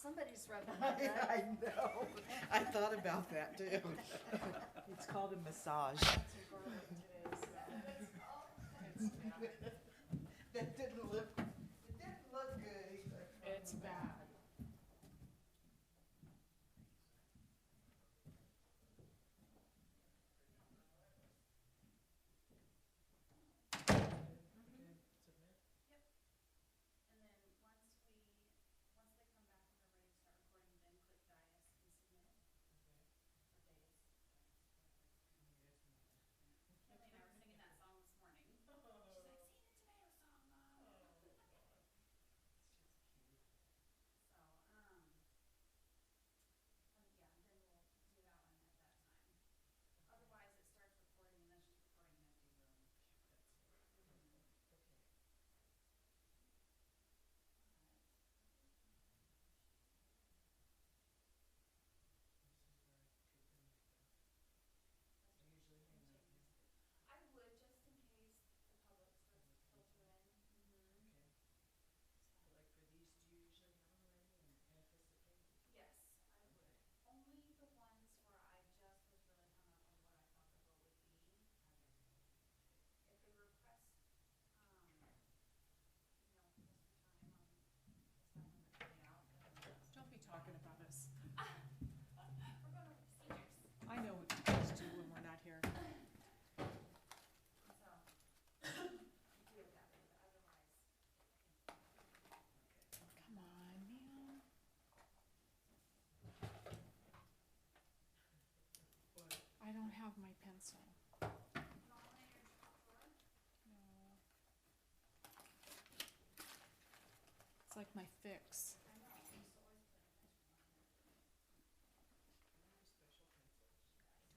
Somebody's rubbing that, right? I know. I thought about that too. It's called a massage. That's your garlic today, so. It's bad. That didn't look, it didn't look good either. It's bad. And then once they come back and we're ready to start recording, then click Dias and submit. Or Dais. Kelly and I were singing that song this morning. She's like, sing the tomato song, Mom. So, yeah, then we'll do that one at that time. Otherwise, it starts recording and then it's just recording an empty room. I would, just in case the public starts to filter in. Like for these, do you usually have them ready and anticipate? Yes, I would. Only the ones where I just was really hung up on what I thought the vote would be. If they request, most of the time on the stuff when they're coming out, then Don't be talking about us. we're going over procedures. I know what you guys do when we're not here. So, do it that way, but otherwise. Come on, man. I don't have my pencil. Not in your top drawer? No. It's like my fix. I know, I used to always put a pencil on there.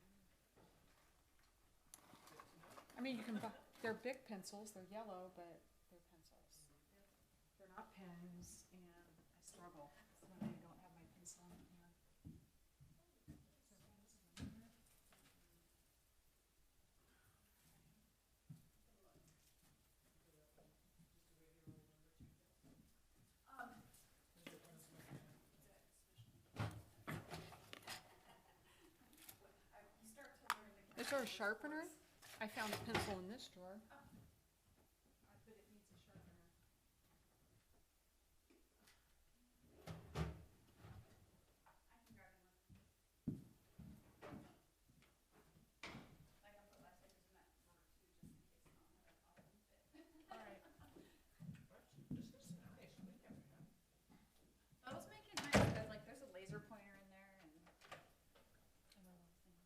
Special pencils. I mean, you can buy, they're big pencils, they're yellow, but they're pencils. They're not pens, and I struggle when I don't have my pencil in hand. Is there pencil in here? Just a regular old number two pencil? Um, Is it one of my- you start to learn the. Is there a sharpener? I found a pencil in this drawer. Oh. But it needs a sharpener. I can grab you one. Like I put last papers in that drawer too, just in case mom had a problem fit. Alright. This is nice, we never have. Those make it nice, because like there's a laser pointer in there and. And a little thing.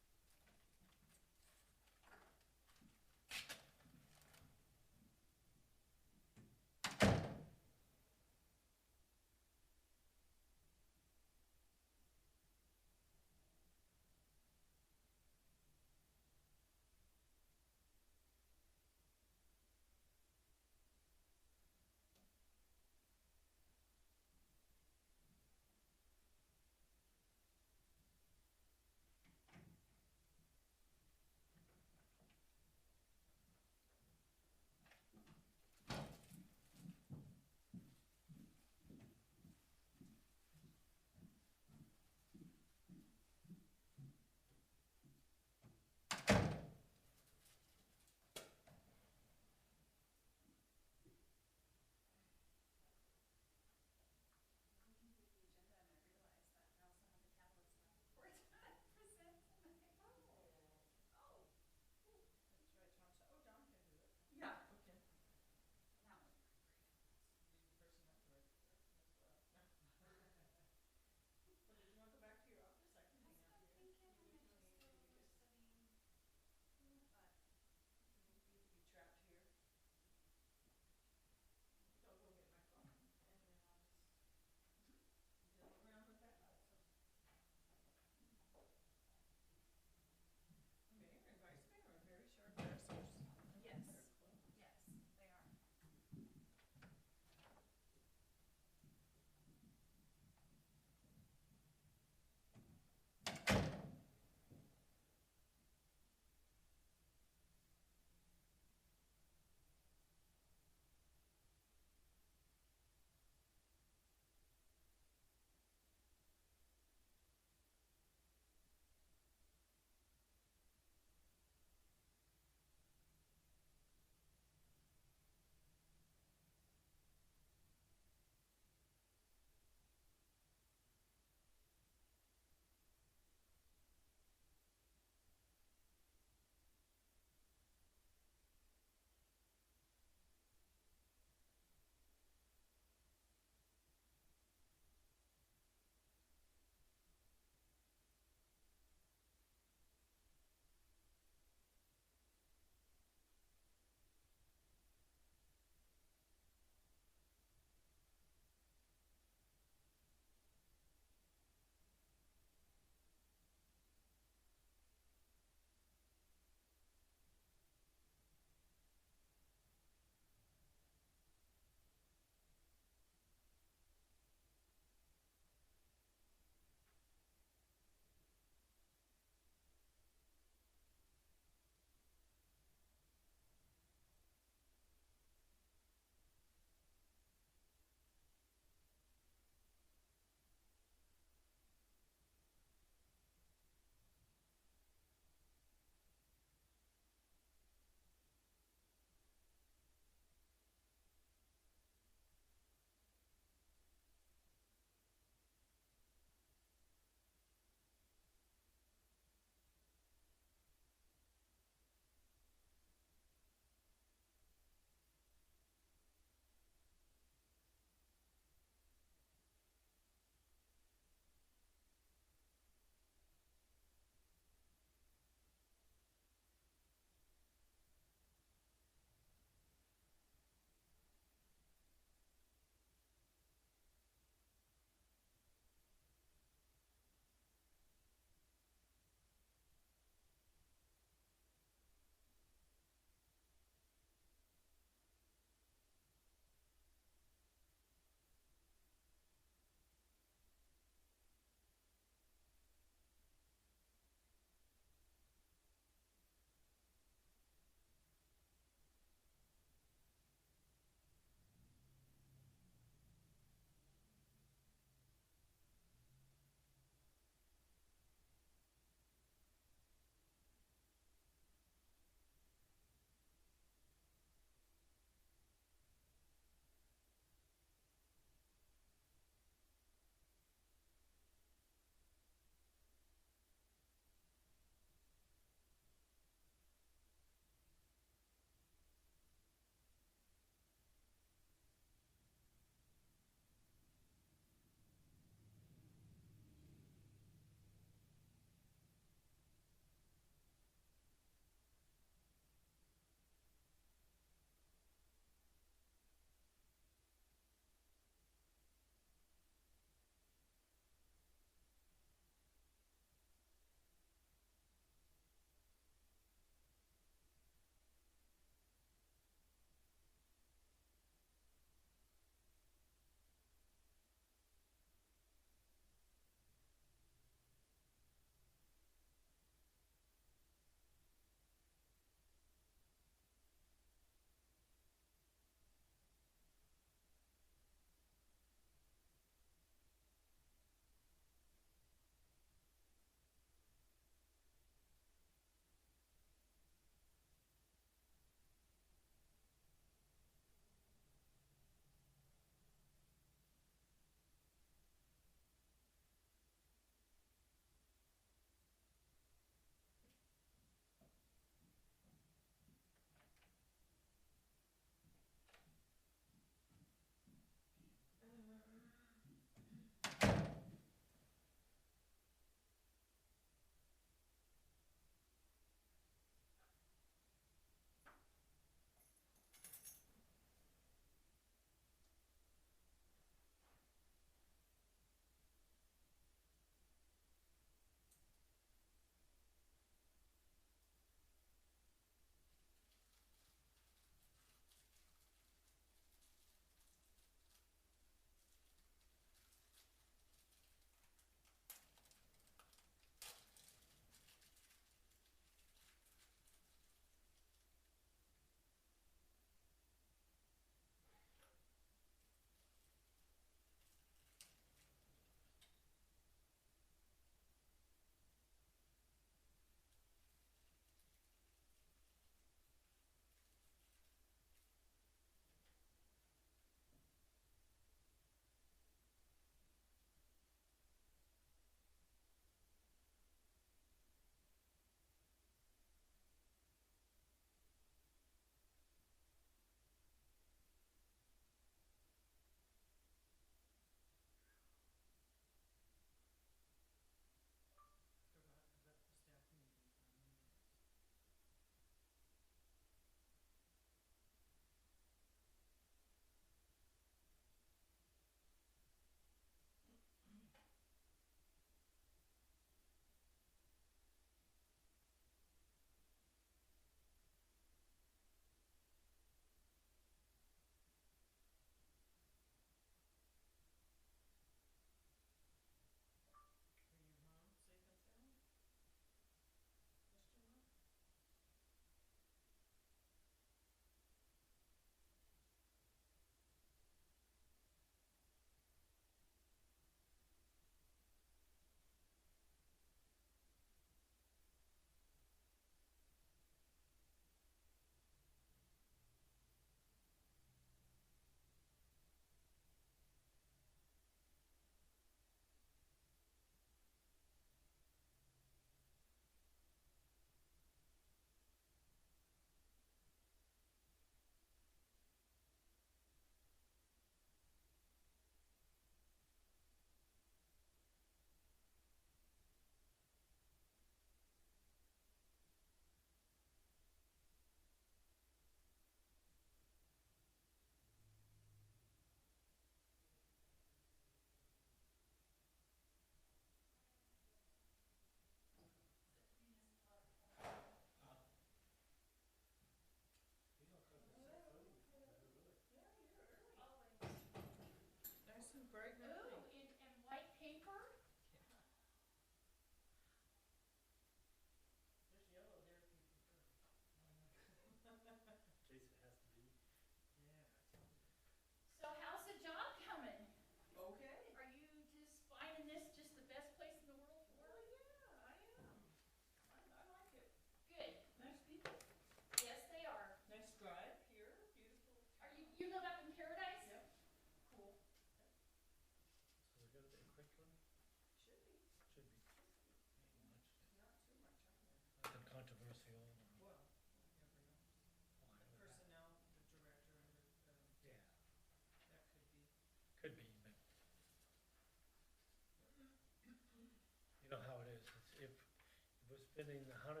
spending $100,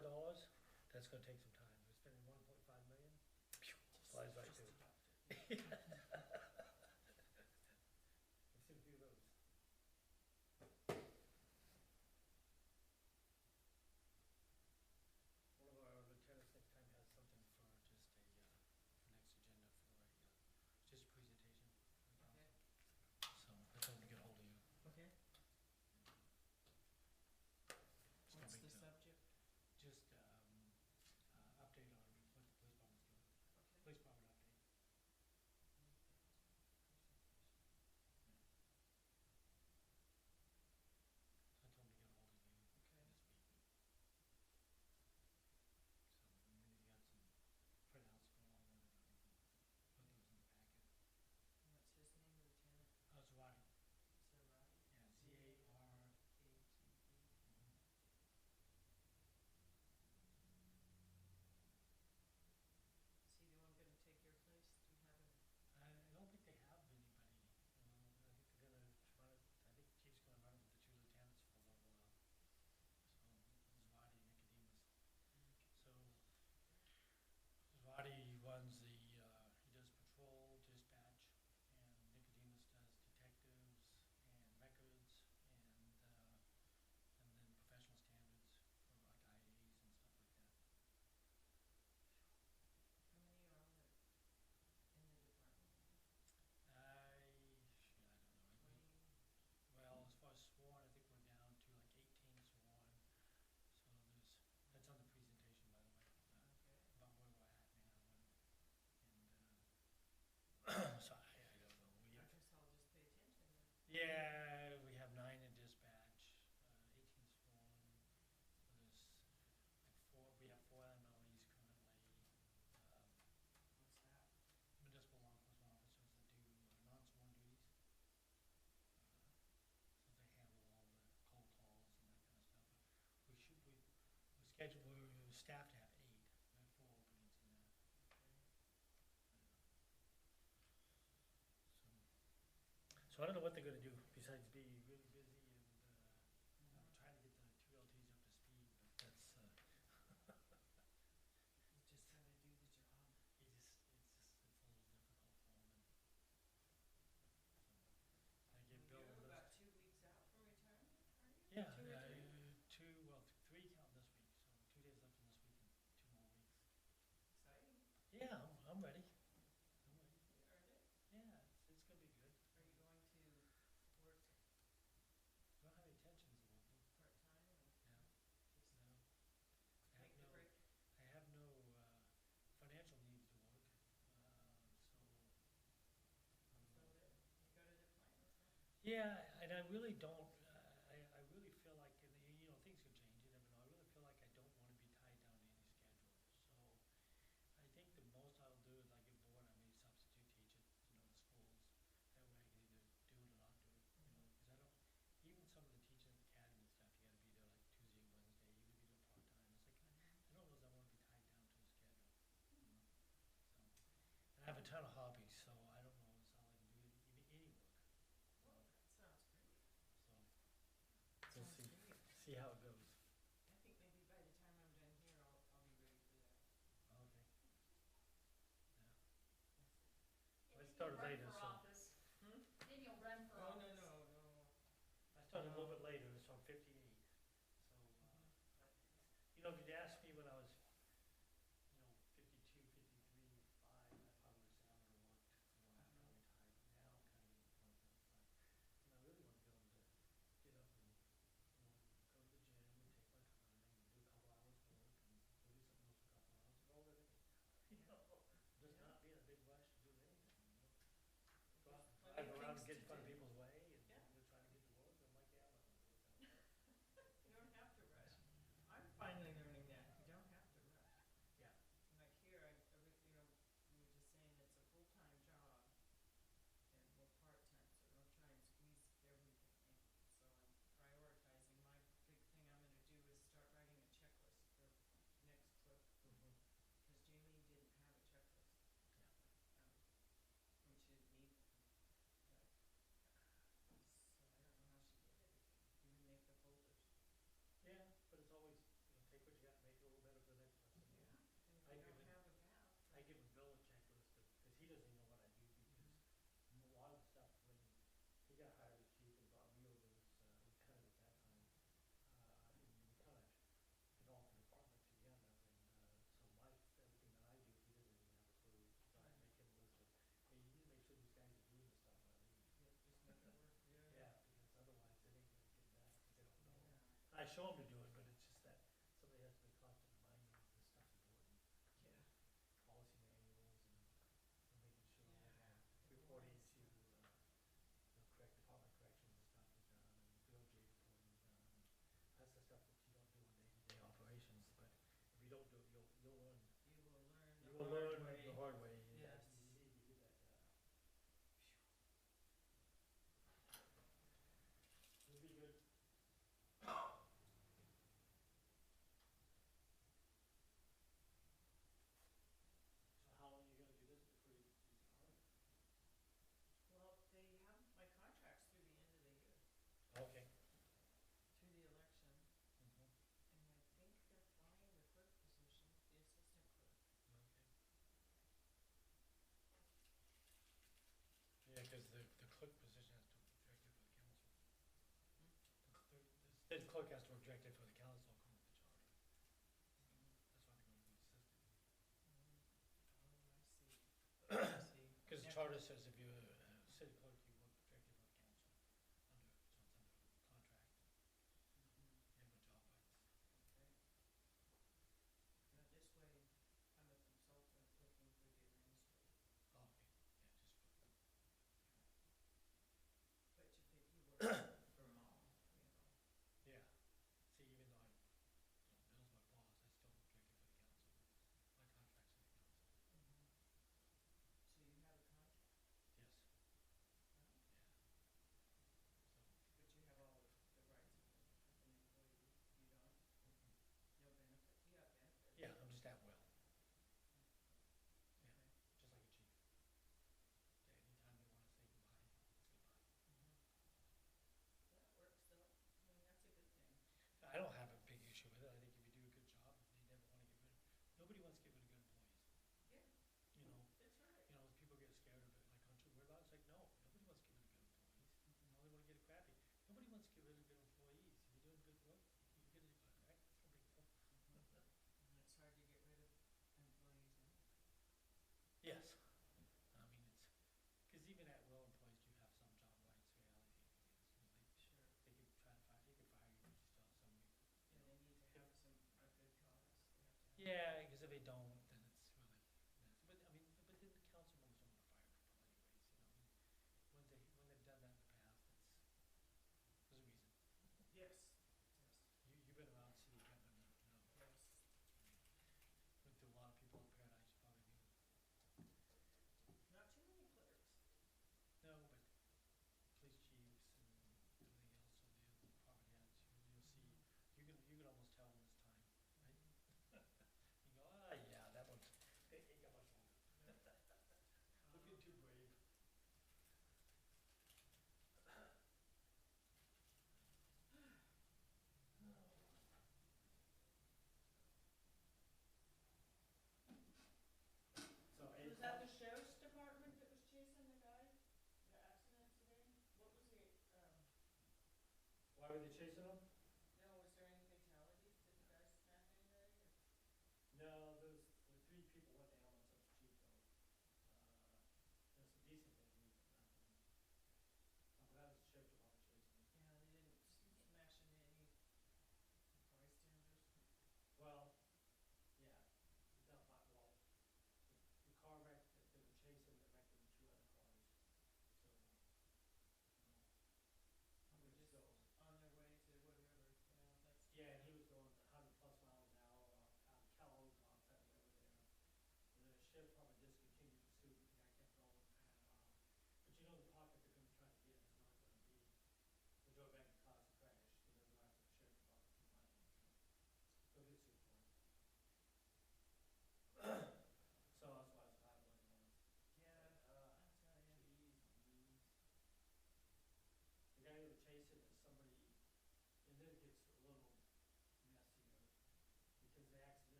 that's gonna take some time. We're spending 1.5 million, flies right through. I've seen a few of those. One of our lieutenants next time has something for just a, for next agenda for a, just a presentation for the council. So I told him to get hold of you. Okay. It's no What's big the deal. subject? Just, update on what the police department's doing. Okay. Police department update. So I told him to get a hold of you Okay. this week. So, and then he's got some printouts for all of it, and we can put those in the packet. And what's his name, Lieutenant? Zwati. Zarate? Yeah, Z-A-R. A-T-E. Is he the one gonna take your place? Do you have any? I don't think they have anybody, I think they're gonna run it, I think the chief's gonna run it with the 2 lieutenants for a little while. So, Zwati and Nicodemus. So, Zwati runs the, he does patrol, dispatch, and Nicodemus does detectives and records and then professional standards for like IAs and stuff like that. How many are on in the department? Shit, I don't know. 20? Well, as far as sworn, I think we're down to like 18 sworn. So that's on the presentation, by the way, Okay. about where we're at now so I don't know. I guess I'll just pay attention then. Yeah, we have 9 in dispatch, 18 sworn. So there's like we have 4 MLEs currently. What's that? Municipal law enforcement officers that do non-sworn duties. So they handle all the cold calls and that kind of stuff. But we're staffed to have 8. We have 4 openings in that. Okay. So I don't know what they're gonna do besides be really busy and, trying to get the 2 LTs up to speed, but that's, He's just trying to do the job. it's a little difficult for him and so I give Bill a You're list. about 2 weeks out from retirement, are you? Yeah, 2 or 3? 3 counting this week, so 2 days left in this week and 2 more weeks. Exciting. Yeah, I'm ready. I'm ready. You earned it. Yeah, it's gonna be good. Are you going to work Don't have any intentions of working. part-time or No, just no. make the break? I have no, financial needs to work, So there, you got it at plan, okay? yeah, and I really don't, I really feel like, and, things could change, you never know, I really feel like I don't wanna be tied down to any schedule. So, I think the most I'll do is I get bored, I may substitute teach at, the schools. That way I can either do it or not do it, cause I don't, even some of the teaching at the academy and stuff, you gotta be there like Tuesday, Wednesday, you could be there part-time. It's like, I don't know if I wanna be tied down to a schedule, so. And I have a ton of hobbies, so I don't know, it's not like I can do any work, Well, that sounds great. so. We'll Sounds see, great. see how it goes. I think maybe by the time I'm done here, I'll be ready for that. Okay. Yeah. Yeah, I maybe started you'll run later, for so. office. Hmm? Maybe you'll run for Oh, office. no. I started a little bit later, so I'm 58. So, if you'd asked me when I was, 52, 53, 5, I probably would say I'm gonna work, after I retire. But now I'm kind of getting to the point that it's like, I really want to be able to get up and, go to the gym and take my time and do a couple hours work and go do something else for a couple hours and roll it in. Just Yeah. not be in a big rush to do anything. show them to do it, but it's just that somebody has to be constant reminder of this stuff's important. Yeah. Policy manuals and making sure Yeah, that the reporting boys. to, correct department corrections and stuff is done, and Bill J reporting is done. That's the stuff that you don't do in day-to-day operations, but if you don't do it, you'll learn. You will learn You the will hard learn way. the hard way. Yes. You need to get that done. It'll be good. So how long are you gonna do this before you retire? Well, they have my contracts through the end of the year, Okay. through the election, Mhm. and I think they're filling the clerk position, the assistant clerk. Okay. Yeah, cause the clerk position has to object it for the council. The clerk has to object it for the council according to the charter. That's why they're gonna do assistant. Oh, I see. Cause the charter says if you're a city clerk, you work directly for the council under, so it's under contract, you have no job rights. Okay. Now, this way, I'm a consultant looking for the administrator, Oh, okay, yeah, just for, but you work for mom, you know. yeah. See, even though Bill's my boss, I still object it for the council. My contract's with the council. So you have a contract, Yes, huh? yeah. So, But you have all the rights of an employee, you don't? No benefit, you have benefits? yeah, I'm just at will, yeah, Okay. just like a chief. Anytime they wanna say goodbye, it's goodbye. That works though, I mean, that's a good thing. I don't have a big issue with it. I think if you do a good job, they never wanna get rid of, nobody wants to get rid of good employees. Yeah, You know, that's right. people get scared of it, like, aren't you worried about it? It's like, no, nobody wants to get rid of good employees. All they wanna get are crappy. Nobody wants to get rid of good employees. If you're doing good work, you get it good, right? That's no big deal. And it's hard to get rid of employees anyway. Yes, I mean, cause even at will employees do have some job rights, reality is, Sure. they could try to fire, they could fire you, but you still have some, And they need to have a good cause, they have to have. yeah, cause if they don't, then it's really, but I mean, but then the council members don't wanna fire people anyways, when they've done that in the past, there's a reason. Yes, yes, You've been around city government enough to know. yes. Went through a lot of people in Paradise, you probably knew. Not too many clerks. No, but police chiefs and everything else, so the department heads, you'll see, you can almost tell when it's time, right? You go, yeah, that one's, ain't got much longer. Looking too brave. So Was that the sheriff's department that was chasing the guy, the accident today? What was the, why were they chasing them? no, was there any fatalities? Did the guy smack anybody or? No, the three people went down on such cheap though. There's some decent injuries, but nothing. I'm glad the sheriff department chasing them. Yeah, they didn't smash into any bystanders. Well, yeah, the car wreck that they were chasing, that wrecked into two other cars, so, They were just so, on their way to, what do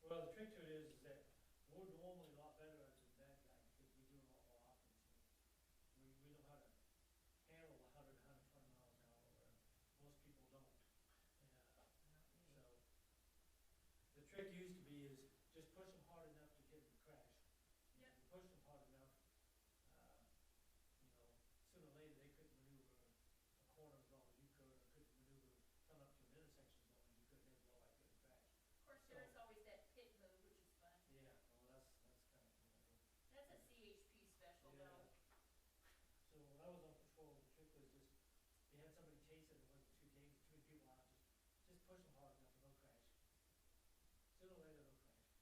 Well, the trick to it is that we're normally a lot better as a bad guy because we do it a lot more often, so we know how to handle 100, 120 miles an hour where most people don't. Not me. So, the trick used to be is just push them hard enough to get them to crash. Yep. If you push them hard enough, you know, sooner or later they couldn't maneuver a corner as long as you could, or couldn't maneuver come up to an intersection as long as you could, they'd blow right through and crash. Of course, there is always that pit move, which is fun. Yeah, well, that's kind of cool. That's a CHP special though. So when I was on patrol, the trick was just, you had somebody chasing, it wasn't too dangerous, too many people out, just push them hard enough and they'll crash. Sooner or later they'll crash.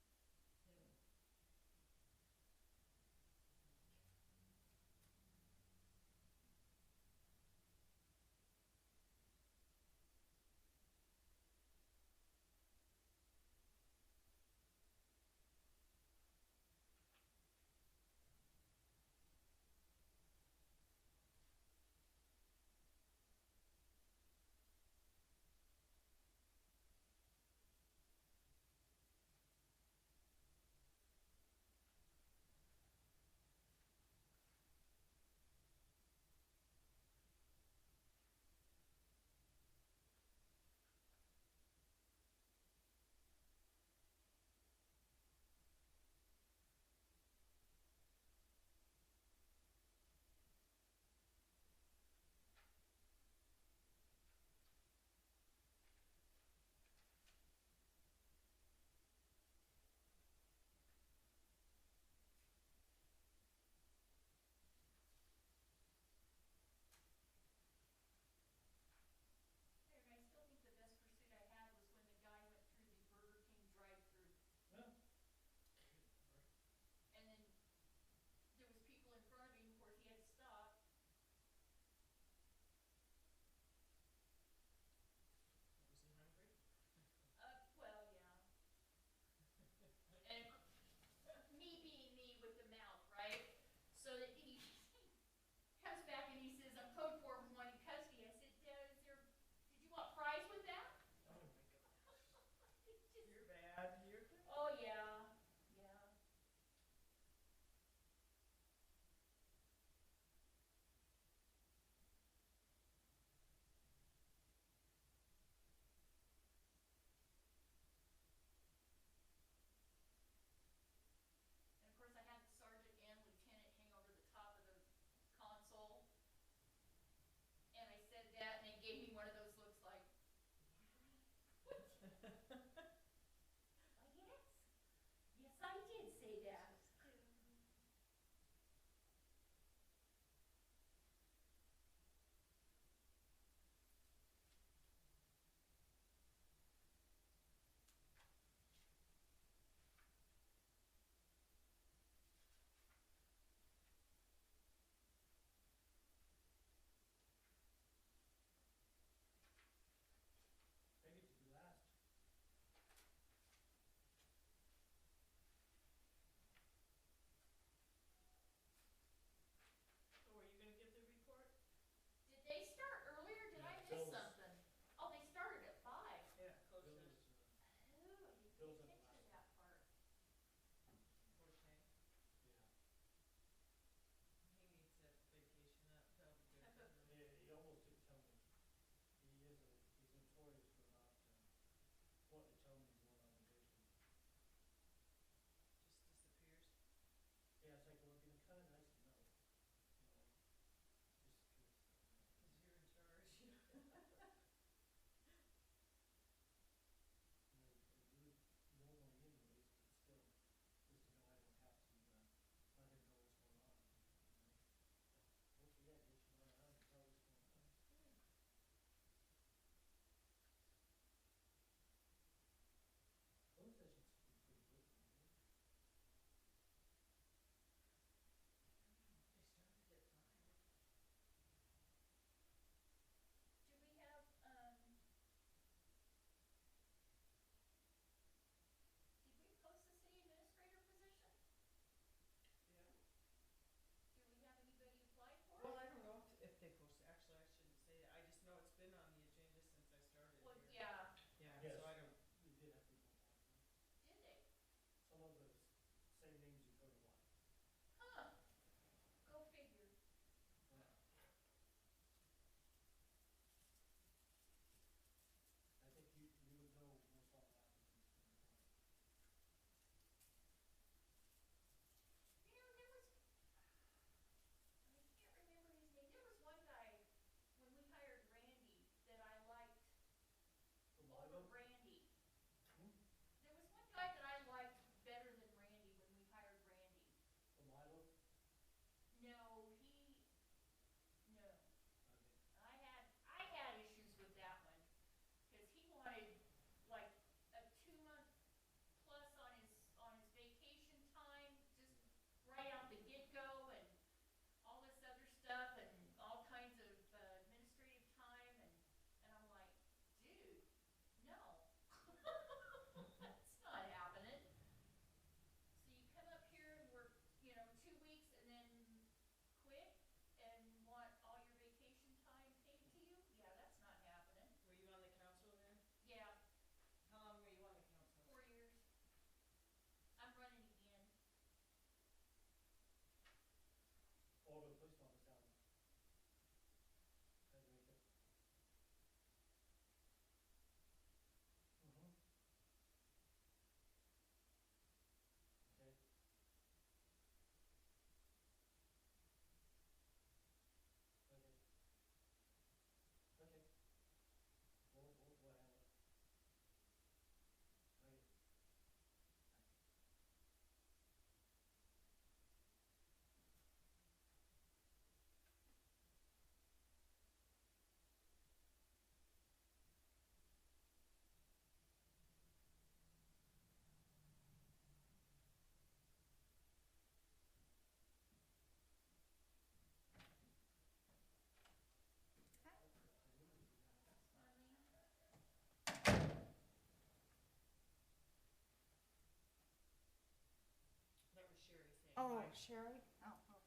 Oh, Hi. Sherry? Oh, okay.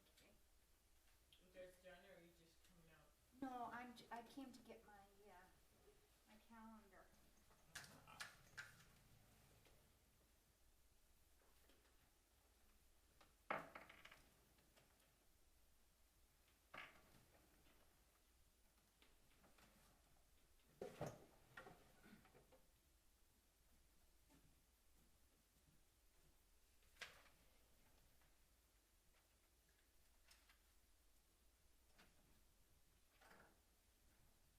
You guys done or are you just coming out? No, I came to get my, my calendar.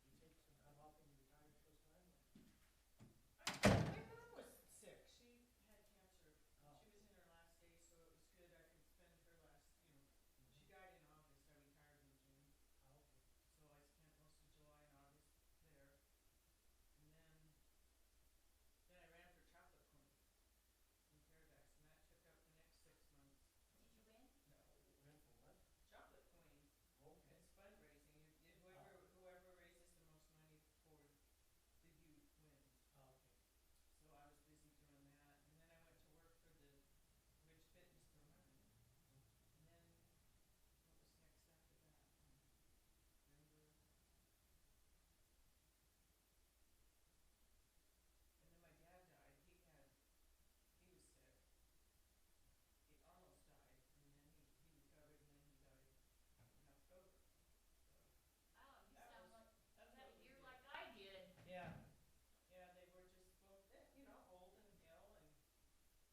You take some time off when you retired first time, or? My mom was sick. She had cancer. Oh. She was in her last days, so it was good. I could spend her last, she died in August. I retired in June. Oh, okay. So I spent most of July and August there. And then I ran for chocolate queen in Fairfax, and that took up the next 6 months. Did you win? No. Ran for what? Chocolate queen. Oh, okay. It's fundraising. Whoever raises the most money for the youth wins. Oh, okay. So I was busy doing that, and then I went to work for the Ridge Fitness for running. And then, what was next after that? November. And then my dad died. He was sick. He almost died, and then he recovered, and then he died in October. So Oh, you that sound was, like that's you had what a we year did. like I did. Yeah, yeah, they were just both, old and ill, and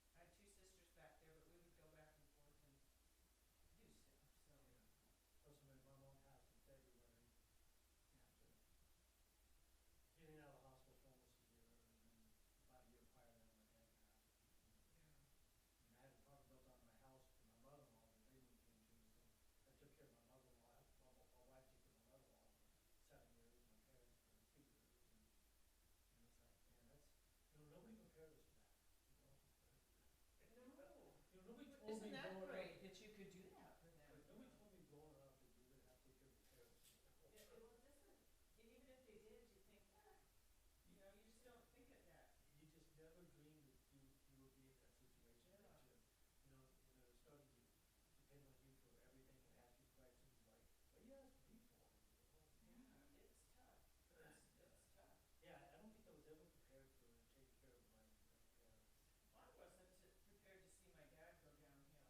I had 2 sisters back there, but we would go back and forth and do stuff, so. Yeah. Also, my mom passed in February after getting out of the hospital for almost a year, and then about a year prior to that, my dad passed. Yeah. And I had an apartment built on my house for my mother-in-law that they moved into, so I took care of my mother-in-law. My wife took care of my mother-in-law for 7 years, my parents for 2 years, and it's like, man, that's, nobody prepared us for that, No. nobody But told isn't me that growing great up, that you could do that for them? but nobody told me growing up that we would have to take care of your parents. Yeah, well, it doesn't, and even if they did, you think, you just don't think of that. You just never dreamed that you would be in that situation, Yeah. that they're starting to depend on you for everything and ask you questions like, what are you asking me for? Yeah, it's tough. It's tough. Yeah, I don't think I was ever prepared for taking care of my parents. Well, I wasn't prepared to see my dad go downhill.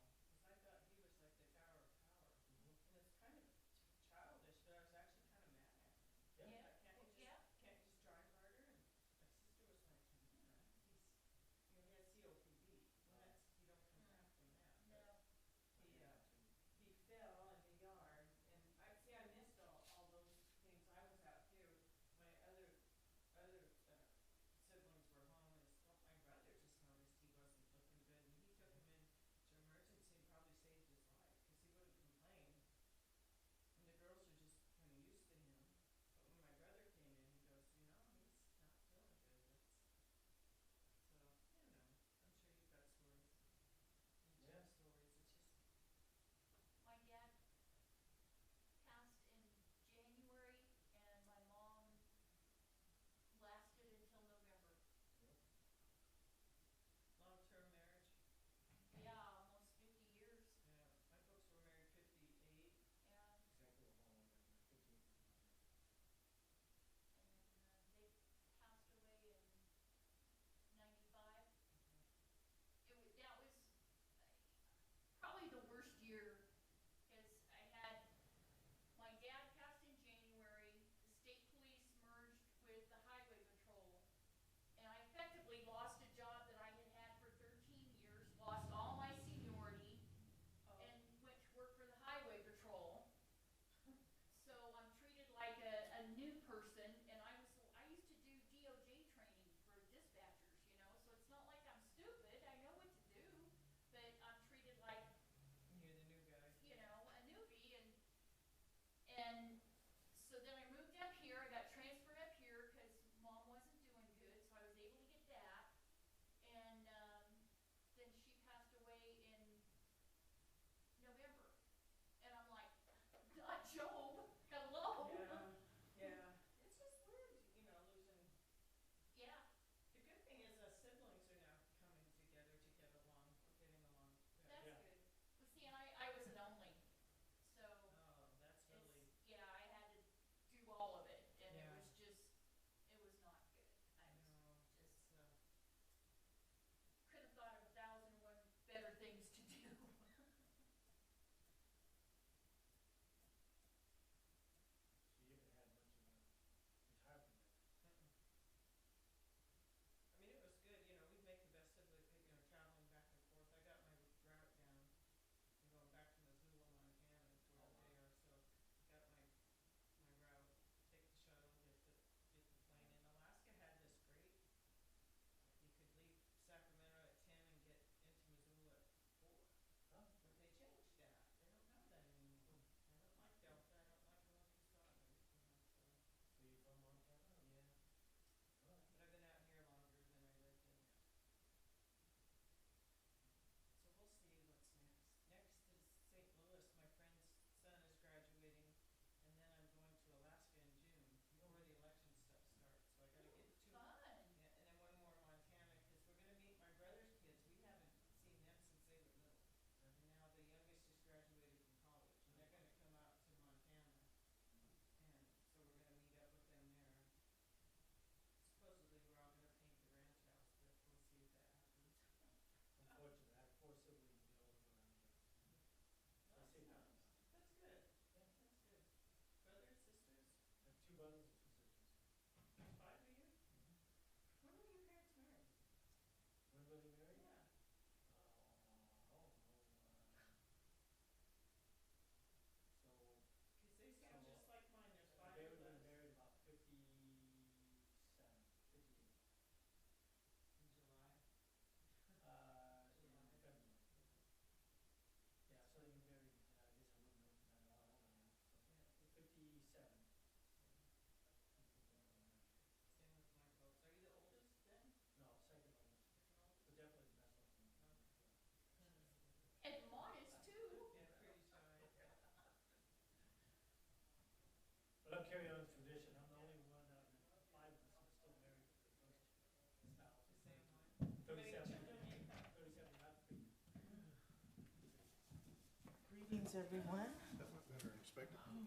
everyone. That went better than expected. That went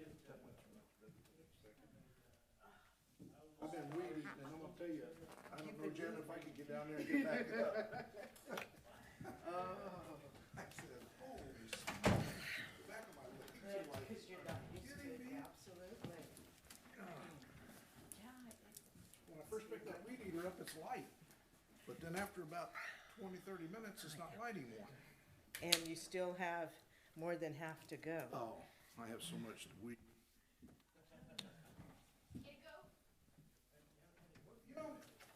much better than expected. I've been weed eating, and I'm gonna tell you, I don't know, Jen, if I could get down there and get back up. I said, holy smokes, the back of my legs are like, Because you're not used to kidding it, me? absolutely. When I first picked that weed eater up, it's light. But then after about 20, 30 minutes, it's not light anymore. And you still have more than half to go. Oh, I have so much weed. Here you go. You know,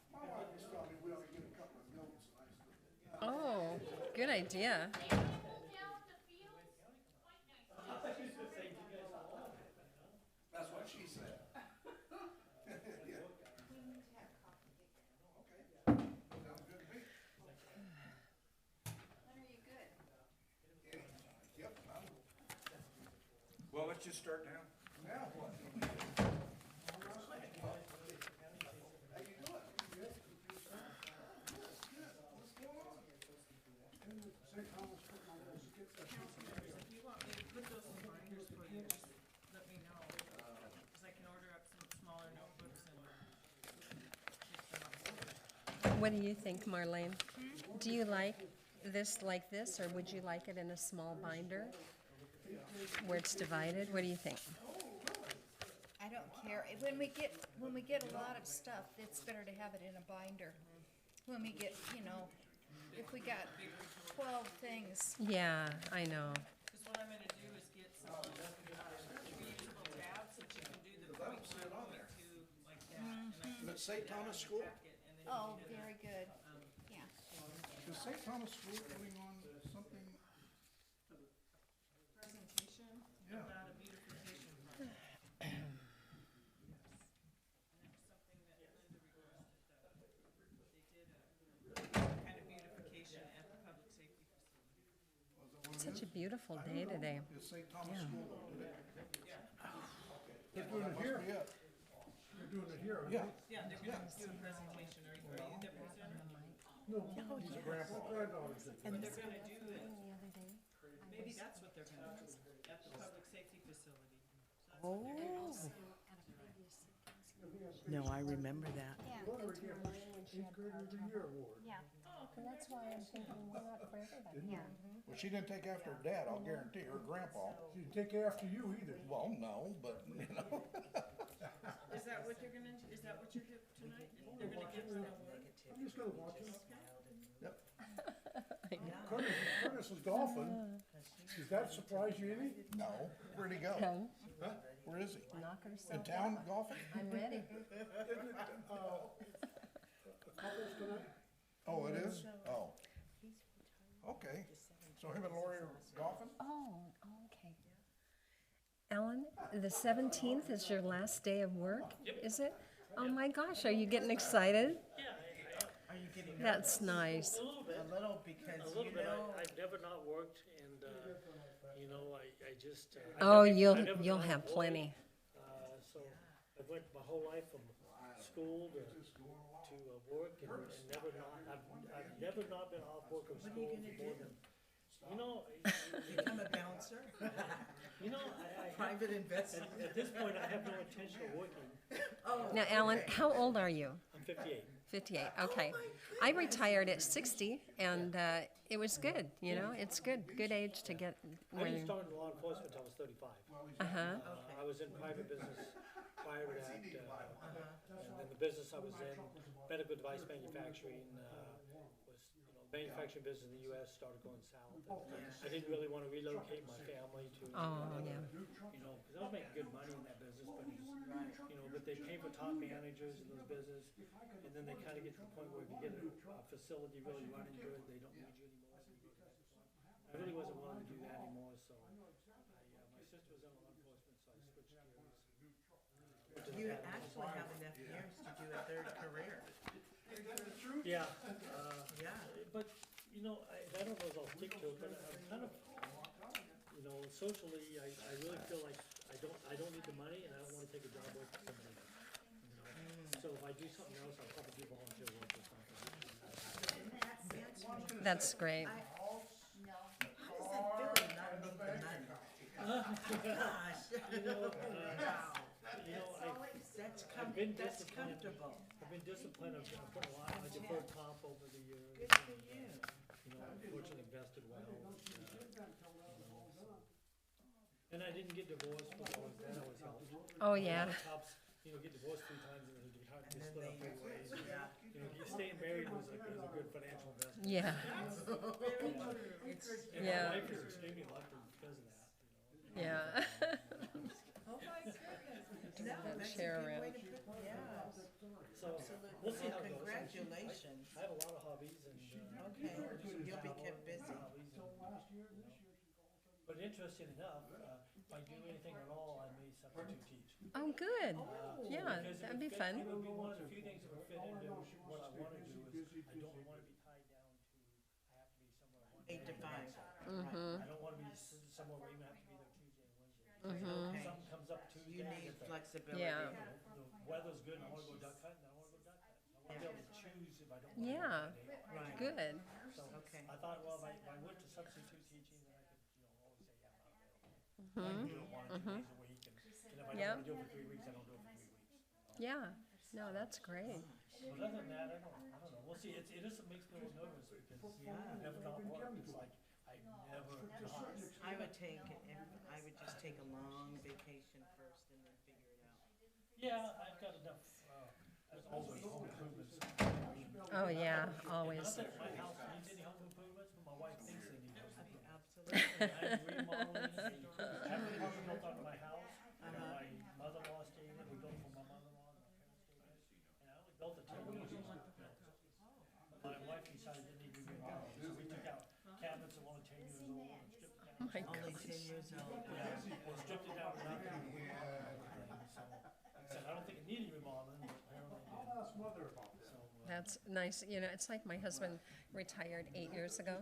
my wife was telling me we ought to get a couple of goats. And I said, Oh, good idea. They pull down the fields quite nicely. that's what she said. Yeah. We need to have coffee again. Okay. Sounds good to me. When are you good? Yep. Well, let's just start now. Now what? How you doing? Good. What's going on? St. Thomas put my little skits up. If you want me to put those in binders for you, just let me know, cause I can order up some smaller notebooks and pick them up. What do you think, Marlene? Do you like this, or would you like it in a small binder where it's divided? What do you think? I don't care. When we get a lot of stuff, it's better to have it in a binder. When we get, if we got 12 things, Yeah, I know. Cause what I'm gonna do is get some reusable tabs that you can do the Let 'em point sit on there. to like that. And I can Is it St. Thomas School? pack it and then oh, you can very good. Yeah. Is St. Thomas School putting on something? presentation Yeah. about a beautification project. Yes. And that was something that Linda requested, they did a kind of beautification at the public safety facility. Such a beautiful day today. Is St. Thomas School did it? They're doing it here. Must be it. They're doing it here. Yeah. Yeah, they're gonna do a presentation, are you the presenter? No, his granddaughter's it. But they're gonna do it, maybe that's what they're gonna do, at the public safety facility. So that's what they're gonna do. No, I remember that. Yeah. Daughter gave first 8th grader of the year award. Yeah. That's why I'm thinking, why not for everybody? Yeah. Well, she didn't take after her dad, I'll guarantee, her grandpa. She didn't take after you either. Well, no, but, Is that what they're gonna, is that what you're doing tonight? They're gonna give them an award? I'm just gonna watch him. Yep. Curtis is golfing. Does that surprise you any? No, where'd he go? Come, Where is he? knock In herself town out. golfing? I'm ready. Isn't it, couples tonight? Oh, it is? Oh. Okay, so him and Lori are golfing? Oh, okay. Ellen, the 17th is your last day of work, is it? Oh my gosh, are you getting excited? Are you getting That's nice. A little bit. a little because A little you bit. know, I've never not worked, and I just. Oh, I've never you'll been have unemployed. plenty. So I've went my whole life from school to work, and never not. I've never not been off work or school for more than. become a bouncer, I private investment. at this point I have no intention of working. Oh, Now, Alan, how old are you? I'm 58. 58, okay. I retired at 60, and it was good, it's good age to get I where didn't start in law enforcement until I was 35. Uh-huh. I was in private business prior to that, and then the business I was in, medical device manufacturing, manufacturing business in the U.S. started going south. I didn't really want to relocate my family to, Oh, yeah. because I was making good money in that business, but they pay for top managers in those business, and then they kind of get to the point where if you get a facility really running good, they don't need you anymore. I really wasn't willing to do that anymore, so my sister was in law enforcement, so I switched gears. you actually have enough years to do a third career. Yeah, Yeah. but, I don't know if I'll stick to it, but I'm kind of, socially, I really feel like I don't need the money, and I don't wanna take a job away from somebody else. So if I do something else, I'll probably do volunteer work or something. That's great. Gosh, You know, that's comfortable. I've been disciplined, I've put a lot, I deferred comp over the years. Good for you. You know, unfortunately invested well. And I didn't get divorced, but that always helped. Oh, A yeah. lot of cops, get divorced 3 times and then they split up 3 ways. Yeah. Staying married was a good financial investment. Yeah. And Yeah. my wife is extremely lucky because of that, Yeah. Oh my goodness. No, that that's a chair good around. way to put, yeah. So, Absolutely. we'll see Well, how it goes. congratulations. I have a lot of hobbies and, Okay, you'll be kept busy. But interesting enough, if I do anything at all, I may substitute teach. Oh, good. Yeah, Because that'd be it fun. would be one of the few things that would fit into what I wanna do is, I don't wanna be tied down to, I have to be somewhere one day. 8 to 5. Mm-hmm. I don't wanna be somewhere where I even have to be there Tuesday and Wednesday. Mm-hmm. Okay. Something comes up Tuesday. You need if the- flexibility. Yeah. The weather's good and I wanna go duck hunting, I wanna go duck hunting. I wanna be able to choose if I don't wanna. Yeah. go that day. Right. Good. So, Okay. I thought, well, if I went to substitute teaching, then I could, always say, yeah, I'm not available. I Mm-hmm. can do it 1 or 2 days a week, and if I don't Yep. wanna do it for 3 weeks, I don't do it for 3 weeks. Yeah. No, that's great. But other than that, I don't know, we'll see, it just makes me a little nervous, because I've never gone to work, it's like, I've never gone. I would take, I would just take a long vacation first and then figure it out. Yeah, I've got enough, there's always home improvements. Oh, yeah, Not always. that my house needs any home improvements, but my wife thinks they need home improvements. Absolutely. I'm remodeling, I have a house built onto my house, and my mother-in-law stayed in it, we built for my mother-in-law, and my parents stayed in it, and I only built it 10 years ago. My wife decided it needed to be remodeled, so we took out cabinets that were only 10 years old and stripped it down. My Only gosh. 10 years old. Yeah, we stripped it down to nothing, and we remodeled everything, so, I said, I don't think it needed remodeling, but apparently it did. Ask mother about that. So, That's nice. It's like my husband retired 8 years ago,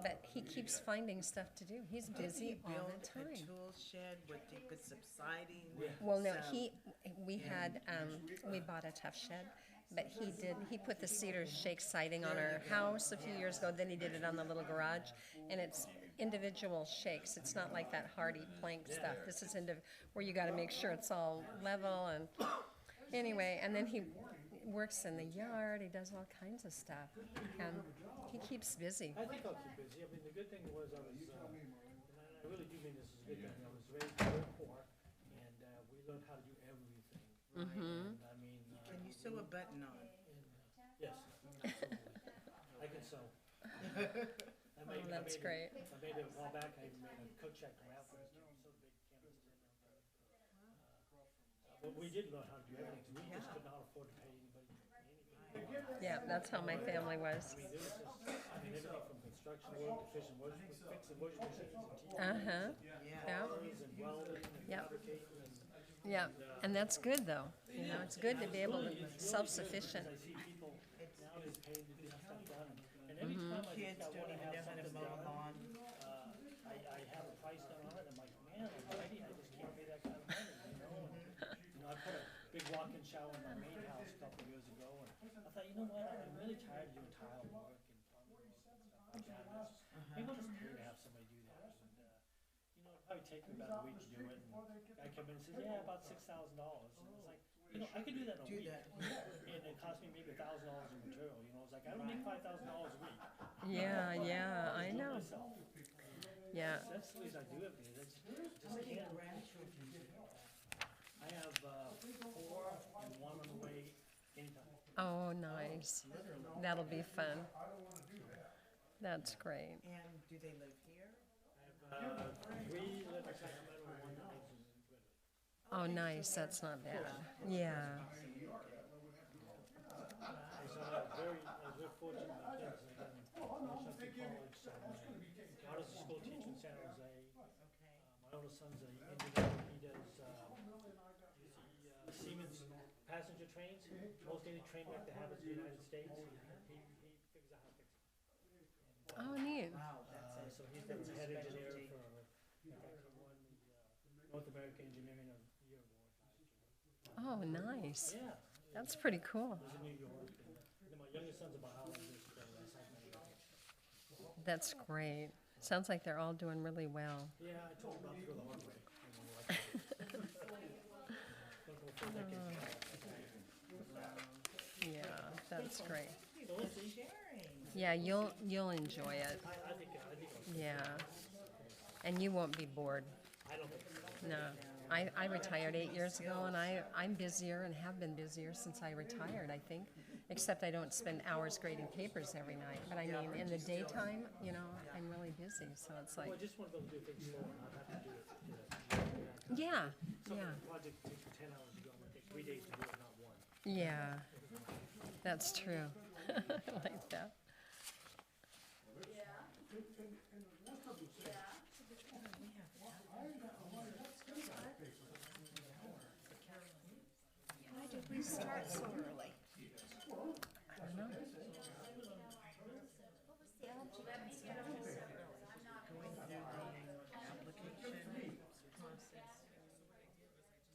but he keeps finding stuff to do. He's busy all the Built a time. tool shed with subsiding. Well, no, some- we bought a tough shed, but he put the cedar shake siding on our house a few years ago, then he did it on the little garage, and it's individual shakes. It's not like that hardy plank stuff. This is where you gotta make sure it's all level and, anyway, and then he works in the yard, he does all kinds of stuff, and he keeps busy. I think I'll keep busy. I mean, the good thing was I was, and I really do mean this is a good thing, I was raised very poor, and we learned how to do everything. Mm-hmm. And I mean, Can you sew a button on? yes, absolutely. I can sew. Oh, that's great. I made it a while back, I even made a coat check raffle, so big canvases in there. But we did learn how to do everything, 'cause we just could not afford to pay anybody anything. Yeah, that's how my family was. I mean, there was just, everything from construction work to fixing washing machines and teaching. Uh-huh. Yeah. Yeah, And welding and Yep. fabricating and. yeah, and that's good, though. It's good to be able to be self-sufficient. I see people nowadays paying to get stuff done, and every time I think Kids I don't wanna even have know how to something mow a done, lawn. I have a price down on it, I'm like, man, I just can't pay that kind of money, I put a big walk-in shower in my main house a couple of years ago, and I thought, you know what, I'm really tired of doing tile work and plumbing work and stuff like that. Maybe I'll just pay to have somebody do that, and, it'd probably take me about a week to do it, and I come in and says, yeah, about $6,000, and I was like, I could do that in a week, and it cost me maybe $1,000 in material, it's like, I don't make $5,000 a week. Yeah, I Do it know. myself. Yeah. That's the reason I do everything, I just can't. I have 4 and 1 on the way anytime. Oh, nice. That'll be fun. That's great. And do they live here? I have 3 live in Sacramento and 1 that lives in Redwood. Oh, nice. That's not bad. Yeah. So I was very fortunate, my kids, they got finished up in college, so my daughter's a school teacher in San Jose. My oldest son's an engineer, he does, Siemens passenger trains, most any train wreck that happens in the United States, he figures out how to fix it. Oh, neat. Wow, that's So he's the head engineer for, in fact, he won the North American Engineering of the Year award. Oh, nice. Yeah, That's pretty cool. it was in New York, and then my youngest son's a biologist, That's great. Sounds like they're all doing really well. yeah, I told him not to go the hard way. Yeah, that's great. Thank you for sharing. Yeah, you'll enjoy it. I think it'll Yeah. And you won't be bored. I don't think so. No. I retired 8 years ago, and I'm busier and have been busier since I retired, I think. Except I don't spend hours grading papers every night. But I mean, in the daytime, you know, I'm really busy. So it's like, Well, I just want to be able to do things slow and not have to do it. yeah, Some yeah, project takes you 10 hours to do, it might take 3 days to do it, not one. yeah. That's true. I like that. Why did we start so early? I don't know. Application process.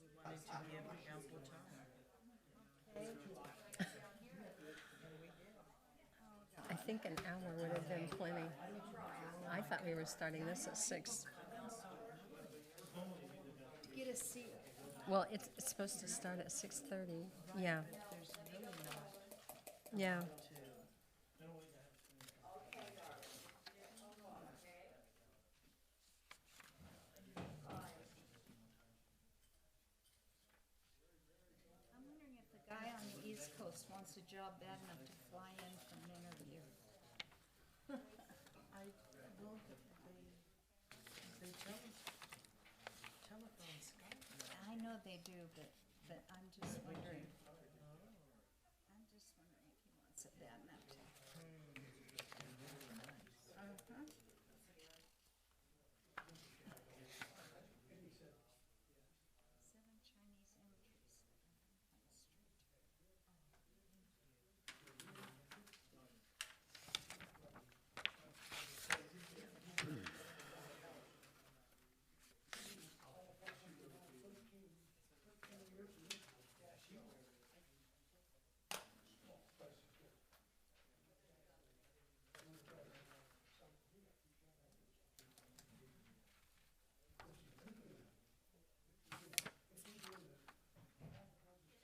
We wanted to give ample time. I think an hour would have been plenty. I thought we were starting this at 6. To get a seat. Well, it's supposed to start at 6:30. Yeah. Yeah. I'm wondering if the guy on the East Coast wants a job bad enough to fly in for an interview. I will, they telephone Skype. I know they do, but I'm just wondering. I'm just wondering if he wants it bad enough to. Uh-huh. 7 Chinese entries on Street.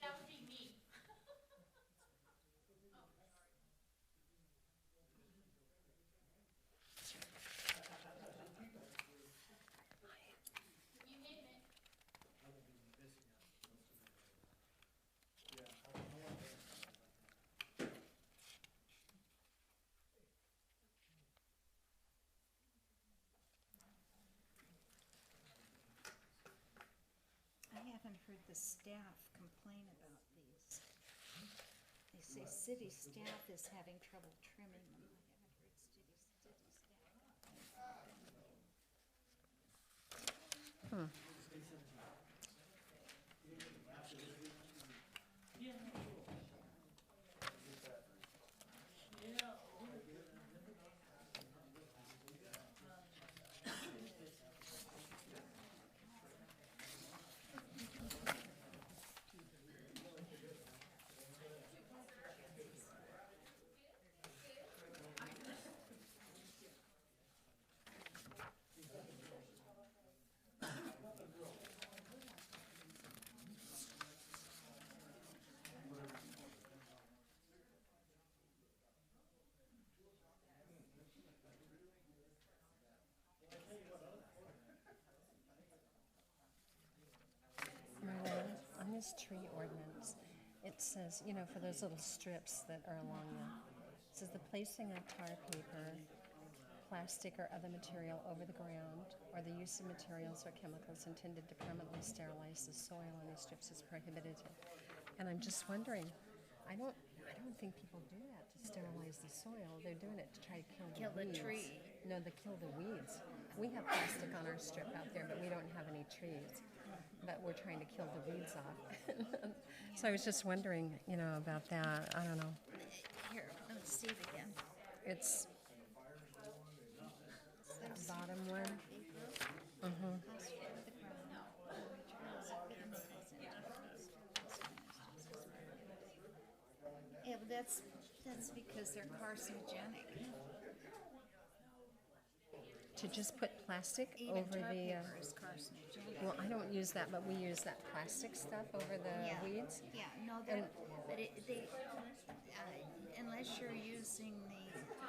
That would be me. You name it. I haven't heard the staff complain about these. They say city staff is having trouble trimming them. I haven't heard city staff. Marlene, on this tree ordinance, it says, you know, for those little strips that are along it says the placing of tar paper, plastic or other material over the ground, or the use of materials or chemicals intended to permanently sterilize the soil on these strips is prohibited. And I'm just wondering, I don't think people do that to sterilize the soil. They're doing it to try to kill Kill the weeds. tree. No, to kill the weeds. We have plastic on our strip out there, but we don't have any trees. But we're trying to kill the weeds off. So I was just wondering, you know, about that. I don't know. Here, let's see it again. It's the bottom one. Yeah, but that's because they're carcinogenic. to just put plastic Even over tar the, paper is carcinogenic. well, I don't use that, but we use that plastic stuff over the Yeah. weeds. Yeah, no, And- but unless you're using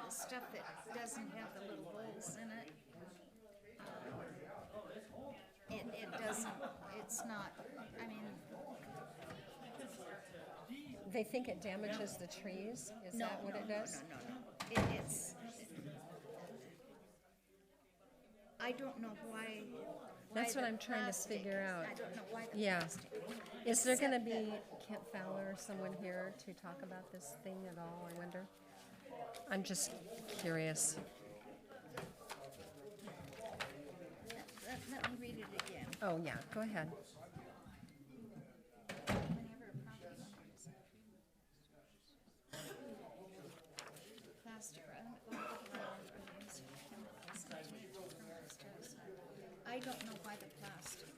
the stuff that doesn't have the little holes in it, it doesn't, it's not, I mean, They think it damages the trees, is no, that what no, it no, does? no, no, no. I don't know why. That's why what the I'm trying to plastic- figure out. I don't know why the Yeah. plastic. Is there gonna Except be Kent Fowler or someone here to talk about this thing at all, I wonder? I'm just curious. Let me read it again. Oh, yeah, go ahead. Plastic or uncoated ground or the use of chemicals intended to promote sterilization. I don't know why the plastic.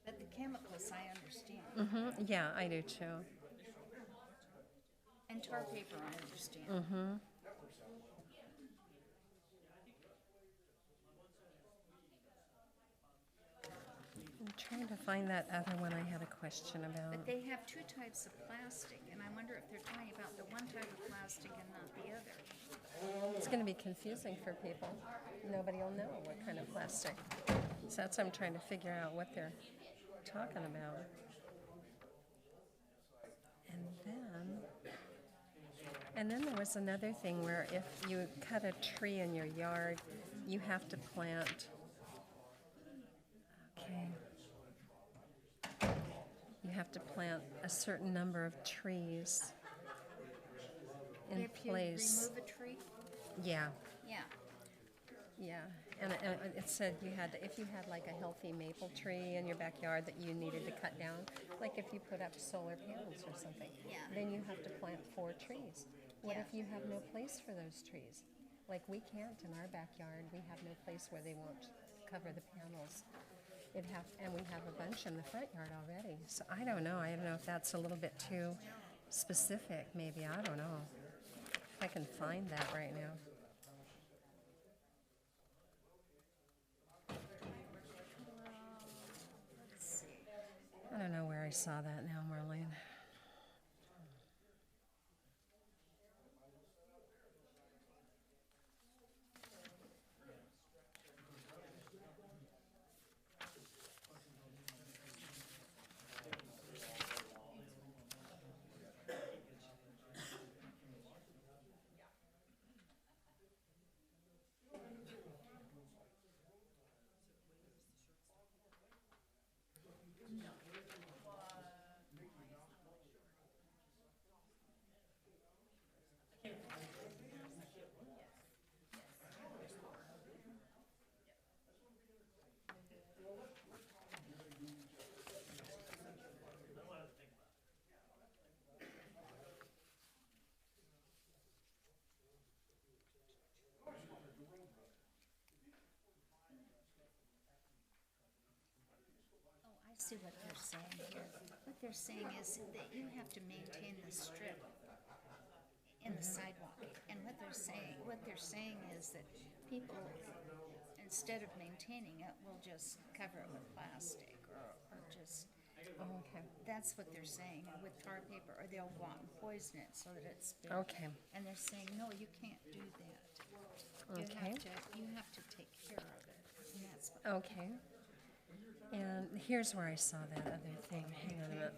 But the chemicals, I understand. Mm-hmm, yeah, I do too. And tar paper, I understand. Mm-hmm. I'm trying to find that other one I had a question about. But they have two types of plastic, and I wonder if they're talking about the one type of plastic and not the other. It's gonna be confusing for people. Nobody will know what kind of plastic. So that's why I'm trying to figure out what they're talking about. And then there was another thing where if you cut a tree in your yard, you have to plant, okay, you have to plant a certain number of trees in If you place. remove a tree, Yeah, yeah. yeah. And it said you had, if you had like a healthy maple tree in your backyard that you needed to cut down, like if you put up solar panels or something, Yeah. then you have to plant 4 trees. What Yeah. if you have no place for those trees? Like we can't in our backyard, we have no place where they won't cover the panels. And we have a bunch in the front yard already. So I don't know if that's a little bit too specific, maybe, I don't know. If I can find that right now. Let's see. I don't know where I saw that now, Marlene. I see what they're saying here. What they're saying is that you have to maintain the strip in the sidewalk. And what they're saying is that people, instead of maintaining it, will just cover it with plastic or just, Oh, okay. that's what they're saying with tar paper, or they'll go out and poison it so that it's big. Okay. And they're saying, no, you can't do that. Okay. You have to take care of it. And that's what Okay. And here's where I saw that other thing. Hang on a minute.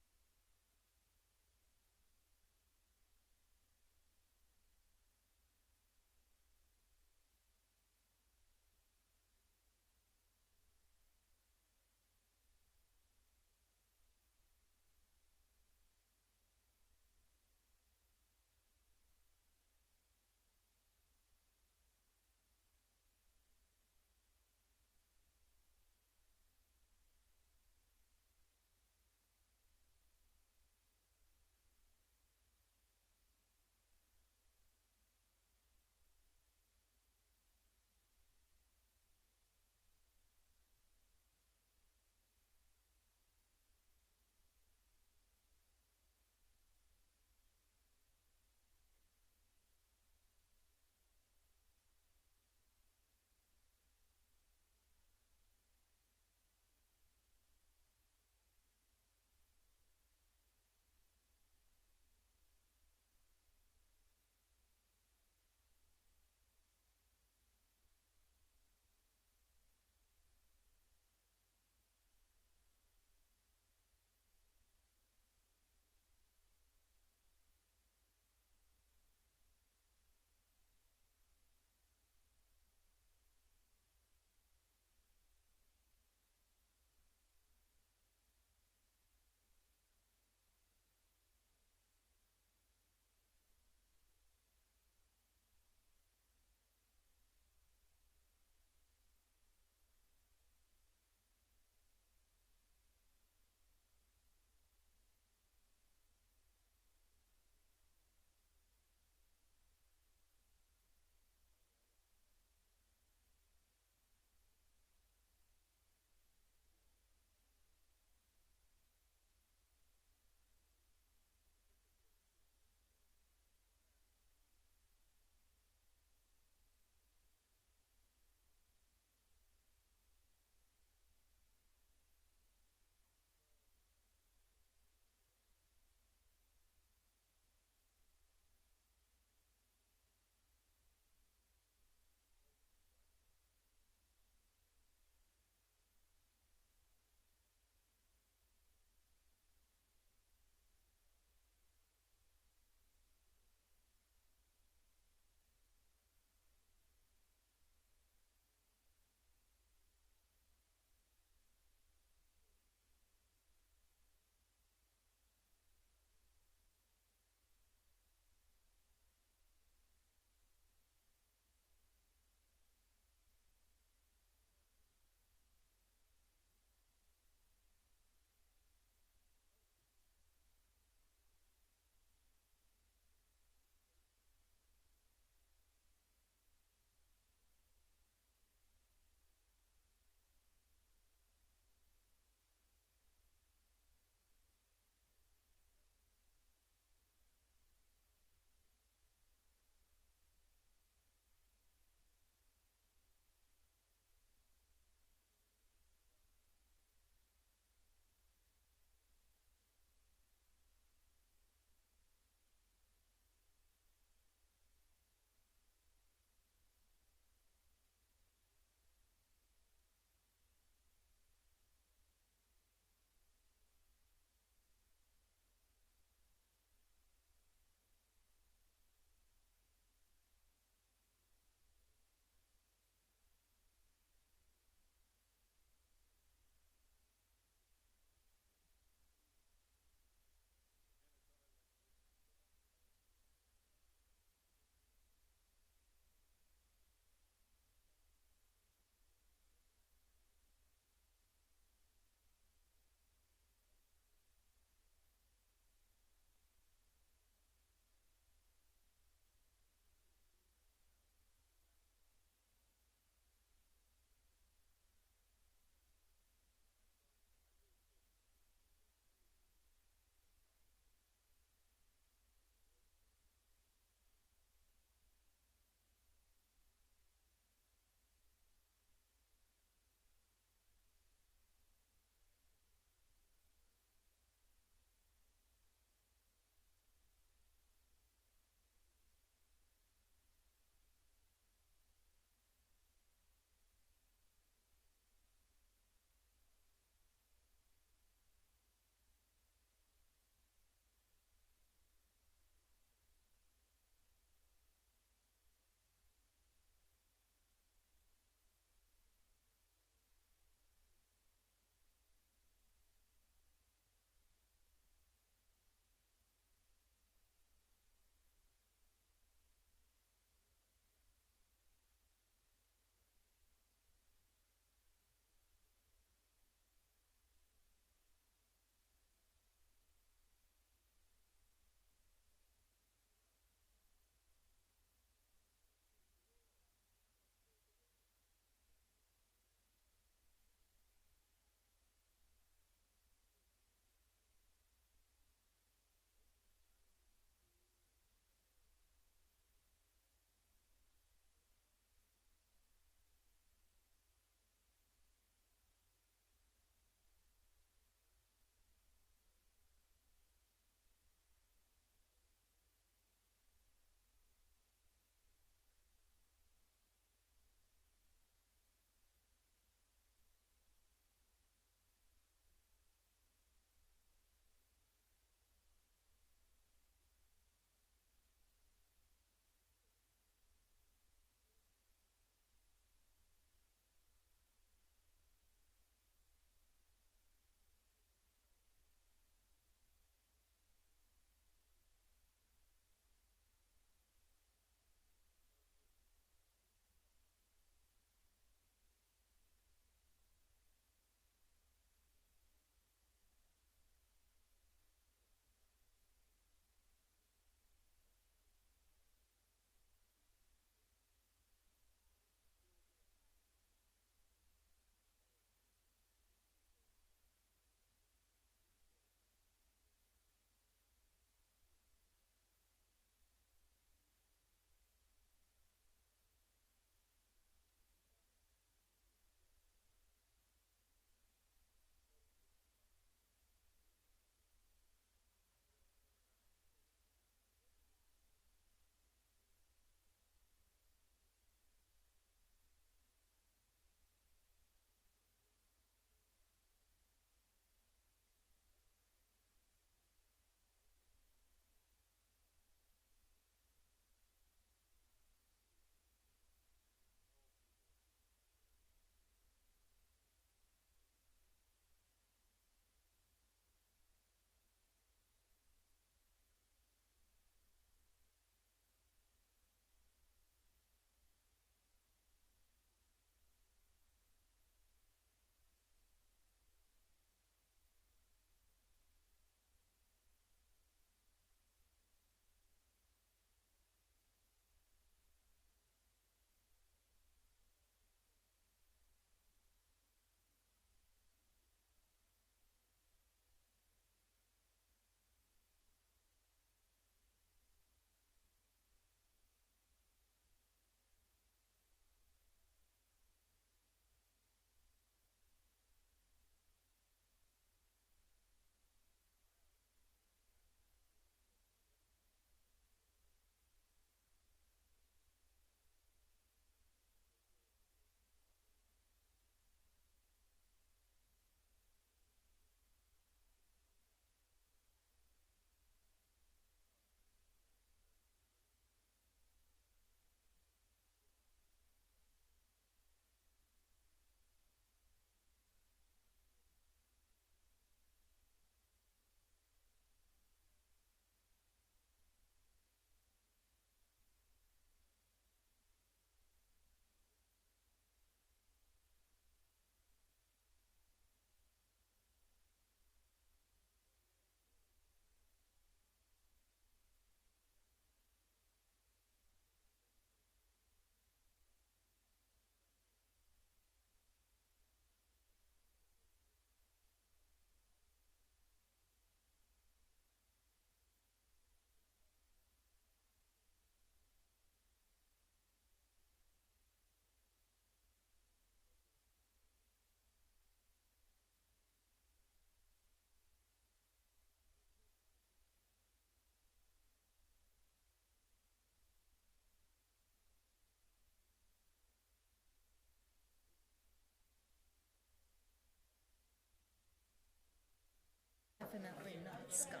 definitely not Scott.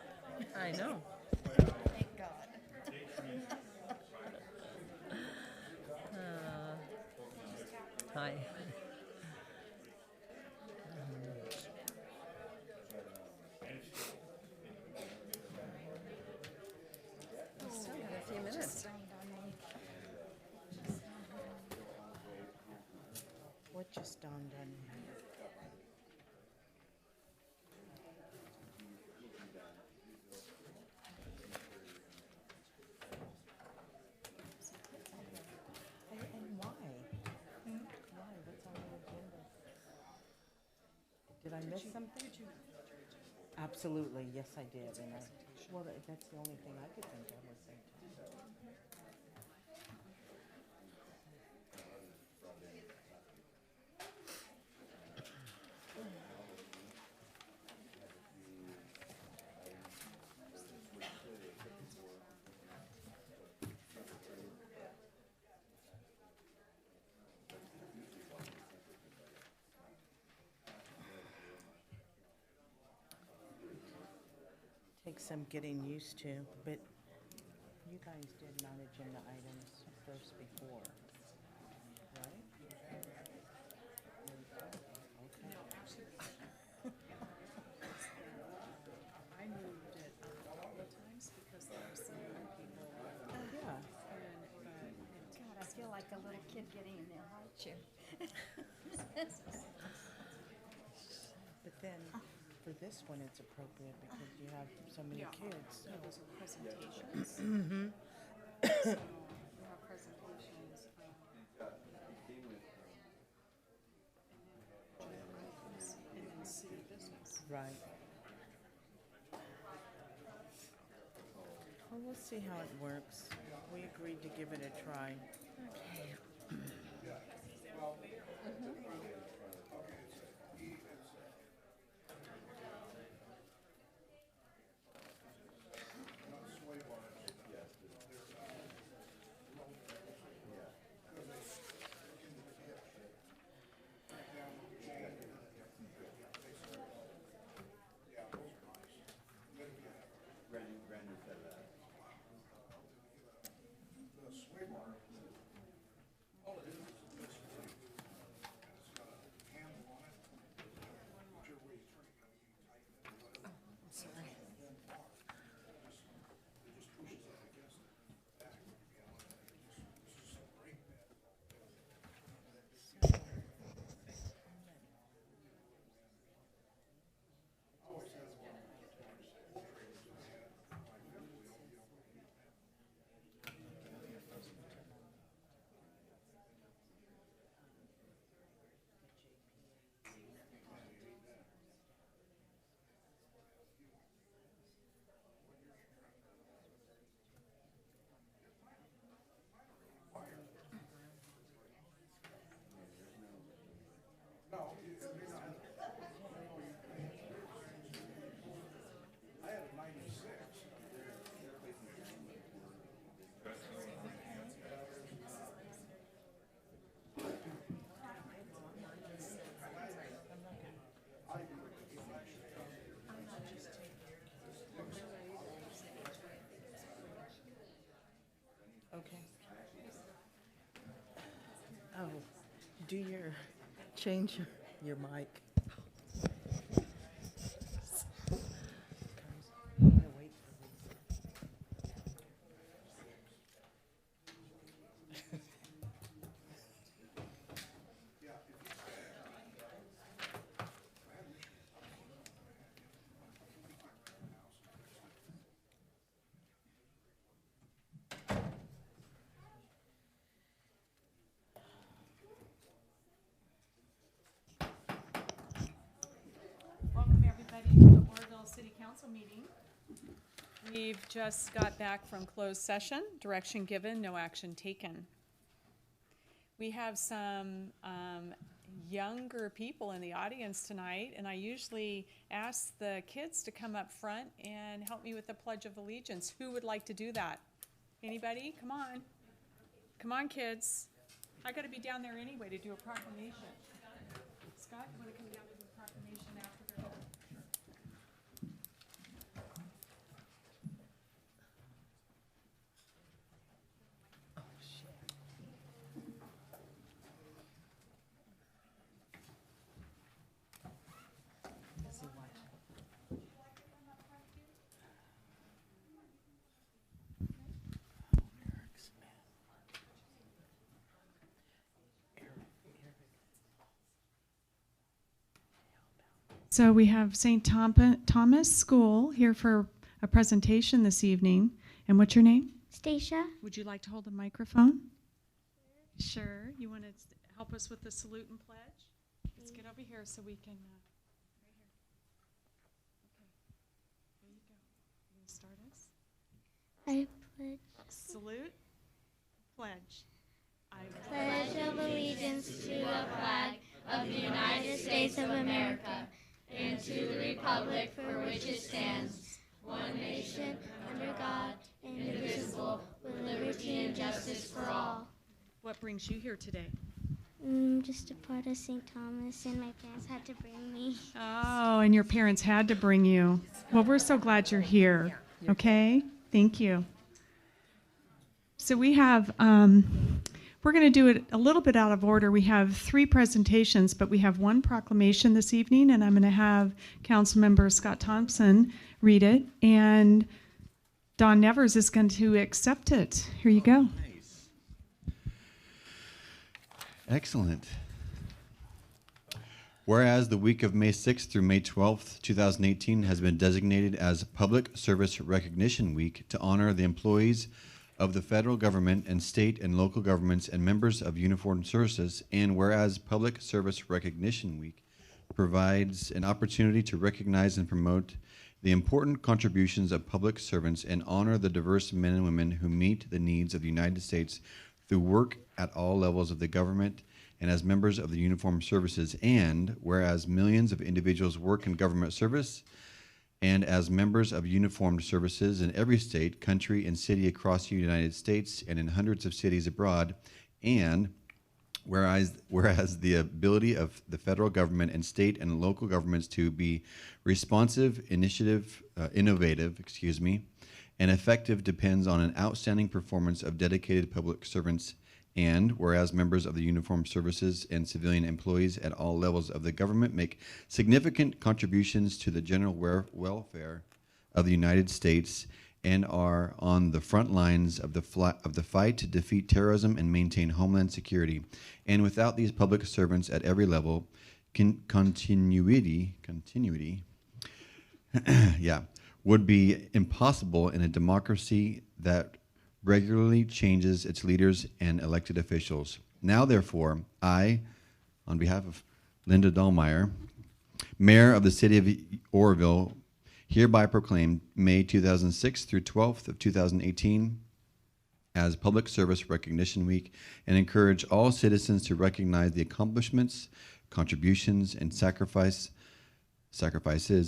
I know. Thank God. Hi. We still got a few minutes. What just dawned on me? And why? Why? What's on the agenda? Did I miss something? Absolutely, yes, I did. And well, that's the only thing I could think of was that. Takes some getting used to, but you guys did non-agenda items first before, right? No, actually, I moved it a couple of times because there were some young people Yeah. and, God, I feel like a little kid getting in their high chair. But then, for this one, it's appropriate because you have so many Yeah. kids. no, those are presentations. So, we have presentations, and then city business. Right. Well, we'll see how it works. We agreed to give it a try. Okay. Oh, change your mic. I'm gonna wait for Lisa. Welcome, everybody, to the Oroville City Council meeting. We've just got back from closed session, direction given, no action taken. We have some younger people in the audience tonight, and I usually ask the kids to come up front and help me with the Pledge of Allegiance. Who would like to do that? Anybody? Come on. Come on, kids. I gotta be down there anyway to do a proclamation. Scott, you wanna come down to do a proclamation after they're done? So we have St. Thomas School here for a presentation this evening. And what's your name? Stacia. Would you like to hold the microphone? Sure. You want to help us with the salute and pledge? Let's get over here so we can, right here. Okay. There you go. You going to start us? I pledge Salute. Pledge. I pledge of allegiance to the flag of the United States of America and to the republic for which it stands, one nation, under God, indivisible, with liberty and justice for all. What brings you here today? Just a part of St. Thomas, and my parents had to bring me. Oh, and your parents had to bring you. Well, we're so glad you're here. Okay? Thank you. So we have, we're going to do it a little bit out of order. We have 3 presentations, but we have 1 proclamation this evening, and I'm going to have Councilmember Scott Thompson read it, and Don Nevers is going to accept it. Here you go. Nice. Excellent. Whereas the week of May 6th through May 12th, 2018 has been designated as Public Service Recognition Week to honor the employees of the federal government and state and local governments and members of uniformed services, and whereas Public Service Recognition Week provides an opportunity to recognize and promote the important contributions of public servants and honor the diverse men and women who meet the needs of the United States through work at all levels of the government and as members of the uniformed services, and whereas millions of individuals work in government service and as members of uniformed services in every state, country, and city across the United States and in hundreds of cities abroad, and whereas the ability of the federal government and state and local governments to be responsive, innovative, and effective depends on an outstanding performance of dedicated public servants, and whereas members of the uniformed services and civilian employees at all levels of the government make significant contributions to the general welfare of the United States and are on the front lines of the fight to defeat terrorism and maintain homeland security. And without these public servants at every level, continuity would be impossible in a democracy that regularly changes its leaders and elected officials. Now, therefore, I, on behalf of Linda Dahlmeyer, Mayor of the City of Oroville, hereby proclaim May 2006 through 12th of 2018 as Public Service Recognition Week and encourage all citizens to recognize the accomplishments, contributions, and sacrifices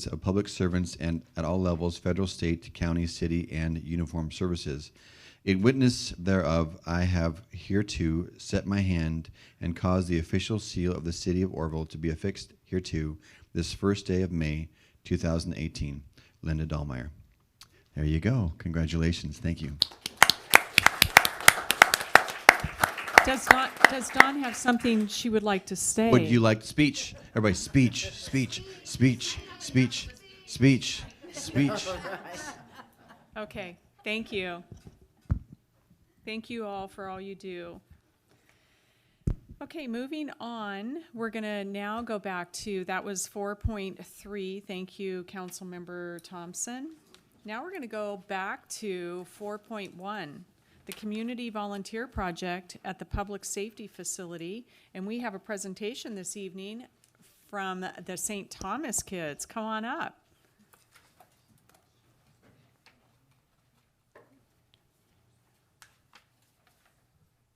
of public servants and at all levels, federal, state, county, city, and uniformed services. In witness thereof, I have hereto set my hand and caused the official seal of the City of Oroville to be affixed hereto this first day of May 2018. Linda Dahlmeyer. There you go. Congratulations. Thank you. Does Dawn have something she would like to say? Would you like speech? Everybody, speech, speech, speech, speech, speech, speech. Okay, thank you. Thank you all for all you do. Okay, moving on, we're going to now go back to, that was 4.3. Thank you, Councilmember Thompson. Now we're going to go back to 4.1, the Community Volunteer Project at the Public Safety Facility. And we have a presentation this evening from the St. Thomas kids. Come on up.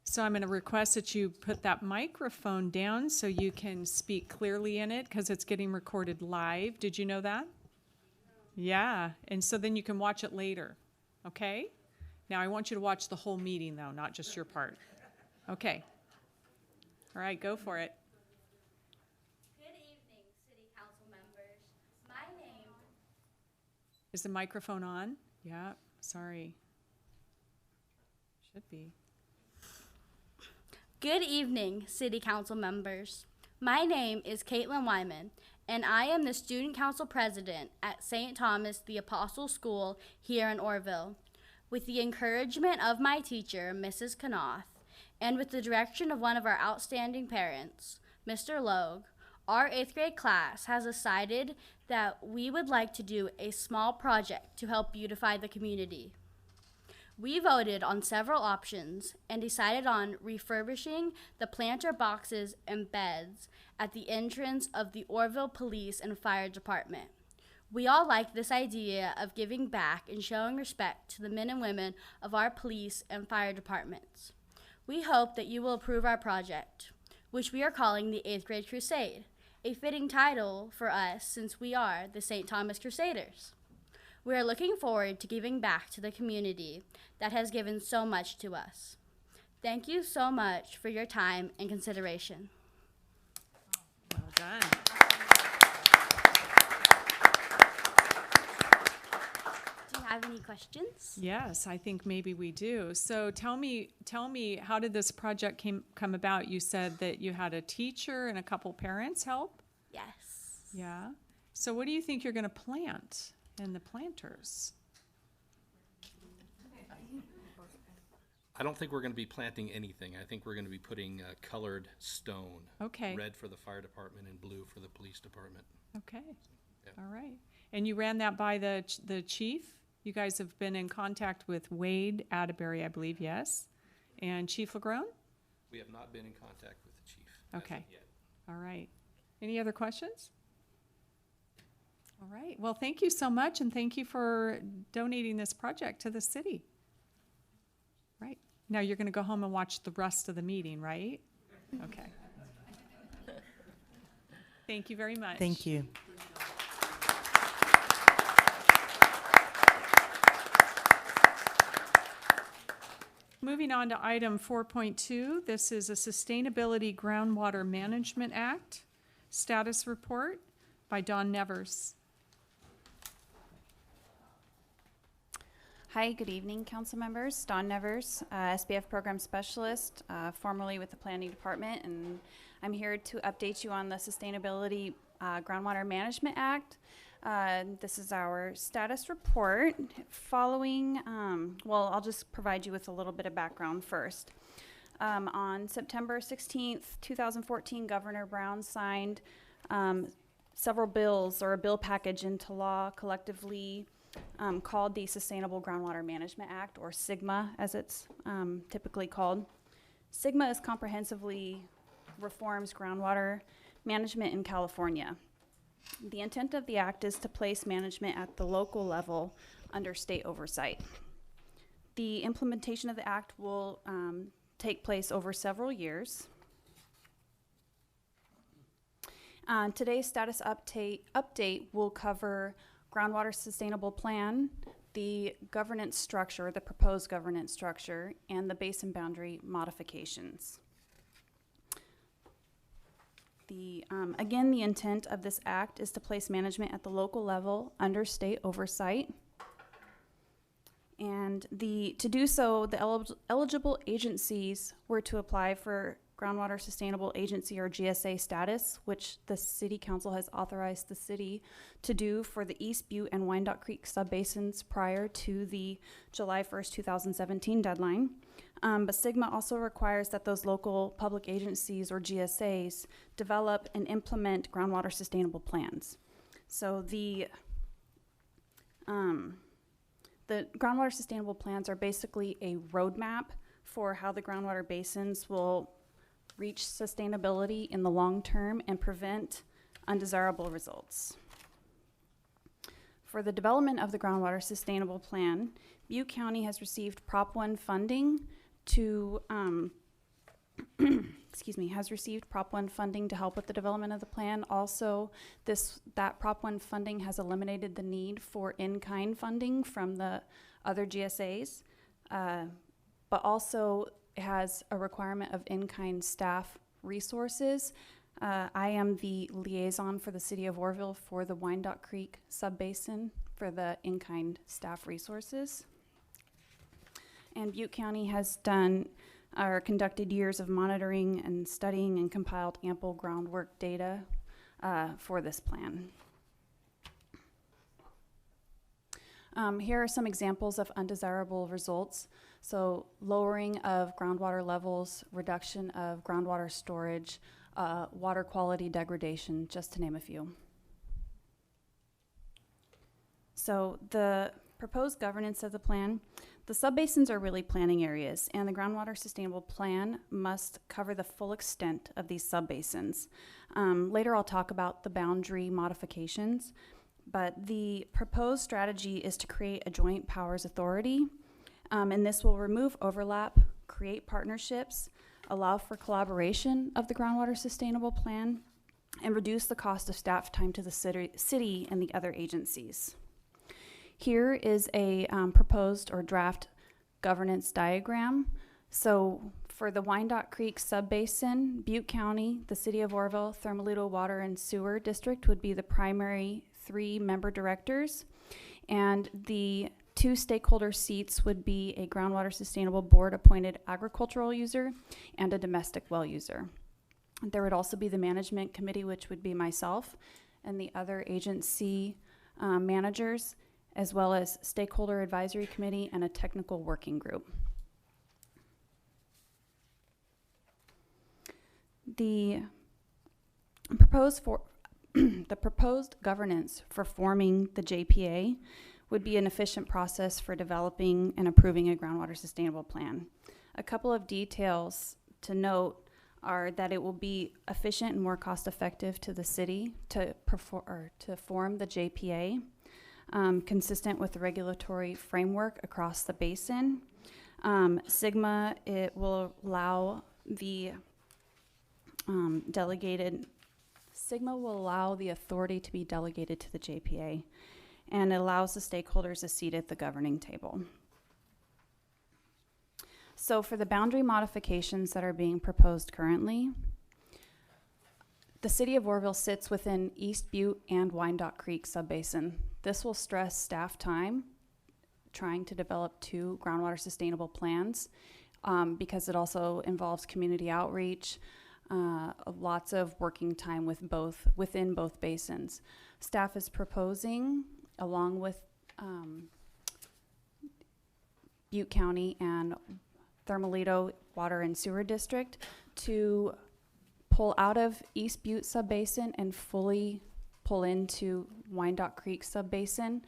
So I'm going to request that you put that microphone down so you can speak clearly in it because it's getting recorded live. Did you know that? Yeah, and so then you can watch it later, okay? Now I want you to watch the whole meeting though, not just your part. Okay. All right, go for it. Good evening, City Council members. My name Is the microphone on? Yeah, sorry. Should be. Good evening, City Council members. My name is Caitlin Wyman, and I am the Student Council President at St. Thomas the Apostle School here in Oroville. With the encouragement of my teacher, Mrs. Knopf, and with the direction of one of our outstanding parents, Mr. Logue, our 8th grade class has decided that we would like to do a small project to help beautify the community. We voted on several options and decided on refurbishing the planter boxes and beds at the entrance of the Oroville Police and Fire Department. We all like this idea of giving back and showing respect to the men and women of our police and fire departments. We hope that you will approve our project, which we are calling the 8th Grade Crusade, a fitting title for us since we are the St. Thomas Crusaders. We are looking forward to giving back to the community that has given so much to us. Thank you so much for your time and consideration. Well done. Do you have any questions? Yes, I think maybe we do. So tell me, how did this project come about? You said that you had a teacher and a couple parents help? Yes. Yeah. So what do you think you're going to plant in the planters? I don't think we're going to be planting anything. I think we're going to be putting colored stone. Okay. Red for the fire department and blue for the police department. Okay. Yeah. All right. And you ran that by the chief? You guys have been in contact with Wade Atterbury, I believe, yes? And Chief LeGrone? We have not been in contact with the chief as of Okay. yet. All right. Any other questions? All right. Well, thank you so much, and thank you for donating this project to the city. Right. Now you're going to go home and watch the rest of the meeting, right? Okay. Thank you very much. Thank you. Moving on to item 4.2, this is a Sustainability Groundwater Management Act status report by Dawn Nevers. Hi, good evening, council members. Dawn Nevers, SBF Program Specialist, formerly with the Planning Department, and I'm here to update you on the Sustainability Groundwater Management Act. This is our status report following, well, I'll just provide you with a little bit of background first. On September 16th, 2014, Governor Brown signed several bills or a bill package into law collectively called the Sustainable Groundwater Management Act, or SGMA as it's typically called. SGMA is comprehensively reforms groundwater management in California. The intent of the act is to place management at the local level under state oversight. The implementation of the act will take place over several years. Today's status update will cover groundwater sustainable plan, the governance structure, the proposed governance structure, and the basin boundary modifications. Again, the intent of this act is to place management at the local level under state oversight. And to do so, the eligible agencies were to apply for Groundwater Sustainable Agency, or GSA status, which the City Council has authorized the city to do for the East Butte and Wyandotte Creek subbasins prior to the July 1st, 2017 deadline. But SGMA also requires that those local public agencies, or GSAs, develop and implement groundwater sustainable plans. So the groundwater sustainable plans are basically a roadmap for how the groundwater basins will reach sustainability in the long term and prevent undesirable results. For the development of the groundwater sustainable plan, Butte County has received Prop 1 funding to has received Prop 1 funding to help with the development of the plan. Also, that Prop 1 funding has eliminated the need for in-kind funding from the other GSAs, but also has a requirement of in-kind staff resources. I am the liaison for the City of Oroville for the Wyandotte Creek subbasin for the in-kind staff resources. And Butte County has conducted years of monitoring and studying and compiled ample groundwork data for this plan. Here are some examples of undesirable results. So lowering of groundwater levels, reduction of groundwater storage, water quality degradation, just to name a few. So the proposed governance of the plan, the subbasins are really planning areas, and the groundwater sustainable plan must cover the full extent of these subbasins. Later I'll talk about the boundary modifications, but the proposed strategy is to create a joint powers authority, and this will remove overlap, create partnerships, allow for collaboration of the groundwater sustainable plan, and reduce the cost of staff time to the city and the other agencies. Here is a proposed or draft governance diagram. So for the Wyandotte Creek Subbasin, Butte County, the City of Oroville, Thermalito Water and Sewer District would be the primary 3 member directors. And the 2 stakeholder seats would be a groundwater sustainable board appointed agricultural user and a domestic well user. There would also be the management committee, which would be myself and the other agency managers, as well as stakeholder advisory committee and a technical working group. The proposed governance for forming the JPA would be an efficient process for developing and approving a groundwater sustainable plan. A couple of details to note are that it will be efficient and more cost effective to the city to form the JPA. Consistent with the regulatory framework across the basin. Sigma, it will allow the Sigma will allow the authority to be delegated to the JPA, and it allows the stakeholders a seat at the governing table. So for the boundary modifications that are being proposed currently, the City of Oroville sits within East Butte and Wyandotte Creek Subbasin. This will stress staff time trying to develop 2 groundwater sustainable plans because it also involves community outreach, lots of working time within both basins. Staff is proposing, along with Butte County and Thermalito Water and Sewer District, to pull out of East Butte Subbasin and fully pull into Wyandotte Creek Subbasin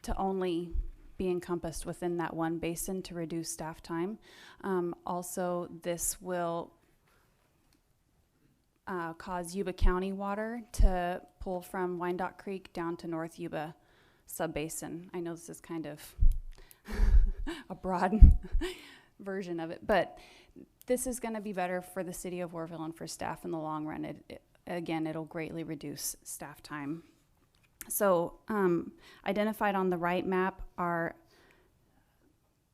to only be encompassed within that one basin to reduce staff time. Also, this will cause Yuba County water to pull from Wyandotte Creek down to North Yuba Subbasin. I know this is kind of a broad version of it, but this is going to be better for the City of Oroville and for staff in the long run. Again, it'll greatly reduce staff time. So identified on the right map are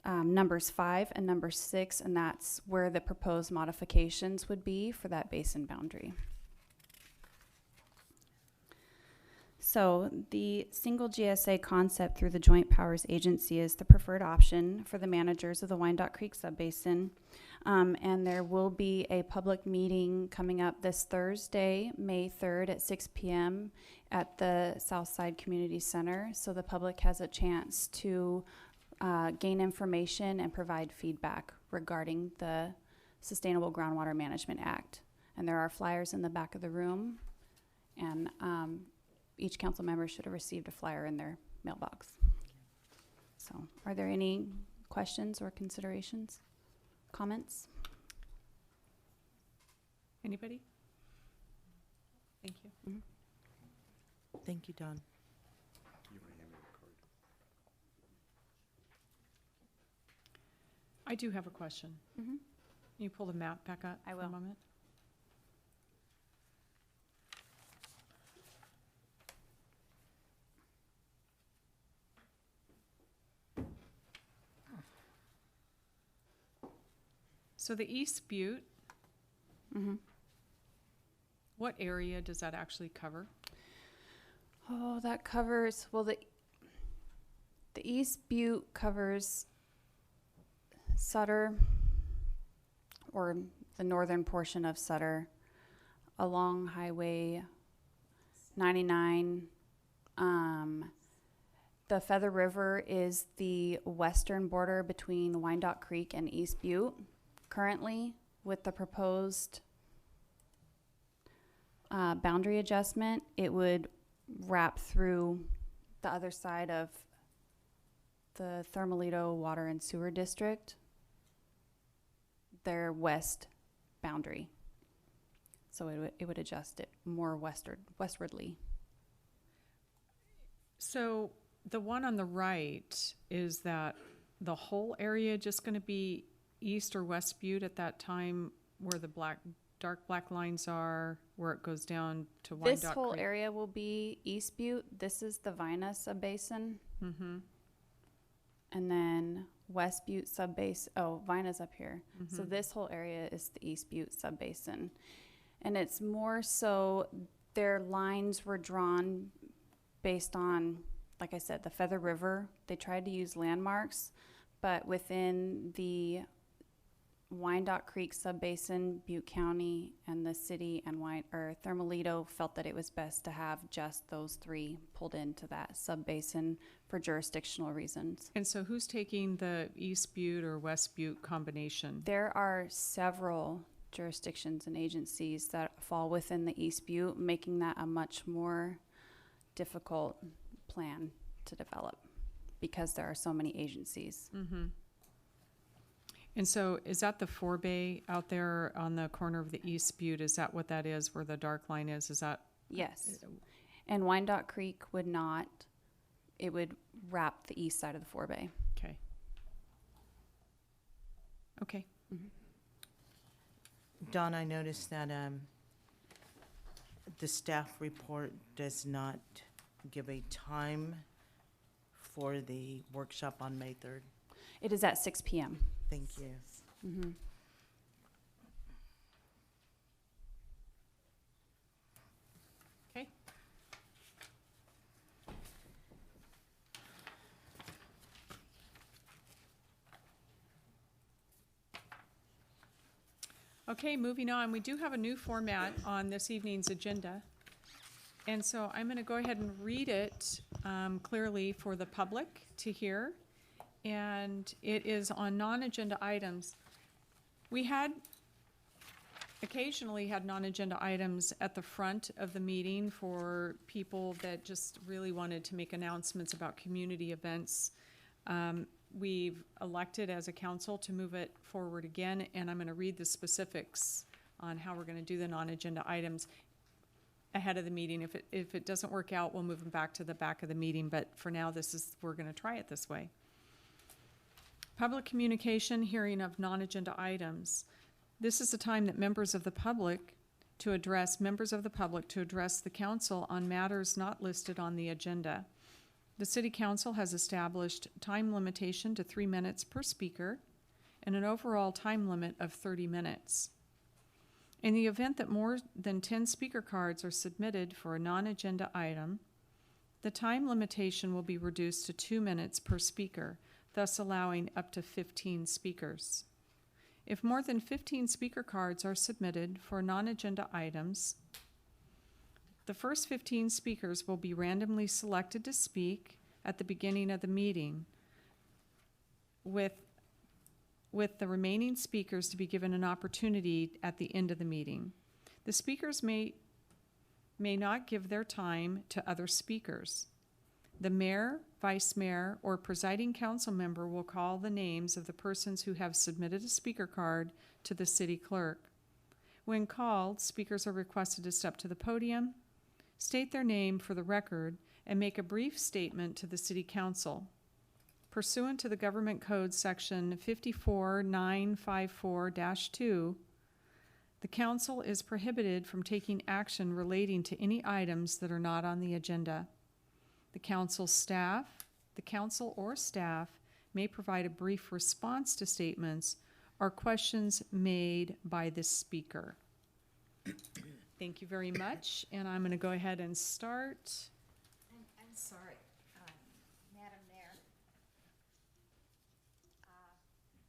numbers 5 and number 6, and that's where the proposed modifications would be for that basin boundary. So the single GSA concept through the Joint Powers Agency is the preferred option for the managers of the Wyandotte Creek Subbasin. And there will be a public meeting coming up this Thursday, May 3rd at 6 p.m. at the Southside Community Center. So the public has a chance to gain information and provide feedback regarding the Sustainable Groundwater Management Act. And there are flyers in the back of the room, and each council member should have received a flyer in their mailbox. So are there any questions or considerations, comments? Anybody? Thank you. Mm-hmm. Thank you, Dawn. I do have a question. Mm-hmm. Can you pull the map back up I for will. a moment? So the East Butte, Mm-hmm. what area does that actually cover? Oh, that covers, well, the East Butte covers Sutter, or the northern portion of Sutter, along Highway 99. The Feather River is the western border between Wyandotte Creek and East Butte. Currently, with the proposed boundary adjustment, it would wrap through the other side of the Thermalito Water and Sewer District, their west boundary. So it would adjust it more westwardly. So the one on the right, is that the whole area just gonna be East or West Butte at that time where the dark black lines are, where it goes down to Wyandotte This whole Creek? area will be East Butte. This is the Vina subbasin. Mm-hmm. And then West Butte subbasin. Oh, Vina's up here. So this whole area is the East Butte subbasin. And it's more so their lines were drawn based on, like I said, the Feather River. They tried to use landmarks, but within the Wyandotte Creek subbasin, Butte County and the city and Thermalito felt that it was best to have just those three pulled into that subbasin for jurisdictional reasons. And so who's taking the East Butte or West Butte combination? There are several jurisdictions and agencies that fall within the East Butte, making that a much more difficult plan to develop because there are so many agencies. Mm-hmm. And so is that the forebay out there on the corner of the East Butte? Is that what that is, where the dark line is? Is that? Yes. And Wyandotte Creek would not, it would wrap the east side of the forebay. Okay. Okay. Dawn, I noticed that the staff report does not give a time for the workshop on May 3rd. It is at 6 p.m. Thank you. Mm-hmm. Okay. Okay, moving on. We do have a new format on this evening's agenda. And so I'm going to go ahead and read it clearly for the public to hear. And it is on non-agenda items. We had occasionally had non-agenda items at the front of the meeting for people that just really wanted to make announcements about community events. We've elected as a council to move it forward again, and I'm going to read the specifics on how we're going to do the non-agenda items ahead of the meeting. If it doesn't work out, we'll move them back to the back of the meeting, but for now, we're going to try it this way. Public communication, hearing of non-agenda items. This is the time that members of the public to address the council on matters not listed on the agenda. The City Council has established time limitation to 3 minutes per speaker and an overall time limit of 30 minutes. In the event that more than 10 speaker cards are submitted for a non-agenda item, the time limitation will be reduced to 2 minutes per speaker, thus allowing up to 15 speakers. If more than 15 speaker cards are submitted for non-agenda items, the first 15 speakers will be randomly selected to speak at the beginning of the meeting, with the remaining speakers to be given an opportunity at the end of the meeting. The speakers may not give their time to other speakers. The mayor, vice mayor, or presiding council member will call the names of the persons who have submitted a speaker card to the city clerk. When called, speakers are requested to step to the podium, state their name for the record, and make a brief statement to the city council. Pursuant to the Government Code Section 54954-2, the council is prohibited from taking action relating to any items that are not on the agenda. The council or staff may provide a brief response to statements or questions made by the speaker. Thank you very much, and I'm going to go ahead and start. I'm sorry, Madam Mayor.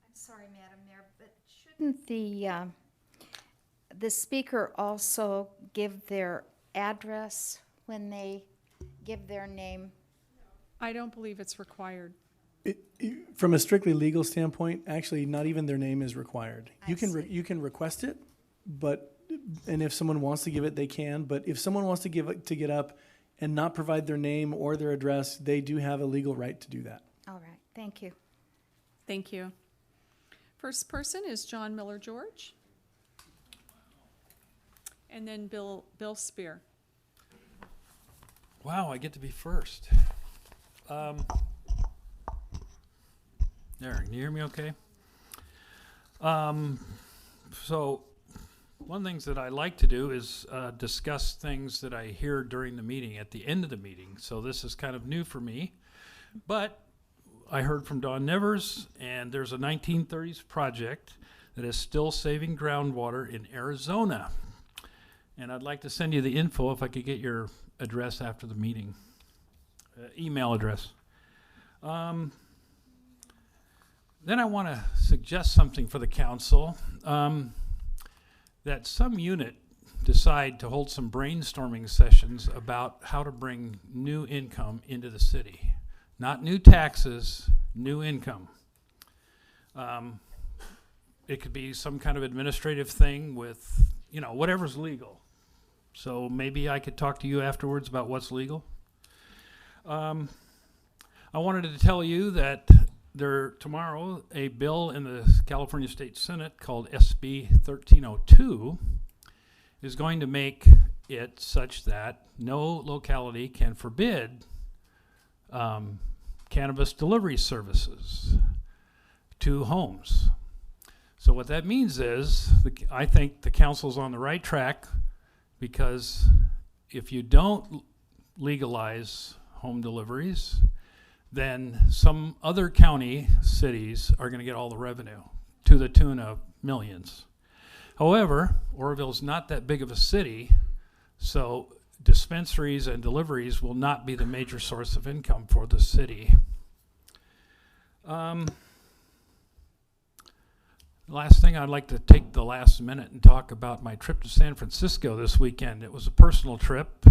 I'm sorry, Madam Mayor, but shouldn't the speaker also give their address when they give their name? I don't believe it's required. From a strictly legal standpoint, actually, not even their name is required. I see. You can request it, but and if someone wants to give it, they can. But if someone wants to get up and not provide their name or their address, they do have a legal right to do that. All right, thank you. Thank you. First person is John Miller George. And then Bill Spear. Wow, I get to be first. There, can you hear me okay? So one of the things that I like to do is discuss things that I hear during the meeting, at the end of the meeting. So this is kind of new for me. But I heard from Don Nevers, and there's a 1930s project that is still saving groundwater in Arizona. And I'd like to send you the info if I could get your address after the meeting, email address. Then I want to suggest something for the council, that some unit decide to hold some brainstorming sessions about how to bring new income into the city. Not new taxes, new income. It could be some kind of administrative thing with, whatever's legal. So maybe I could talk to you afterwards about what's legal. I wanted to tell you that tomorrow a bill in the California State Senate called SB 1302 is going to make it such that no locality can forbid cannabis delivery services to homes. So what that means is, I think the council's on the right track, because if you don't legalize home deliveries, then some other county cities are going to get all the revenue to the tune of millions. However, Oroville's not that big of a city, so dispensaries and deliveries will not be the major source of income for the city. Last thing, I'd like to take the last minute and talk about my trip to San Francisco this weekend. It was a personal trip.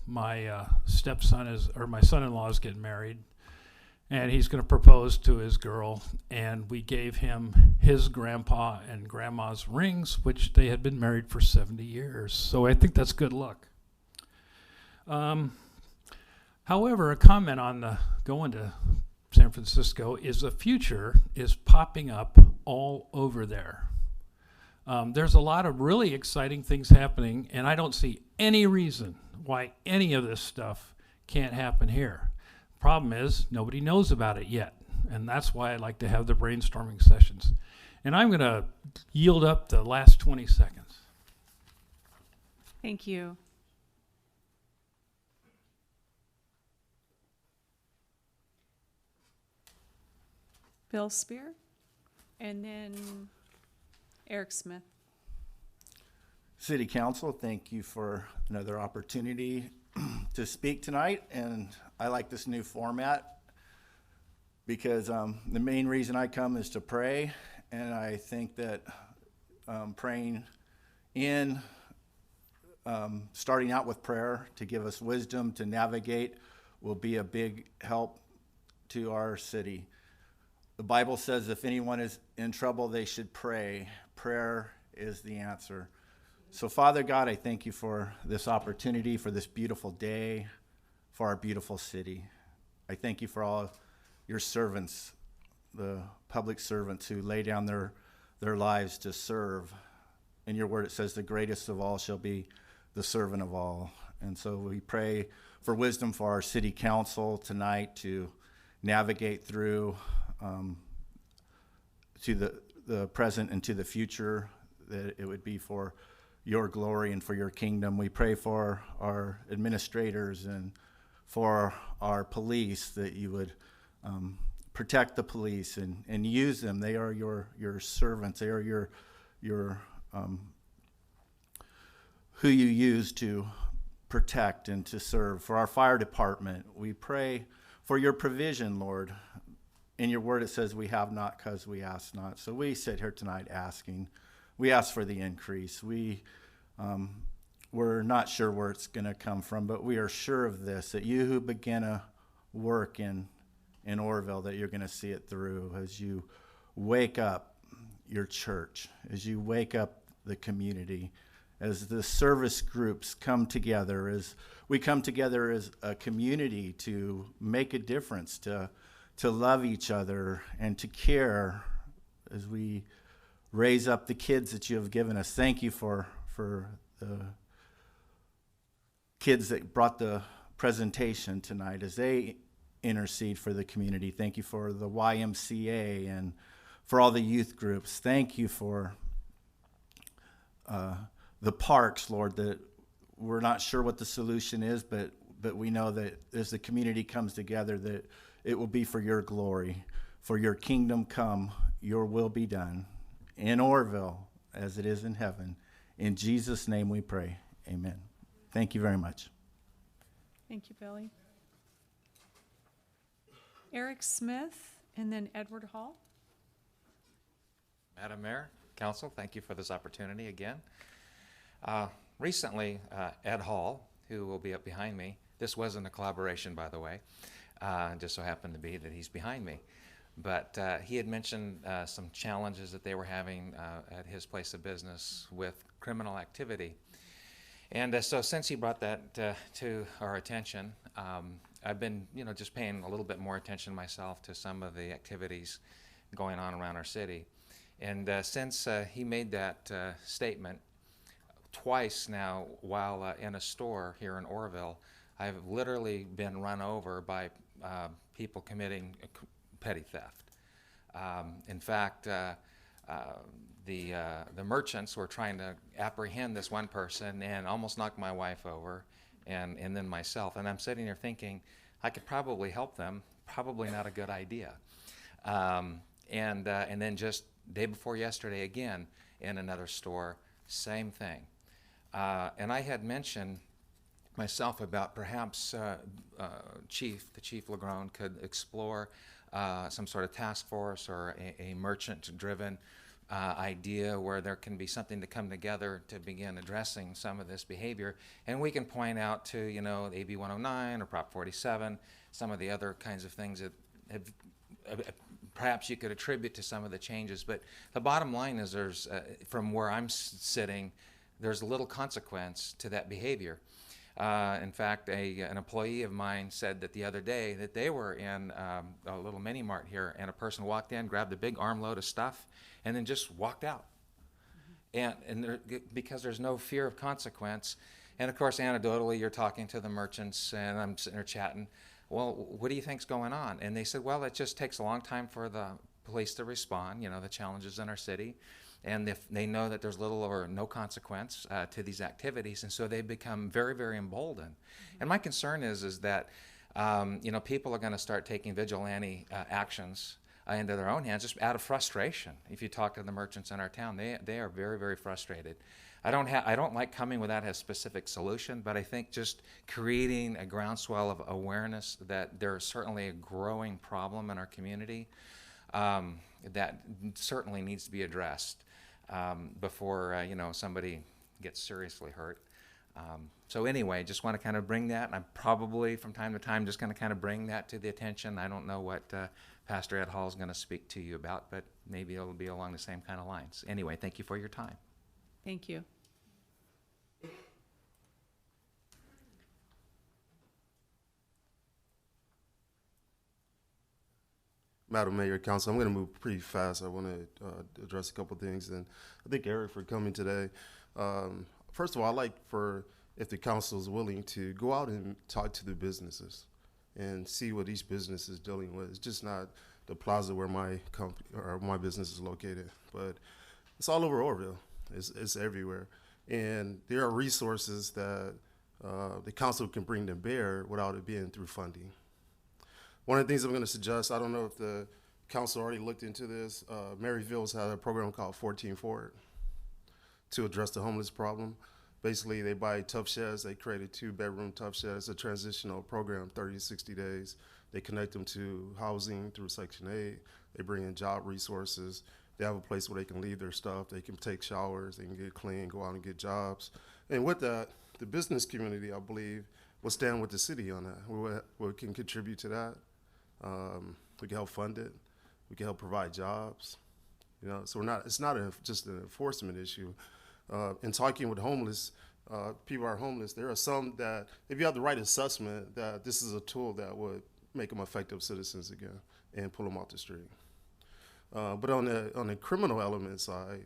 My my son-in-law is getting married, and he's going to propose to his girl, and we gave him his grandpa and grandma's rings, which they had been married for 70 years. So I think that's good luck. However, a comment on going to San Francisco is the future is popping up all over there. There's a lot of really exciting things happening, and I don't see any reason why any of this stuff can't happen here. Problem is, nobody knows about it yet, and that's why I like to have the brainstorming sessions. And I'm going to yield up the last 20 seconds. Thank you. Bill Spear, and then Eric Smith. City Council, thank you for another opportunity to speak tonight, and I like this new format because the main reason I come is to pray, and I think that praying starting out with prayer to give us wisdom to navigate will be a big help to our city. The Bible says if anyone is in trouble, they should pray. Prayer is the answer. So, Father God, I thank you for this opportunity, for this beautiful day, for our beautiful city. I thank you for all your servants, the public servants who lay down their lives to serve. In your word, it says the greatest of all shall be the servant of all. And so we pray for wisdom for our city council tonight to navigate through to the present and to the future, that it would be for your glory and for your kingdom. We pray for our administrators and for our police, that you would protect the police and use them. They are your servants. They are your who you use to protect and to serve. For our fire department, we pray for your provision, Lord. In your word, it says we have not because we ask not. So we sit here tonight asking. We ask for the increase. We're not sure where it's going to come from, but we are sure of this, that you who begin a work in Oroville, that you're going to see it through as you wake up your church, as you wake up the community, as the service groups come together, as we come together as a community to make a difference, to love each other and to care as we raise up the kids that you have given us. Thank you for the kids that brought the presentation tonight as they intercede for the community. Thank you for the YMCA and for all the youth groups. Thank you for the parks, Lord, that we're not sure what the solution is, but we know that as the community comes together, that it will be for your glory, for your kingdom come, your will be done in Oroville as it is in heaven. In Jesus' name we pray. Amen. Thank you very much. Thank you, Billy. Eric Smith, and then Edward Hall. Madam Mayor, Council, thank you for this opportunity again. Recently, Ed Hall, who will be up behind me, this wasn't a collaboration, by the way, just so happened to be that he's behind me. But he had mentioned some challenges that they were having at his place of business with criminal activity. And so since he brought that to our attention, I've been, just paying a little bit more attention myself to some of the activities going on around our city. And since he made that statement twice now while in a store here in Oroville, I've literally been run over by people committing petty theft. In fact, the merchants were trying to apprehend this one person and almost knocked my wife over and then myself. And I'm sitting there thinking, I could probably help them, probably not a good idea. And then just day before yesterday again in another store, same thing. And I had mentioned myself about perhaps the Chief Legron could explore some sort of task force or a merchant-driven idea where there can be something to come together to begin addressing some of this behavior. And we can point out to, AB 109 or Prop 47, some of the other kinds of things that have perhaps you could attribute to some of the changes. But the bottom line is there's, from where I'm sitting, there's little consequence to that behavior. In fact, an employee of mine said that the other day that they were in a little mini mart here, and a person walked in, grabbed a big armload of stuff, and then just walked out. Because there's no fear of consequence. And of course, anecdotally, you're talking to the merchants, and I'm sitting there chatting. Well, what do you think's going on? And they said, well, it just takes a long time for the police to respond, the challenges in our city. And if they know that there's little or no consequence to these activities, and so they become very, very emboldened. And my concern is that people are going to start taking vigilante actions into their own hands just out of frustration. If you talk to the merchants in our town, they are very, very frustrated. I don't like coming with that as a specific solution, but I think just creating a groundswell of awareness that there's certainly a growing problem in our community that certainly needs to be addressed before somebody gets seriously hurt. So anyway, just want to kind of bring that, and I'm probably from time to time just going to kind of bring that to the attention. I don't know what Pastor Ed Hall is going to speak to you about, but maybe it'll be along the same kind of lines. Anyway, thank you for your time. Thank you. Madam Mayor, Council, I'm going to move pretty fast. I want to address a couple things, and I thank Eric for coming today. First of all, I'd like if the council is willing to go out and talk to the businesses and see what each business is dealing with. It's just not the plaza where my company or my business is located, but it's all over Oroville. It's everywhere, and there are resources that the council can bring to bear without it being through funding. One of the things I'm going to suggest, I don't know if the council already looked into this, Maryville's had a program called 14 Forward to address the homeless problem. Basically, they buy tough sheds. They created 2-bedroom tough sheds, a transitional program, 30 to 60 days. They connect them to housing through Section 8. They bring in job resources. They have a place where they can leave their stuff. They can take showers. They can get clean, go out and get jobs. And with that, the business community, I believe, will stand with the city on that. We can contribute to that. We can help fund it. We can help provide jobs. So it's not just an enforcement issue. In talking with homeless, people are homeless, there are some that, if you have the right assessment, that this is a tool that would make them effective citizens again and pull them off the street. But on the criminal element side,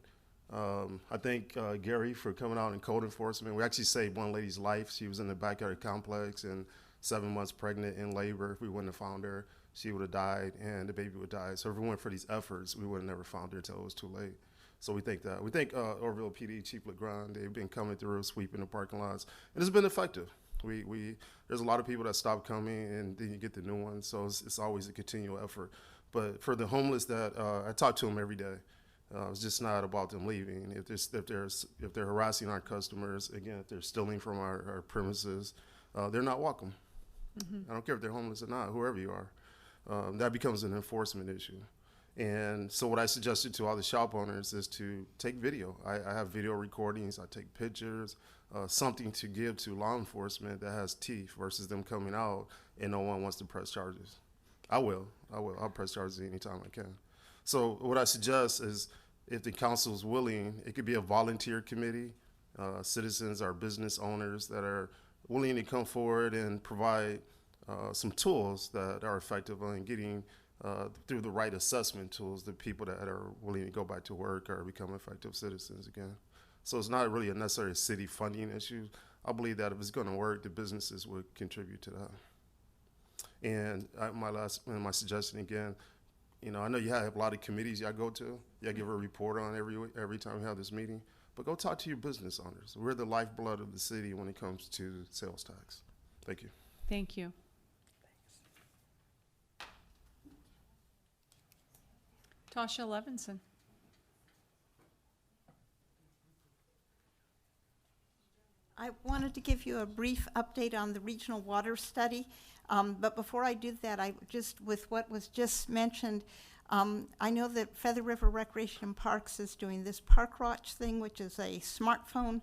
I thank Gary for coming out in code enforcement. We actually saved one lady's life. She was in the backyard complex and 7 months pregnant in labor. If we wouldn't have found her, she would have died and the baby would die. So if it weren't for these efforts, we would have never found her until it was too late. So we thank that. We thank Oroville PD, Chief LeGrand. They've been coming through, sweeping the parking lots, and it's been effective. There's a lot of people that stop coming, and then you get the new ones. So it's always a continual effort. But for the homeless that I talk to them every day, it's just not about them leaving. If they're harassing our customers, again, if they're stealing from our premises, they're not welcome. I don't care if they're homeless or not, whoever you are. That becomes an enforcement issue. And so what I suggested to all the shop owners is to take video. I have video recordings, I take pictures, something to give to law enforcement that has teeth versus them coming out and no one wants to press charges. I will. I'll press charges anytime I can. So what I suggest is, if the council's willing, it could be a volunteer committee, citizens or business owners that are willing to come forward and provide some tools that are effective in getting through the right assessment tools, the people that are willing to go back to work or become effective citizens again. So it's not really a necessary city funding issue. I believe that if it's going to work, the businesses would contribute to that. And my suggestion again, I know you have a lot of committees y'all go to. Y'all give a report on every time we have this meeting. But go talk to your business owners. We're the lifeblood of the city when it comes to sales tax. Thank you. Thank you. Tasha Levinson. I wanted to give you a brief update on the regional water study. But before I do that, with what was just mentioned, I know that Feather River Recreation and Parks is doing this Park Watch thing, which is a smartphone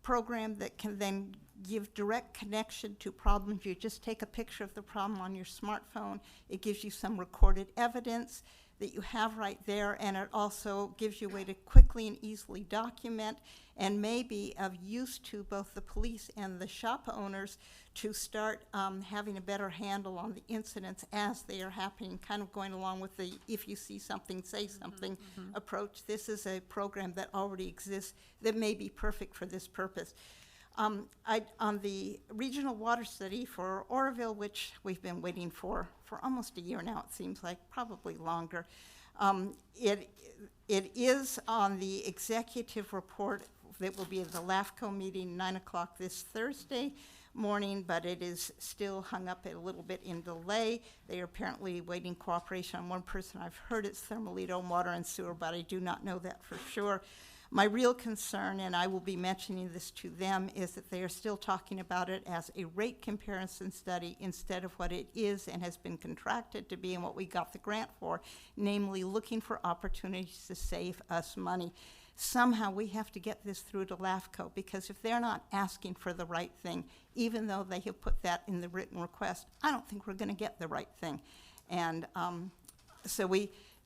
program that can then give direct connection to problems. You just take a picture of the problem on your smartphone. It gives you some recorded evidence that you have right there, and it also gives you a way to quickly and easily document, and may be of use to both the police and the shop owners to start having a better handle on the incidents as they are happening, kind of going along with the if you see something, say something approach. This is a program that already exists that may be perfect for this purpose. On the regional water study for Oroville, which we've been waiting for almost a year now, it seems like, probably longer, it is on the executive report that will be at the LAFCO meeting, 9 o'clock this Thursday morning, but it is still hung up a little bit in delay. They are apparently waiting cooperation on one person. I've heard it's Thermalito Water and Sewer, but I do not know that for sure. My real concern, and I will be mentioning this to them, is that they are still talking about it as a rate comparison study instead of what it is and has been contracted to be and what we got the grant for, namely looking for opportunities to save us money. Somehow we have to get this through to LAFCO, because if they're not asking for the right thing, even though they have put that in the written request, I don't think we're going to get the right thing. And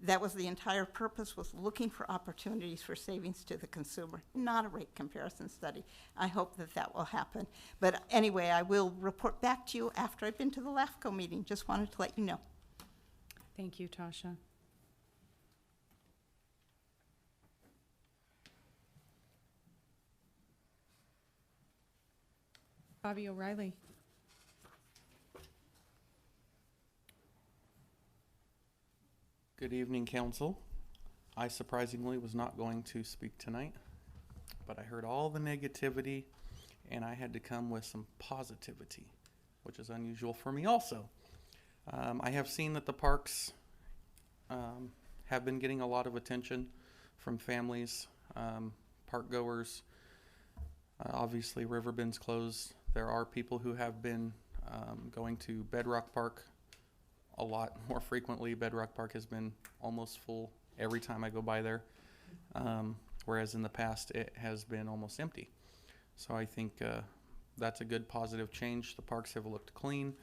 that was the entire purpose, was looking for opportunities for savings to the consumer, not a rate comparison study. I hope that that will happen. But anyway, I will report back to you after I've been to the LAFCO meeting. Just wanted to let you know. Thank you, Tasha. Bobby O'Reilly. Good evening, Council. I surprisingly was not going to speak tonight, but I heard all the negativity and I had to come with some positivity, which is unusual for me also. I have seen that the parks have been getting a lot of attention from families, park goers. Obviously, Riverbend's closed. There are people who have been going to Bedrock Park a lot more frequently. Bedrock Park has been almost full every time I go by there, whereas in the past it has been almost empty. So I think that's a good positive change. The parks have looked clean.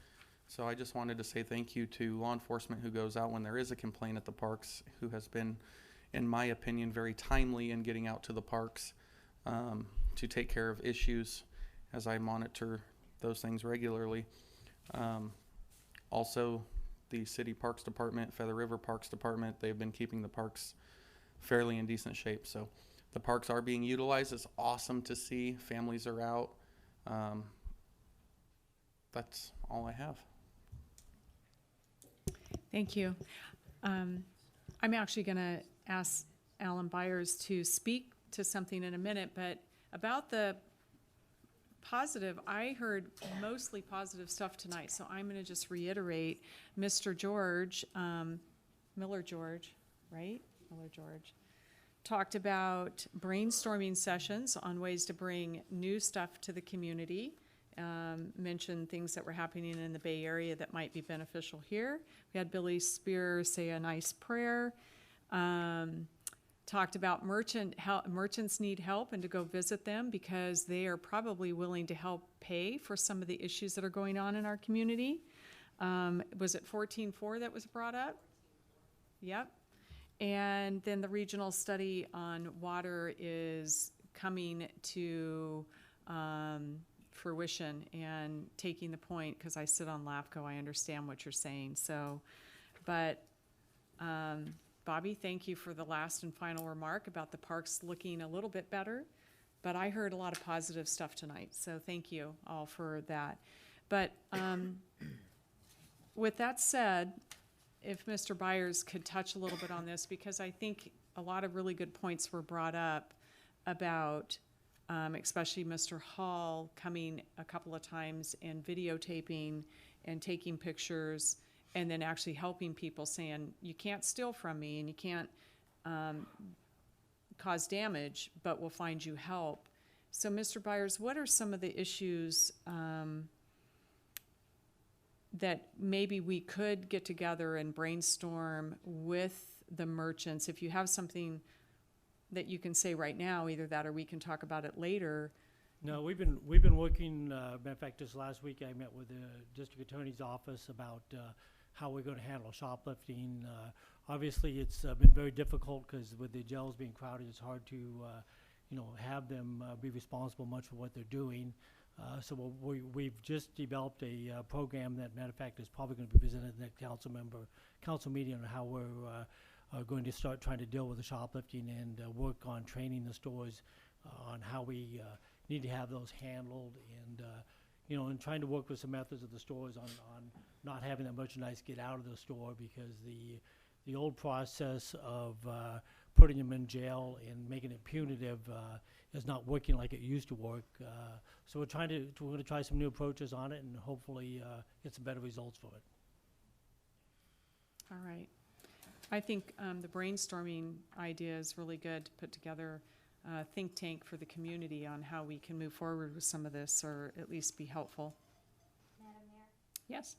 So I just wanted to say thank you to law enforcement who goes out when there is a complaint at the parks, who has been, in my opinion, very timely in getting out to the parks. to take care of issues as I monitor those things regularly. Also, the City Parks Department, Feather River Parks Department, they've been keeping the parks fairly in decent shape. So the parks are being utilized. It's awesome to see. Families are out. That's all I have. Thank you. I'm actually going to ask Alan Byers to speak to something in a minute, but about the positive, I heard mostly positive stuff tonight, so I'm going to just reiterate. Mr. George, Miller George, right? Miller George, talked about brainstorming sessions on ways to bring new stuff to the community. Mentioned things that were happening in the Bay Area that might be beneficial here. We had Billy Spear say a nice prayer. Talked about merchants need help and to go visit them because they are probably willing to help pay for some of the issues that are going on in our community. Was it 14.4 that was brought up? Yep. And then the regional study on water is coming to fruition and taking the point, because I sit on LAFCO, I understand what you're saying. So, but Bobby, thank you for the last and final remark about the parks looking a little bit better. But I heard a lot of positive stuff tonight, so thank you all for that. But with that said, if Mr. Byers could touch a little bit on this, because I think a lot of really good points were brought up about especially Mr. Hall coming a couple of times and videotaping and taking pictures and then actually helping people, saying, you can't steal from me and you can't cause damage, but we'll find you help. So Mr. Byers, what are some of the issues that maybe we could get together and brainstorm with the merchants? If you have something that you can say right now, either that or we can talk about it later. No, we've been working. Matter of fact, just last week I met with the district attorney's office about how we're going to handle shoplifting. Obviously, it's been very difficult because with the jails being crowded, it's hard to have them be responsible much for what they're doing. So we've just developed a program that, matter of fact, is probably going to be presented at the next council meeting on how we're going to start trying to deal with the shoplifting and work on training the stores on how we need to have those handled, and and trying to work with some methods of the stores on not having that merchandise get out of the store, because the old process of putting them in jail and making it punitive is not working like it used to work. So we're going to try some new approaches on it and hopefully get some better results for it. All right. I think the brainstorming idea is really good, to put together a think tank for the community on how we can move forward with some of this, or at least be helpful. Madam Mayor? Yes.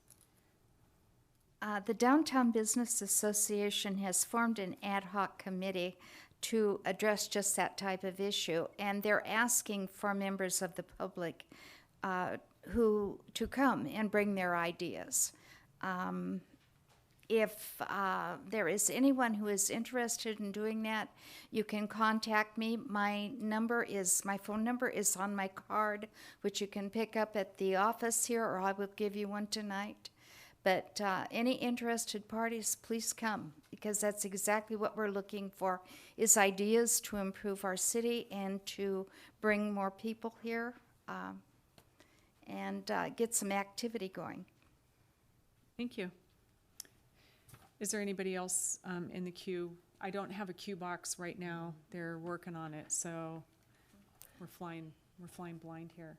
The Downtown Business Association has formed an ad hoc committee to address just that type of issue, and they're asking for members of the public to come and bring their ideas. If there is anyone who is interested in doing that, you can contact me. My phone number is on my card, which you can pick up at the office here, or I will give you one tonight. But any interested parties, please come, because that's exactly what we're looking for, is ideas to improve our city and to bring more people here and get some activity going. Thank you. Is there anybody else in the queue? I don't have a queue box right now. They're working on it, so we're flying blind here.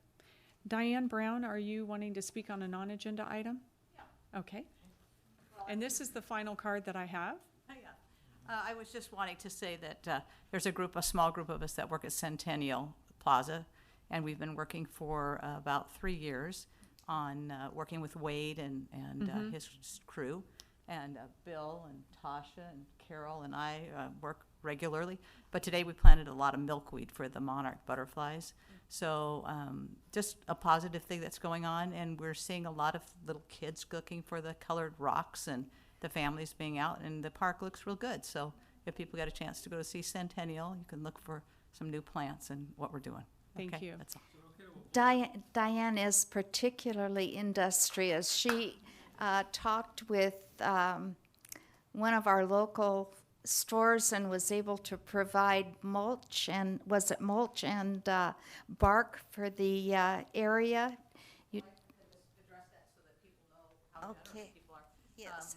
Diane Brown, are you wanting to speak on a non-agenda item? Yeah. Okay. And this is the final card that I have. I was just wanting to say that there's a small group of us that work at Centennial Plaza, and we've been working for about 3 years on working with Wade and his crew. And Bill and Tasha and Carol and I work regularly. But today we planted a lot of milkweed for the monarch butterflies. So just a positive thing that's going on. And we're seeing a lot of little kids looking for the colored rocks and the families being out. And the park looks real good. So if people get a chance to go to see Centennial, you can look for some new plants and what we're doing. Thank Okay, you. That's all. Diane is particularly industrious. She talked with one of our local stores and was able to provide mulch and, was it mulch and bark for the area? You, okay, yes.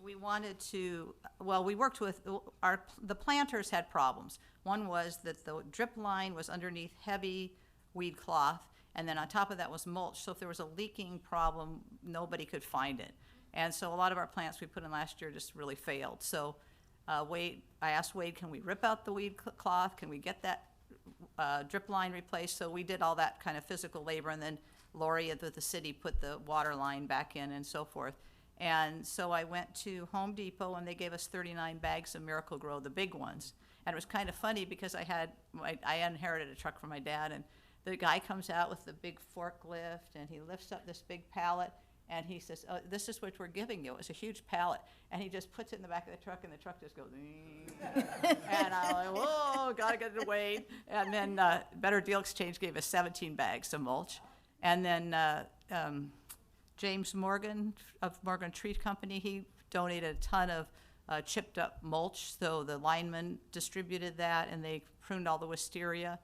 We wanted to, well, we worked with, the planters had problems. One was that the drip line was underneath heavy weed cloth, and then on top of that was mulch, so if there was a leaking problem, nobody could find it. And so a lot of our plants we put in last year just really failed. So Wade, I asked Wade, can we rip out the weed cloth? Can we get that drip line replaced? So we did all that kind of physical labor, and then Lori at the city put the water line back in and so forth. And so I went to Home Depot, and they gave us 39 bags of Miracle Grow, the big ones. And it was kind of funny because I inherited a truck from my dad, and the guy comes out with the big forklift, and he lifts up this big pallet, and he says, "Oh, this is what we're giving you." It's a huge pallet, and he just puts it in the back of the truck, and the truck just goes, and I'm like, whoa, gotta get it away. And then Better Deal Exchange gave us 17 bags of mulch, and then James Morgan of Morgan Tree Company, he donated a ton of chipped up mulch, so the linemen distributed that, and they pruned all the wisteria.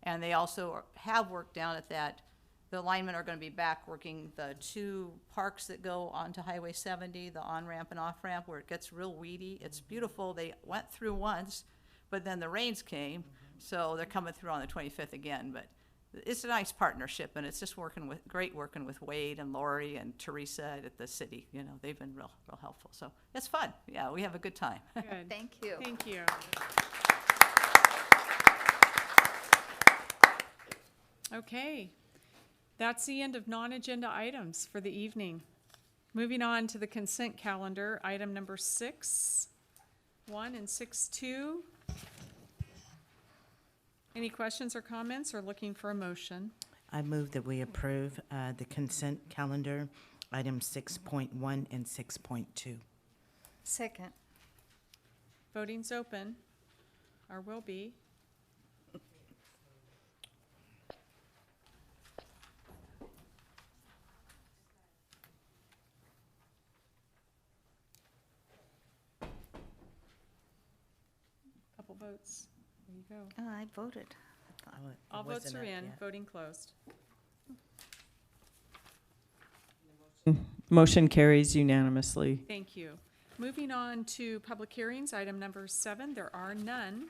And they also have worked down at that. The linemen are going to be back working the 2 parks that go onto Highway 70, the on-ramp and off-ramp, where it gets real weedy. It's beautiful. They went through once, but then the rains came, so they're coming through on the 25th again. But it's a nice partnership, and it's just great working with Wade and Lori and Teresa at the city. You know, they've been real helpful. So it's fun. Yeah, we have a good time. Good. Thank you. Thank you. Okay, that's the end of non-agenda items for the evening. Moving on to the consent calendar, item number 6.1 and 6.2. Any questions or comments, or looking for a motion? I move that we approve the consent calendar, items 6.1 and 6.2. Second. Voting's open, or will be. Couple votes. There you go. Oh, I voted. All votes are in. Voting closed. Motion carries unanimously. Thank you. Moving on to public hearings, item number 7, there are none.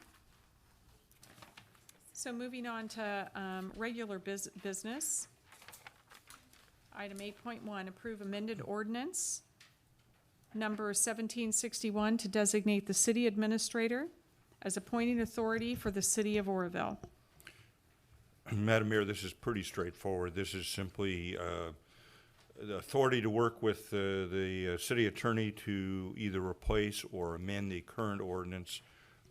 So moving on to regular business. Item 8.1, approve amended ordinance number 1761 to designate the city administrator as appointing authority for the city of Oroville. Madam Mayor, this is pretty straightforward. This is simply the authority to work with the city attorney to either replace or amend the current ordinance,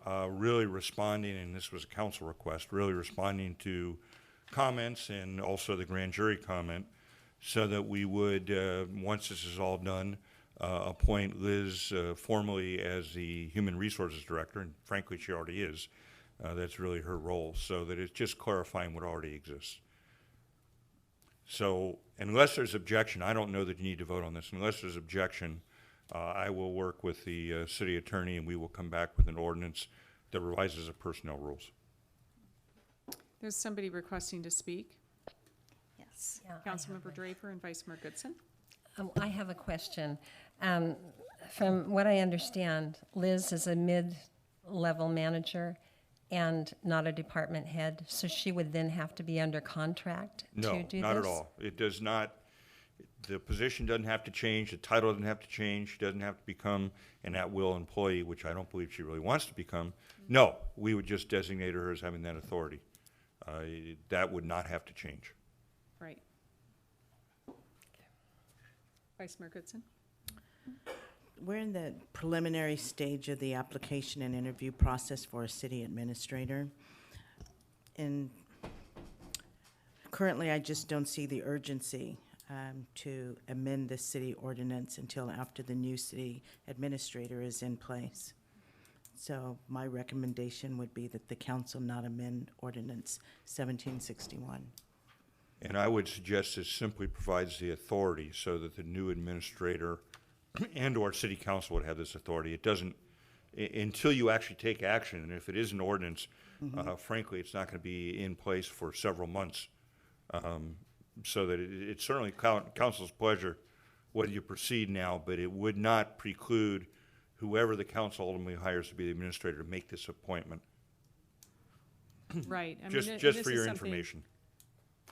really responding, and this was a council request, really responding to comments and also the grand jury comment, so that we would, once this is all done, appoint Liz formally as the Human Resources Director, and frankly, she already is. That's really her role, so that it's just clarifying what already exists. So unless there's objection, I don't know that you need to vote on this. Unless there's objection, I will work with the city attorney, and we will come back with an ordinance that revises the personnel rules. There's somebody requesting to speak. Yes. Councilmember Draper and Vice Mayor Goodson. I have a question. From what I understand, Liz is a mid-level manager and not a department head, so she would then have to be under contract to do this? No, not at all. It does not. The position doesn't have to change. The title doesn't have to change. She doesn't have to become an at-will employee, which I don't believe she really wants to become. No, we would just designate her as having that authority. That would not have to change. Right. Vice Mayor Goodson. We're in the preliminary stage of the application and interview process for a city administrator. And currently, I just don't see the urgency to amend the city ordinance until after the new city administrator is in place. So my recommendation would be that the council not amend ordinance 1761. And I would suggest it simply provides the authority so that the new administrator and/or city council would have this authority. It doesn't, until you actually take action, and if it is an ordinance, frankly, it's not going to be in place for several months. So that it's certainly council's pleasure whether you proceed now, but it would not preclude whoever the council ultimately hires to be the administrator to make this appointment. Right. I mean, Just this for is your something- information.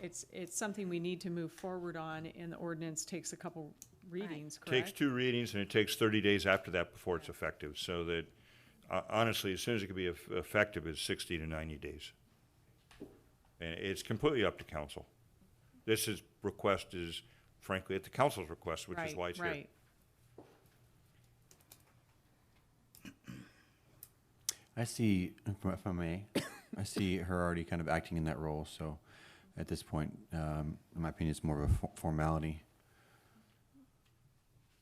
It's something we need to move forward on, and the ordinance takes a couple readings, correct? Takes 2 readings, and it takes 30 days after that before it's effective. So that, honestly, as soon as it can be effective is 60 to 90 days. And it's completely up to council. This request is, frankly, at the council's request, which is why it's here. Right. I see, if I may, I see her already kind of acting in that role, so at this point, in my opinion, it's more of a formality.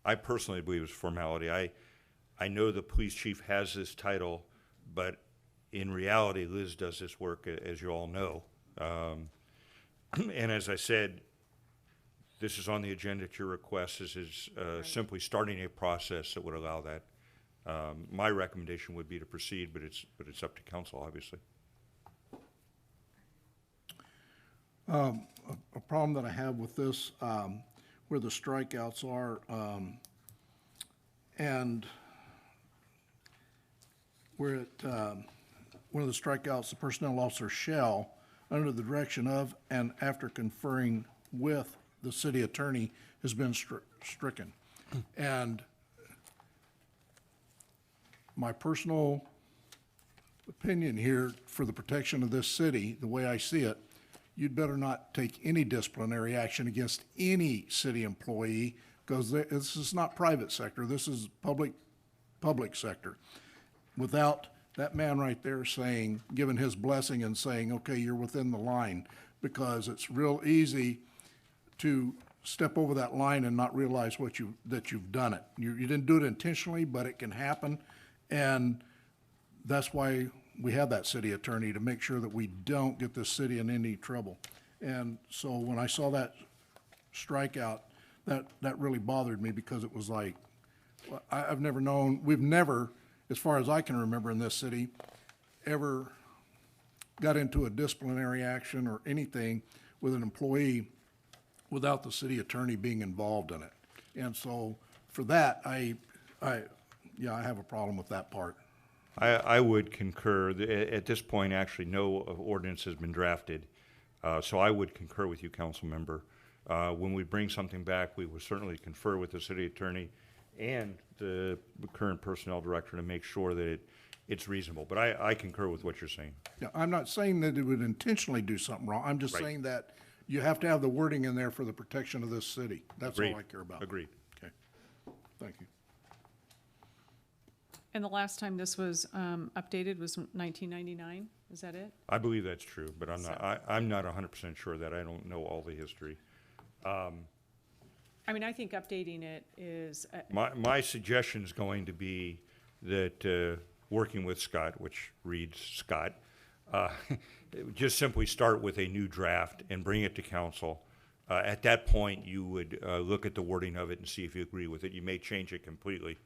I personally believe it's formality. I know the police chief has this title, but in reality, Liz does this work, as you all know. And as I said, this is on the agenda at your request. This is simply starting a process that would allow that. My recommendation would be to proceed, but it's up to council, obviously. A problem that I have with this, where the strikeouts are, and where it, one of the strikeouts, the personnel officer shall, under the direction of and after conferring with the city attorney, has been stricken. And my personal opinion here, for the protection of this city, the way I see it, you'd better not take any disciplinary action against any city employee, because this is not private sector, this is public sector. Without that man right there saying, giving his blessing and saying, okay, you're within the line, because it's real easy to step over that line and not realize that you've done it. You didn't do it intentionally, but it can happen, and that's why we have that city attorney, to make sure that we don't get this city in any trouble. And so when I saw that strikeout, that really bothered me, because it was like, I've never known, we've never, as far as I can remember in this city, ever got into a disciplinary action or anything with an employee without the city attorney being involved in it. And so for that, I have a problem with that part. I would concur. At this point, actually, no ordinance has been drafted. So I would concur with you, council member. When we bring something back, we will certainly confer with the city attorney and the current personnel director to make sure that it's reasonable. But I concur with what you're saying. Yeah, I'm not saying that it would intentionally do something wrong. I'm just Right. saying that you have to have the wording in there for the protection of this city. That's all I care about. Agreed. Okay. Thank you. And the last time this was updated was 1999, is that it? I believe that's true, but I'm not 100% sure that. I don't know all the history. I mean, I think updating it is. My suggestion is going to be that working with Scott, which reads Scott, just simply start with a new draft and bring it to council. At that point, you would look at the wording of it and see if you agree with it. You may change it completely.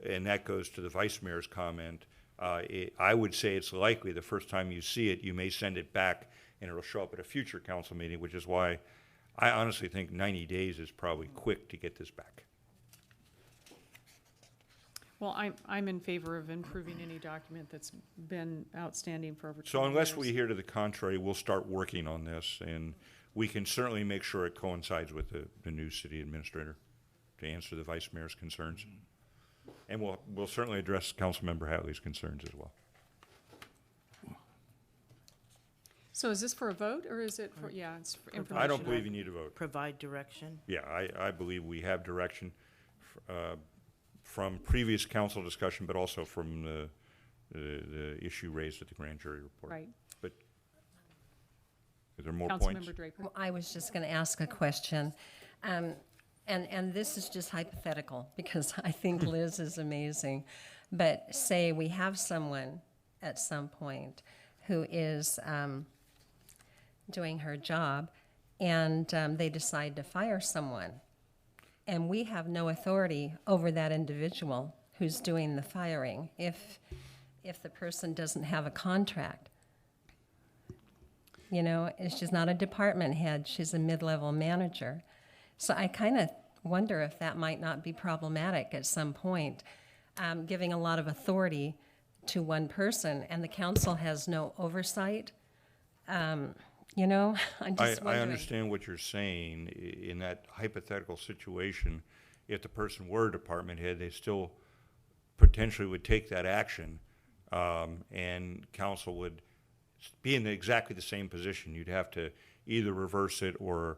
And that goes to the vice mayor's comment. I would say it's likely the first time you see it, you may send it back and it'll show up at a future council meeting, which is why I honestly think 90 days is probably quick to get this back. Well, I'm in favor of improving any document that's been outstanding for over 20 So unless years. we hear to the contrary, we'll start working on this, and we can certainly make sure it coincides with the new city administrator to answer the vice mayor's concerns. And we'll certainly address Councilmember Hatley's concerns as well. So is this for a vote, or is it for, yeah, it's for information? I don't believe you need a vote. Provide direction. Yeah, I believe we have direction from previous council discussion, but also from the issue raised at the grand jury report. Right. But is there more points? Councilmember Draper. Well, I was just going to ask a question. And this is just hypothetical, because I think Liz is amazing. But say we have someone at some point who is doing her job, and they decide to fire someone, and we have no authority over that individual who's doing the firing if the person doesn't have a contract. You know, she's not a department head, she's a mid-level manager. So I kind of wonder if that might not be problematic at some point, giving a lot of authority to one person, and the council has no oversight. You know, I'm just wondering. I understand what you're saying. In that hypothetical situation, if the person were a department head, they still potentially would take that action, and council would be in exactly the same position. You'd have to either reverse it or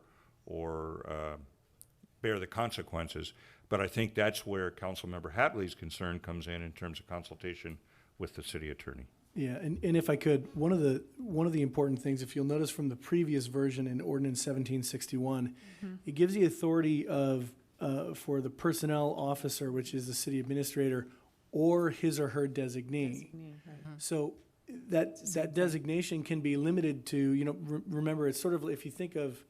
bear the consequences. But I think that's where Councilmember Hatley's concern comes in terms of consultation with the city attorney. Yeah, and if I could, one of the important things, if you'll notice from the previous version in Ordinance 1761, it gives the authority of for the personnel officer, which is the city administrator, or his or her designee. So that designation can be limited to, you know, remember, it's sort of, if you think of,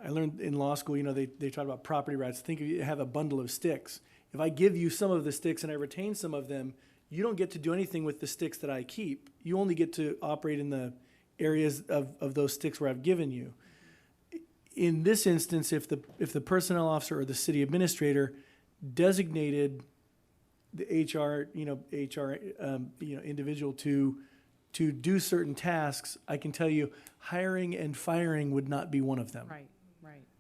I learned in law school, you know, they talk about property rights. Think of you have a bundle of sticks. If I give you some of the sticks and I retain some of them, you don't get to do anything with the sticks that I keep. You only get to operate in the areas of those sticks where I've given you. In this instance, if the personnel officer or the city administrator designated the HR individual to do certain tasks, I can tell you hiring and firing would not be one of them. Right.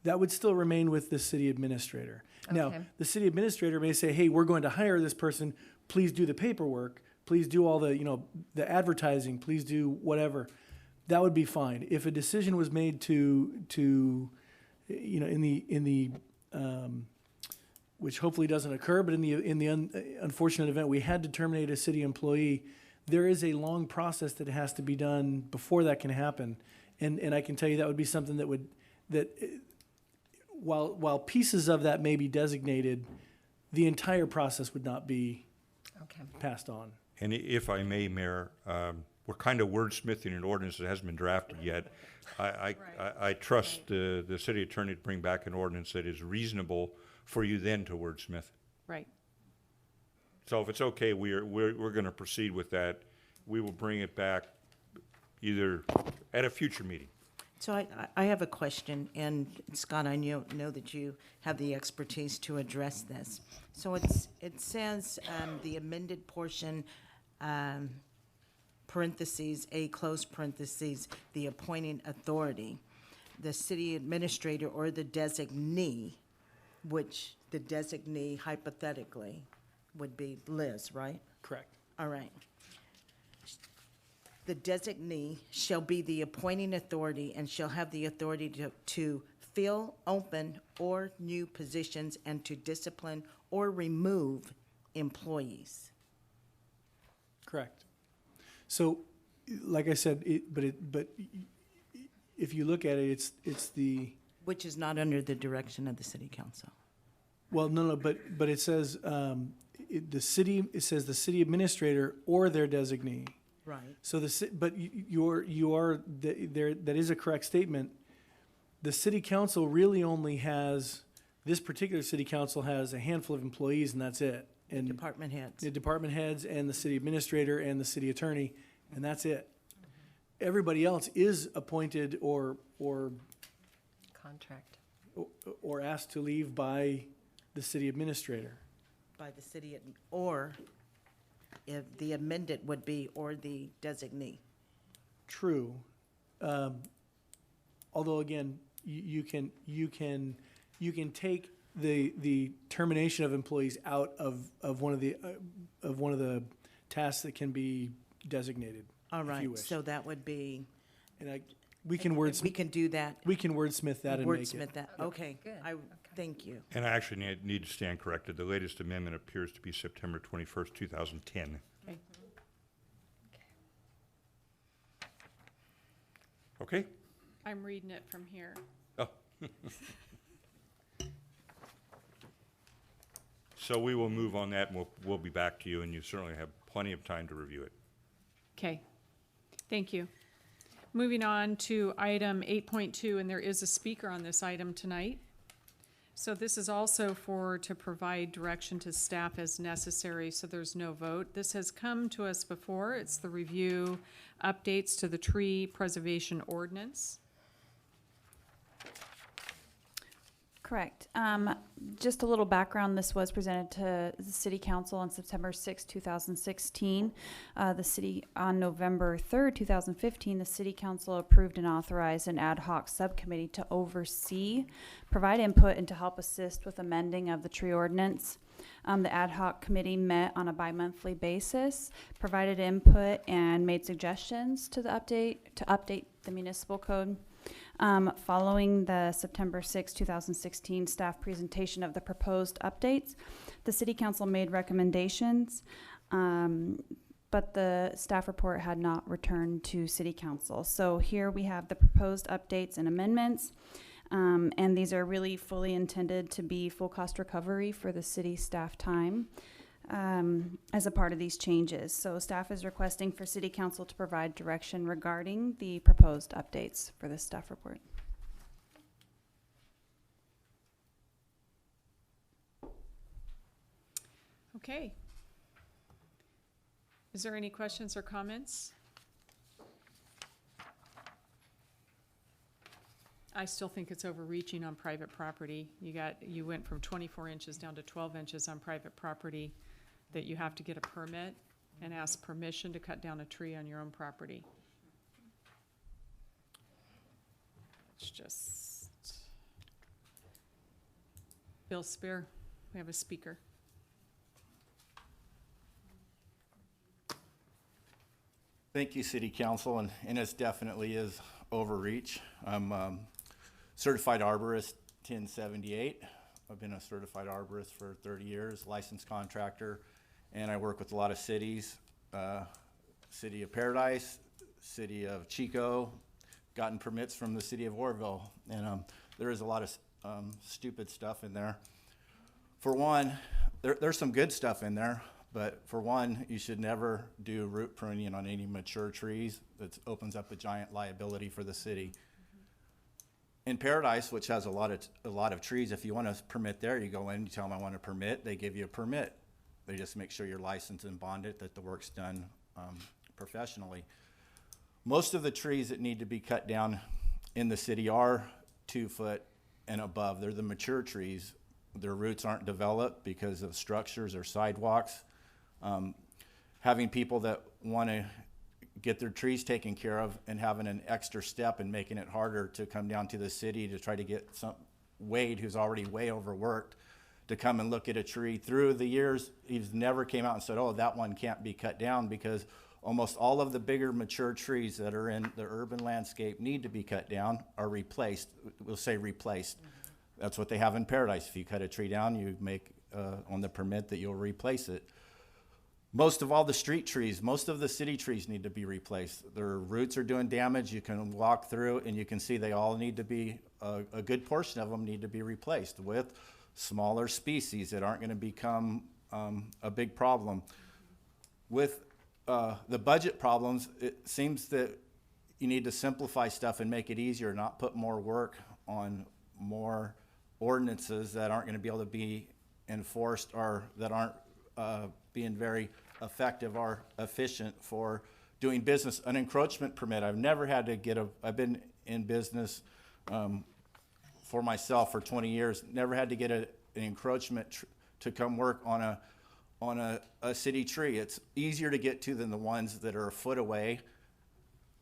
That would still remain with the city administrator. Now, Okay. the city administrator may say, hey, we're going to hire this person, please do the paperwork, please do all the, you know, the advertising, please do whatever. That would be fine. If a decision was made to you know, in the which hopefully doesn't occur, but in the unfortunate event we had to terminate a city employee, there is a long process that has to be done before that can happen. And I can tell you that would be something that while pieces of that may be designated, the entire process would not be passed on. And if I may, Mayor, we're kind of wordsmithing an ordinance that hasn't been drafted yet. I trust the city attorney to bring back an ordinance that is reasonable for you then to wordsmith. Right. So if it's okay, we're going to proceed with that. We will bring it back either at a future meeting. So I have a question, and Scott, I know that you have the expertise to address this. So it says the amended portion, parentheses, a close parentheses, the appointing authority, the city administrator or the designee, which the designee hypothetically would be Liz, right? Correct. All right. The designee shall be the appointing authority and shall have the authority to fill open or new positions and to discipline or remove employees. Correct. So, like I said, but if you look at it, it's the, Which is not under the direction of the city council. well, no, but it says it says the city administrator or their designee. Right. So that is a correct statement. The city council really only has, this particular city council has a handful of employees and that's it. And Department heads. the department heads and the city administrator and the city attorney, and that's it. Everybody else is appointed or Contract. or asked to leave by the city administrator. By the city, or if the amended would be, or the designee. True. Although again, you can take the termination of employees out of one of the tasks that can be designated. All if you right, wish. so that would be, we can do that. We can wordsmith that and make it. Wordsmith that, okay. Good. Thank you. And I actually need to stand corrected. The latest amendment appears to be September 21st, 2010. Okay? I'm reading it from here. Oh. So we will move on that, and we'll be back to you, and you certainly have plenty of time to review it. Okay, thank you. Moving on to item 8.2, and there is a speaker on this item tonight. So this is also to provide direction to staff as necessary, so there's no vote. This has come to us before. It's the review updates to the tree preservation ordinance. Correct. Just a little background, this was presented to the City Council on September 6, 2016. The city, on November 3rd, 2015, the City Council approved and authorized an ad hoc subcommittee to oversee, provide input, and to help assist with amending of the tree ordinance. The ad hoc committee met on a bi-monthly basis, provided input, and made suggestions to update the municipal code. Following the September 6, 2016 staff presentation of the proposed updates, the City Council made recommendations, but the staff report had not returned to City Council. So here we have the proposed updates and amendments, and these are really fully intended to be full cost recovery for the city staff time. As a part of these changes. So staff is requesting for City Council to provide direction regarding the proposed updates for this staff report. Okay. Is there any questions or comments? I still think it's overreaching on private property. You went from 24 inches down to 12 inches on private property, that you have to get a permit and ask permission to cut down a tree on your own property. It's just... Bill Spear, we have a speaker. Thank you, City Council, and it definitely is overreach. I'm certified arborist 1078. I've been a certified arborist for 30 years, licensed contractor, and I work with a lot of cities, City of Paradise, City of Chico, gotten permits from the City of Oroville, and there is a lot of stupid stuff in there. For one, there's some good stuff in there, but for one, you should never do root pruning on any mature trees. That opens up a giant liability for the city. In Paradise, which has a lot of trees, if you want to permit there, you go in, you tell them I want a permit, they give you a permit. They just make sure you're licensed and bonded, that the work's done professionally. Most of the trees that need to be cut down in the city are 2 foot and above. They're the mature trees. Their roots aren't developed because of structures or sidewalks. Having people that want to get their trees taken care of and having an extra step and making it harder to come down to the city to try to get Wade, who's already way overworked, to come and look at a tree. Through the years, he's never came out and said, oh, that one can't be cut down, because almost all of the bigger mature trees that are in the urban landscape need to be cut down or replaced. We'll say replaced. That's what they have in Paradise. If you cut a tree down, you make on the permit that you'll replace it. Most of all the street trees, most of the city trees need to be replaced. Their roots are doing damage. You can walk through and you can see they all need to be, a good portion of them need to be replaced with smaller species that aren't going to become a big problem. With the budget problems, it seems that you need to simplify stuff and make it easier, not put more work on more ordinances that aren't going to be able to be enforced or that aren't being very effective or efficient for doing business. An encroachment permit, I've never had to get I've been in business for myself for 20 years, never had to get an encroachment to come work on a city tree. It's easier to get to than the ones that are a foot away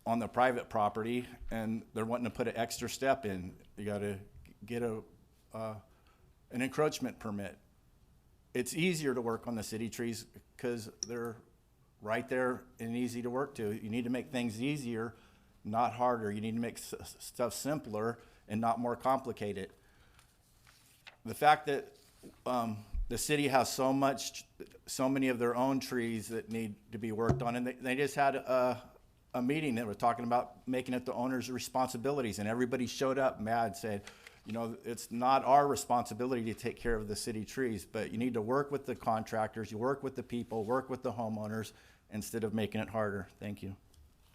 on the private property, and they're wanting to put an extra step in. You got to get an encroachment permit. It's easier to work on the city trees because they're right there and easy to work to. You need to make things easier, not harder. You need to make stuff simpler and not more complicated. The fact that the city has so many of their own trees that need to be worked on, and they just had a meeting that was talking about making it the owner's responsibilities, and everybody showed up mad, said, You know, it's not our responsibility to take care of the city trees, but you need to work with the contractors, you work with the people, work with the homeowners, instead of making it harder. Thank you.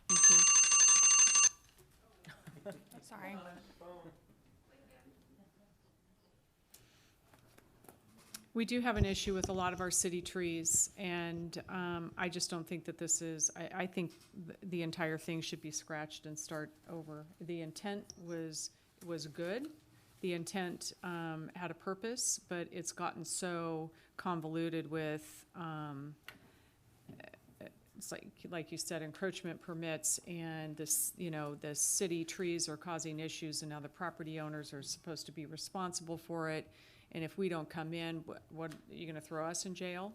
Thank you. Sorry. We do have an issue with a lot of our city trees, and I just don't think that this is, I think the entire thing should be scratched and start over. The intent was good. The intent had a purpose, but it's gotten so convoluted with, it's like you said, encroachment permits, and this, you know, the city trees are causing issues, and now the property owners are supposed to be responsible for it. And if we don't come in, what are you going to throw us in jail?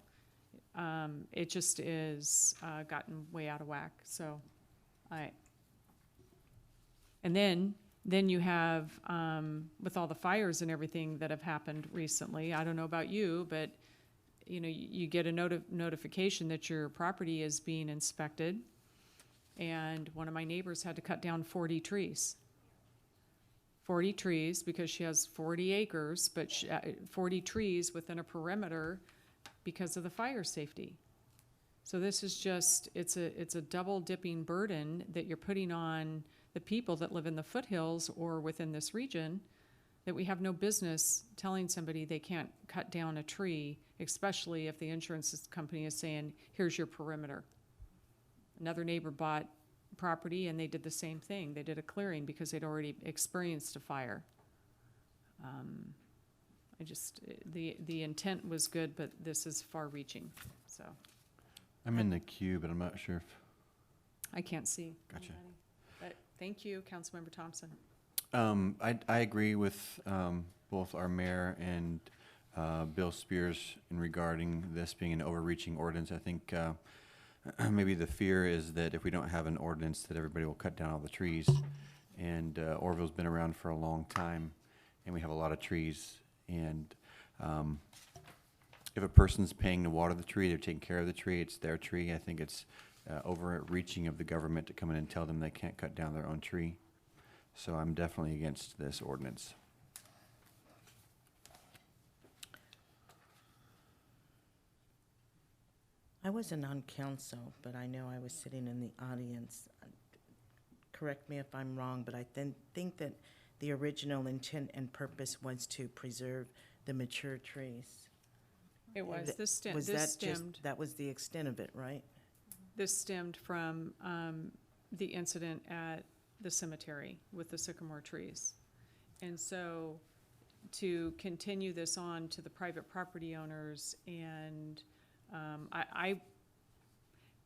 It just is gotten way out of whack. So, and then you have with all the fires and everything that have happened recently. I don't know about you, but you know, you get a notification that your property is being inspected, and one of my neighbors had to cut down 40 trees. 40 trees because she has 40 acres, but 40 trees within a perimeter because of the fire safety. So this is just, it's a double dipping burden that you're putting on the people that live in the foothills or within this region, that we have no business telling somebody they can't cut down a tree, especially if the insurance company is saying, here's your perimeter. Another neighbor bought property and they did the same thing. They did a clearing because they'd already experienced a fire. The intent was good, but this is far reaching, so. I'm in the queue, but I'm not sure if. I can't see. Gotcha. Anybody. But thank you, Councilmember Thompson. I agree with both our mayor and Bill Spears in regarding this being an overreaching ordinance. I think maybe the fear is that if we don't have an ordinance, that everybody will cut down all the trees. And Oroville's been around for a long time, and we have a lot of trees. And if a person's paying to water the tree, they're taking care of the tree, it's their tree. I think it's overreaching of the government to come in and tell them they can't cut down their own tree. So I'm definitely against this ordinance. I wasn't on council, but I know I was sitting in the audience. Correct me if I'm wrong, but I think that the original intent and purpose was to preserve the mature trees. It was. That was the extent of it, right? This stemmed from the incident at the cemetery with the sycamore trees. And so to continue this on to the private property owners, and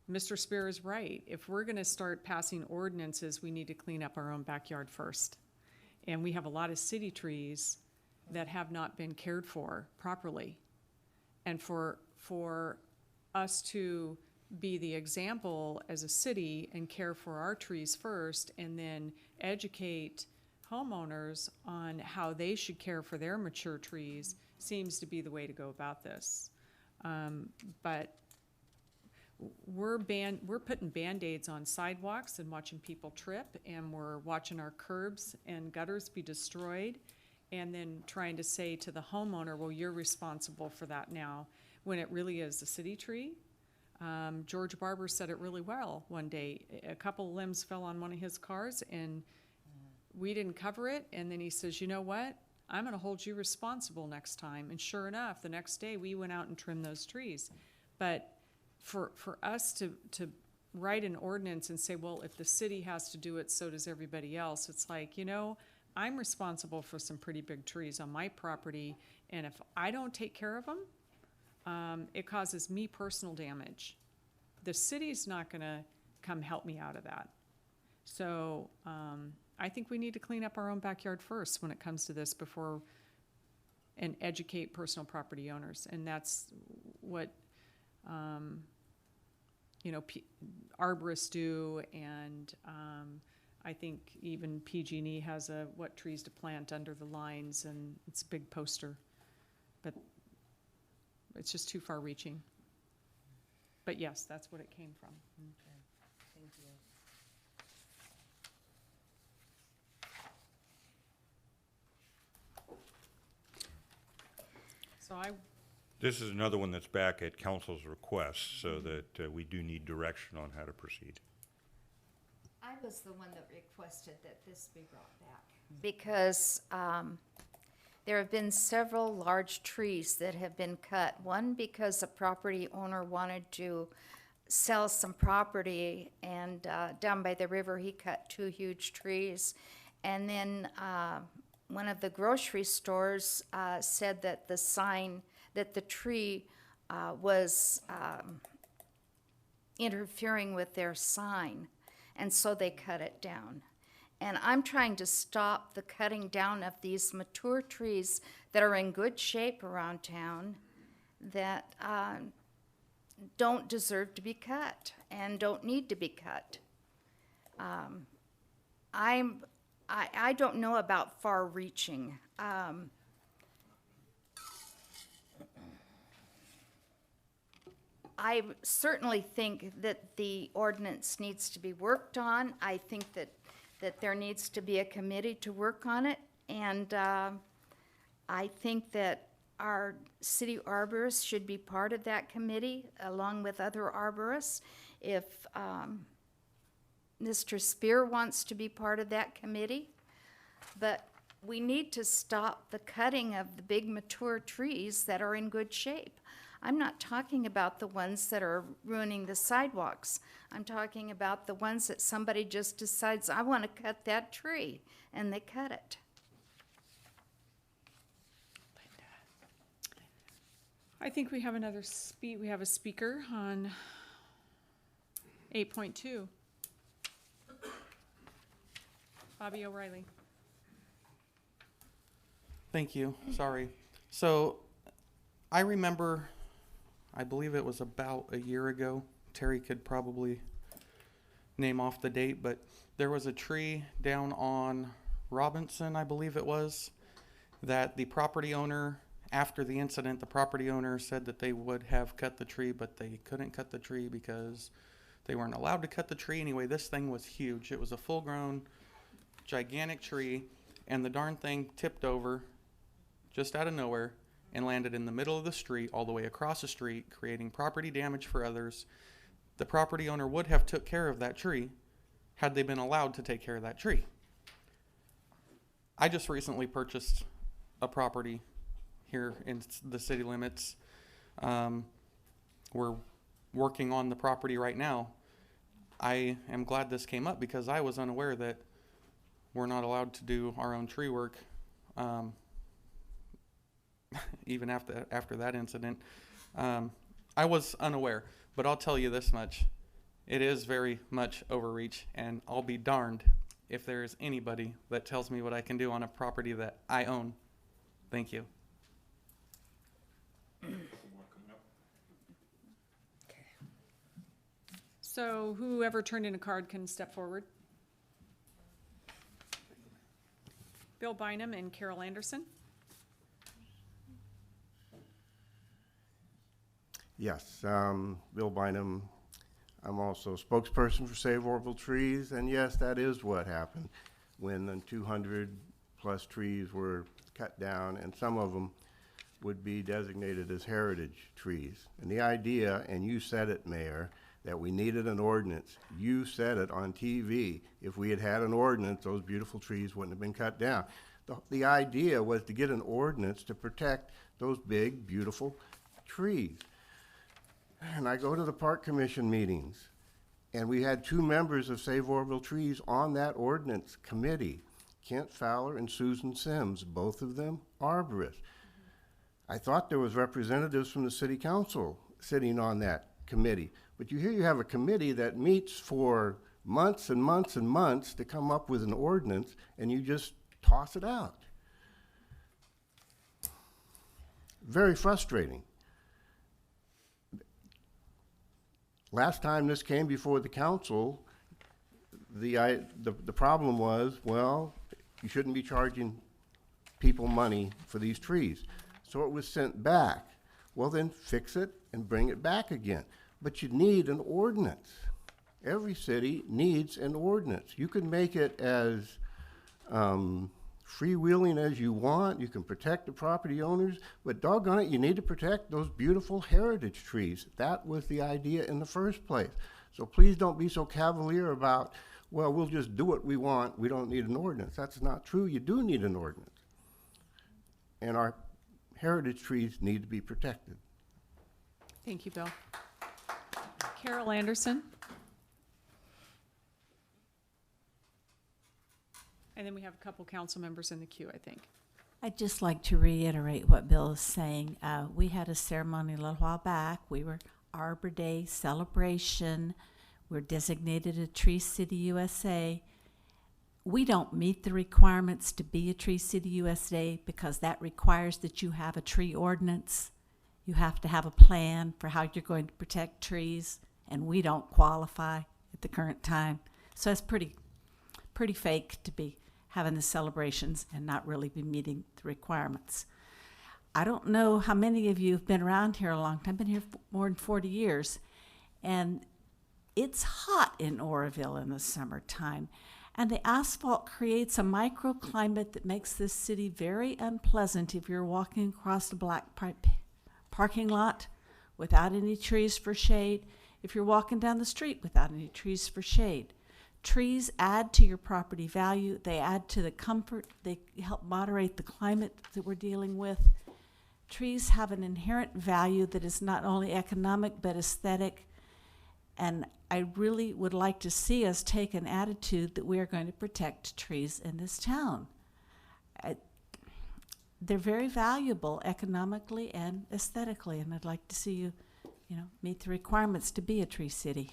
Mr. Spear is right. If we're gonna start passing ordinances, we need to clean up our own backyard first. And we have a lot of city trees that have not been cared for properly. And for us to be the example as a city and care for our trees first, and then educate homeowners on how they should care for their mature trees, seems to be the way to go about this. But we're putting Band-Aids on sidewalks and watching people trip, and we're watching our curbs and gutters be destroyed, and then trying to say to the homeowner, well, you're responsible for that now, when it really is a city tree. George Barber said it really well one day. A couple of limbs fell on one of his cars, and we didn't cover it, and then he says, you know what? I'm gonna hold you responsible next time. And sure enough, the next day we went out and trimmed those trees. But for us to write an ordinance and say, well, if the city has to do it, so does everybody else. It's like, you know, I'm responsible for some pretty big trees on my property, and if I don't take care of them, it causes me personal damage. The city's not gonna come help me out of that. So I think we need to clean up our own backyard first when it comes to this and educate personal property owners. And that's what, arborists do, and I think even PG&E has what trees to plant under the lines, and it's a big poster. But it's just too far reaching. But yes, that's what it came from. Okay, thank you. So This is another one that's back at council's request, so that we do need direction on how to proceed. I was the one that requested that this be brought back. Because there have been several large trees that have been cut. One because a property owner wanted to sell some property, and down by the river, he cut 2 huge trees. And then one of the grocery stores said that the tree was interfering with their sign, and so they cut it down. And I'm trying to stop the cutting down of these mature trees that are in good shape around town that don't deserve to be cut and don't need to be cut. I don't know about far-reaching. I certainly think that the ordinance needs to be worked on. I think that there needs to be a committee to work on it. And I think that our city arborists should be part of that committee, along with other arborists. If Mr. Spear wants to be part of that committee. But we need to stop the cutting of the big mature trees that are in good shape. I'm not talking about the ones that are ruining the sidewalks. I'm talking about the ones that somebody just decides, I want to cut that tree, and they cut it. I think we have we have a speaker on 8.2. Bobby O'Reilly. Thank you. Sorry. So I remember, I believe it was about a year ago. Terry could probably name off the date, but there was a tree down on Robinson, I believe it was, that the property owner, after the incident, the property owner said that they would have cut the tree, but they couldn't cut the tree because they weren't allowed to cut the tree. Anyway, this thing was huge. It was a full-grown, gigantic tree, and the darn thing tipped over just out of nowhere and landed in the middle of the street, all the way across the street, creating property damage for others. The property owner would have took care of that tree had they been allowed to take care of that tree. I just recently purchased a property here in the city limits. We're working on the property right now. I am glad this came up because I was unaware that we're not allowed to do our own tree work. Even after that incident. I was unaware, but I'll tell you this much. It is very much overreach, and I'll be darned if there is anybody that tells me what I can do on a property that I own. Thank you. So whoever turned in a card can step forward. Bill Bynum and Carol Anderson. Yes, Bill Bynum. I'm also spokesperson for Save Oroville Trees, and yes, that is what happened when 200 plus trees were cut down, and some of them would be designated as heritage trees. And the idea, and you said it, Mayor, that we needed an ordinance. You said it on TV. If we had had an ordinance, those beautiful trees wouldn't have been cut down. The idea was to get an ordinance to protect those big, beautiful trees. And I go to the Park Commission meetings, and we had 2 members of Save Oroville Trees on that ordinance committee, Kent Fowler and Susan Sims, both of them arborists. I thought there was representatives from the city council sitting on that committee, but you have a committee that meets for months and months and months to come up with an ordinance, and you just toss it out. Very frustrating. Last time this came before the council, the problem was, well, you shouldn't be charging people money for these trees. So it was sent back. Well, then fix it and bring it back again. But you need an ordinance. Every city needs an ordinance. You can make it as freewheeling as you want. You can protect the property owners, but doggone it, you need to protect those beautiful heritage trees. That was the idea in the first place. So please don't be so cavalier about, well, we'll just do what we want. We don't need an ordinance. That's not true. You do need an ordinance. And our heritage trees need to be protected. Thank you, Bill. Carol Anderson. And then we have a couple council members in the queue, I think. I'd just like to reiterate what Bill is saying. We had a ceremony a little while back. We were Arbor Day celebration. We're designated a Tree City USA. We don't meet the requirements to be a Tree City USA because that requires that you have a tree ordinance. You have to have a plan for how you're going to protect trees, and we don't qualify at the current time. So it's pretty fake to be having the celebrations and not really be meeting the requirements. I don't know how many of you have been around here a long time. I've been here for more than 40 years, and it's hot in Oroville in the summertime, and the asphalt creates a microclimate that makes this city very unpleasant if you're walking across the black pipe parking lot without any trees for shade, if you're walking down the street without any trees for shade. Trees add to your property value, they add to the comfort, they help moderate the climate that we're dealing with. Trees have an inherent value that is not only economic but aesthetic, and I really would like to see us take an attitude that we are going to protect trees in this town. They're very valuable economically and aesthetically, and I'd like to see you, meet the requirements to be a tree city.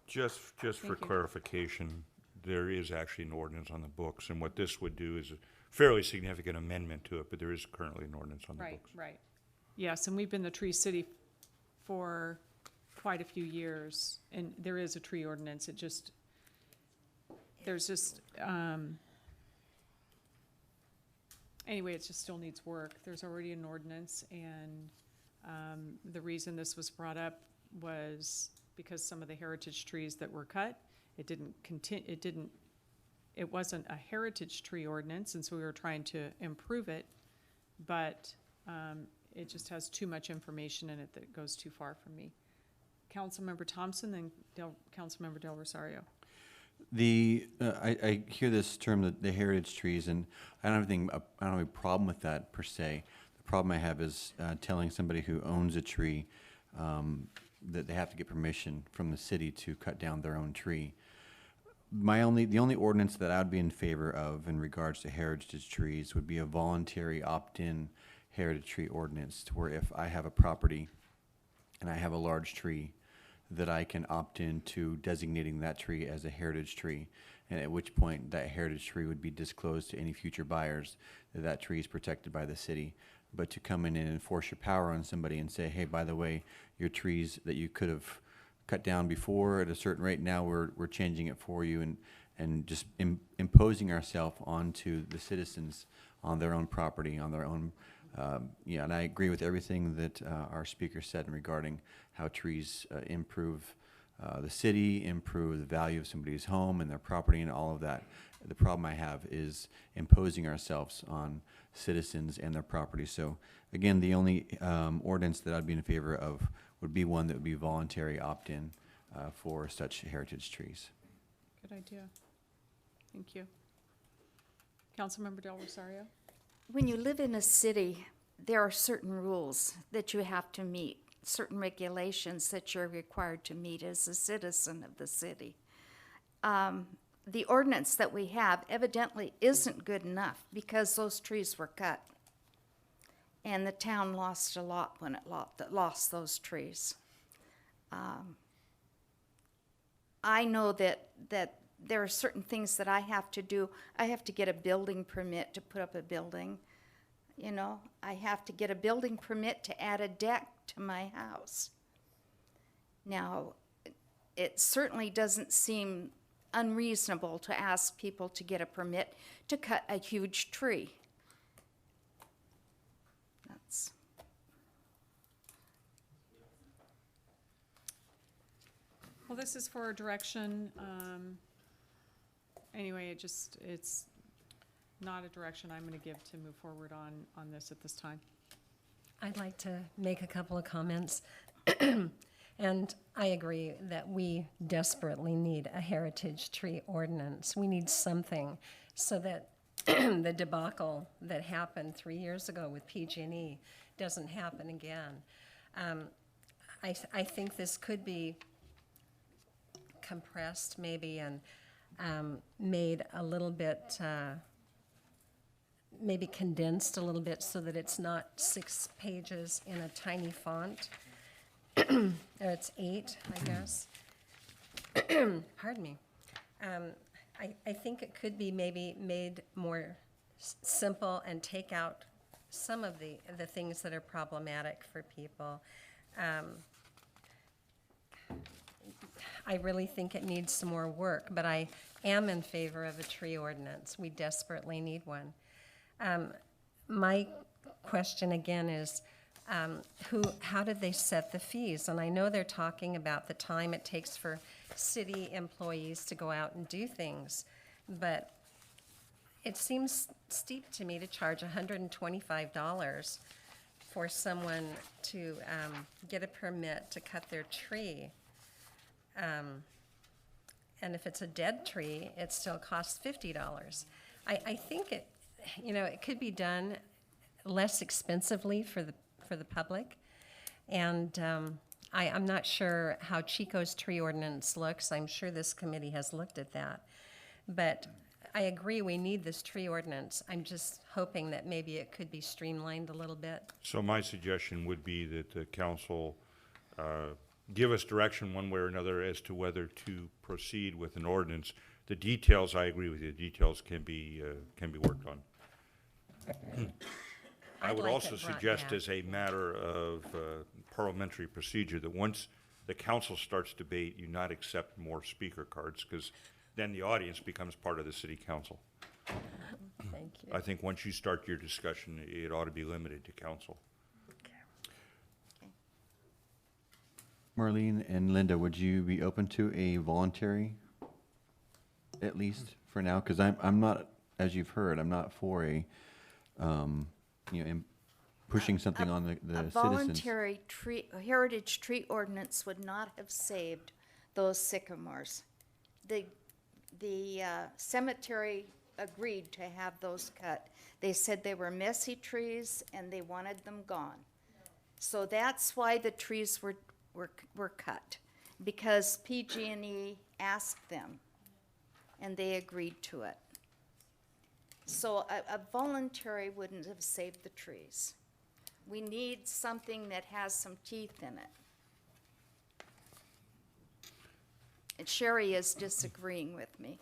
Just for clarification, there is actually an ordinance on the books, and what this would do is a fairly significant amendment to it, but there is currently an ordinance on the books. Right. Yes, and we've been the Tree City for quite a few years, and there is a tree ordinance. Anyway, it just still needs work. There's already an ordinance, and the reason this was brought up was because some of the heritage trees that were cut, it wasn't a heritage tree ordinance, and so we were trying to improve it, but it just has too much information in it that goes too far for me. Councilmember Thompson, then Councilmember Del Rosario. I hear this term, the heritage trees, and I don't have a problem with that per se. The problem I have is telling somebody who owns a tree that they have to get permission from the city to cut down their own tree. The only ordinance that I would be in favor of in regards to heritage trees would be a voluntary opt-in heritage tree ordinance, to where if I have a property and I have a large tree, that I can opt in to designating that tree as a heritage tree, and at which point that heritage tree would be disclosed to any future buyers that that tree is protected by the city. But to come in and enforce your power on somebody and say, hey, by the way, your trees that you could have cut down before at a certain rate, now we're changing it for you, and just imposing ourselves onto the citizens on their own property, on their own. And I agree with everything that our speaker said regarding how trees improve the city, improve the value of somebody's home and their property and all of that. The problem I have is imposing ourselves on citizens and their property. So again, the only ordinance that I'd be in favor of would be one that would be voluntary opt-in for such heritage trees. Good idea. Thank you. Councilmember Del Rosario. When you live in a city, there are certain rules that you have to meet, certain regulations that you're required to meet as a citizen of the city. The ordinance that we have evidently isn't good enough because those trees were cut. And the town lost a lot when it lost those trees. I know that there are certain things that I have to do. I have to get a building permit to put up a building. I have to get a building permit to add a deck to my house. Now, it certainly doesn't seem unreasonable to ask people to get a permit to cut a huge tree. Well, this is for direction anyway, it's not a direction I'm gonna give to move forward on this at this time. I'd like to make a couple of comments. And I agree that we desperately need a heritage tree ordinance. We need something so that the debacle that happened 3 years ago with PG&E doesn't happen again. I think this could be compressed maybe and made a little bit, maybe condensed a little bit so that it's not 6 pages in a tiny font. Or it's 8, I guess. Pardon me. I think it could be maybe made more simple and take out some of the things that are problematic for people. I really think it needs some more work, but I am in favor of a tree ordinance. We desperately need one. My question again is, how did they set the fees? And I know they're talking about the time it takes for city employees to go out and do things, but it seems steep to me to charge $125 for someone to get a permit to cut their tree. And if it's a dead tree, it still costs $50. I think it could be done less expensively for the public. And I'm not sure how Chico's tree ordinance looks. I'm sure this committee has looked at that. But I agree we need this tree ordinance. I'm just hoping that maybe it could be streamlined a little bit. So my suggestion would be that the council give us direction one way or another as to whether to proceed with an ordinance. The details, I agree with you, the details can be worked on. I would also suggest as a matter of parliamentary procedure that once the council starts debate, you not accept more speaker cards, because then the audience becomes part of the city council. Thank you. I think once you start your discussion, it ought to be limited to council. Marlene and Linda, would you be open to a voluntary, at least for now? Because I'm not, as you've heard, I'm not for a, pushing something on the A citizens. voluntary heritage tree ordinance would not have saved those sycamores. The cemetery agreed to have those cut. They said they were messy trees and they wanted them gone. So that's why the trees were cut, because PG&E asked them and they agreed to it. So a voluntary wouldn't have saved the trees. We need something that has some teeth in it. And Sherry is disagreeing with me.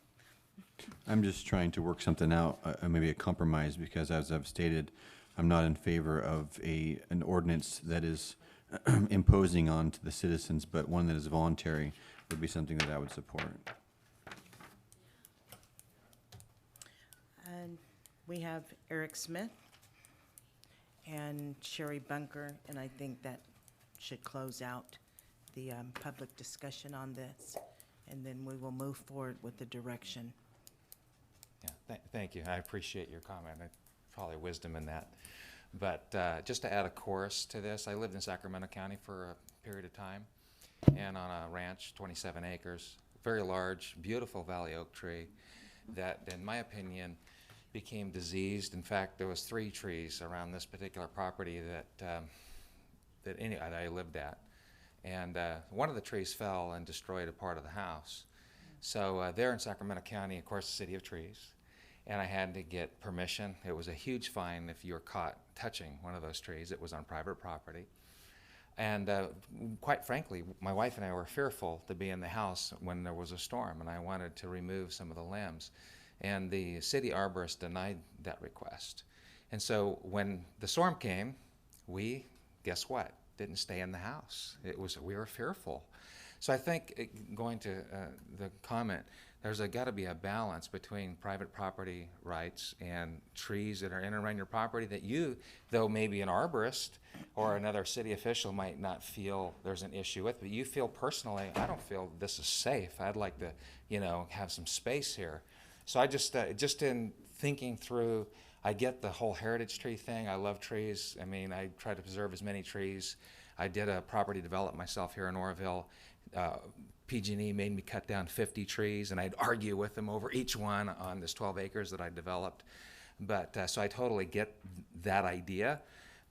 I'm just trying to work something out, maybe a compromise, because as I've stated, I'm not in favor of an ordinance that is imposing on to the citizens, but one that is voluntary would be something that I would support. And we have Eric Smith and Sherry Bunker, and I think that should close out the public discussion on this, and then we will move forward with the direction. Yeah, thank you. I appreciate your comment. Probably wisdom in that. But just to add a chorus to this, I lived in Sacramento County for a period of time, and on a ranch, 27 acres, very large, beautiful valley oak tree that, in my opinion, became diseased. In fact, there was 3 trees around this particular property that I lived at. And one of the trees fell and destroyed a part of the house. So there in Sacramento County, of course, the city of trees, and I had to get permission. It was a huge fine if you were caught touching one of those trees. It was on private property. And quite frankly, my wife and I were fearful to be in the house when there was a storm, and I wanted to remove some of the limbs. And the city arborist denied that request. And so when the storm came, we, guess what, didn't stay in the house. We were fearful. So I think, going to the comment, there's got to be a balance between private property rights and trees that are in and around your property that you, though maybe an arborist or another city official might not feel there's an issue with, but you feel personally, I don't feel this is safe. I'd like to, have some space here. So I just in thinking through, I get the whole heritage tree thing. I love trees. I mean, I try to preserve as many trees. I did a property development myself here in Oroville. PG&E made me cut down 50 trees, and I'd argue with them over each one on this 12 acres that I developed. But so I totally get that idea.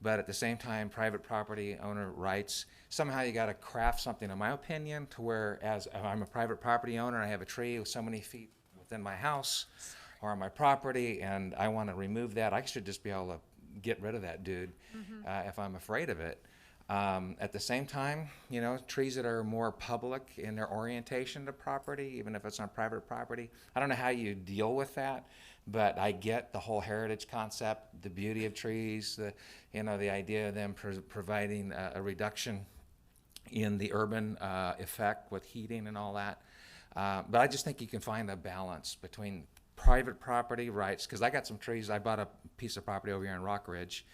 But at the same time, private property owner rights, somehow you got to craft something, in my opinion, to where as I'm a private property owner, I have a tree with so many feet within my house or on my property, and I want to remove that. I should just be able to get rid of that dude if I'm afraid of it. At the same time, you know, trees that are more public in their orientation to property, even if it's on private property, I don't know how you deal with that, but I get the whole heritage concept, the beauty of trees, the idea of them providing a reduction in the urban effect with heating and all that. But I just think you can find a balance between private property rights, because I got some trees. I bought a piece of property over here in Rock Ridge,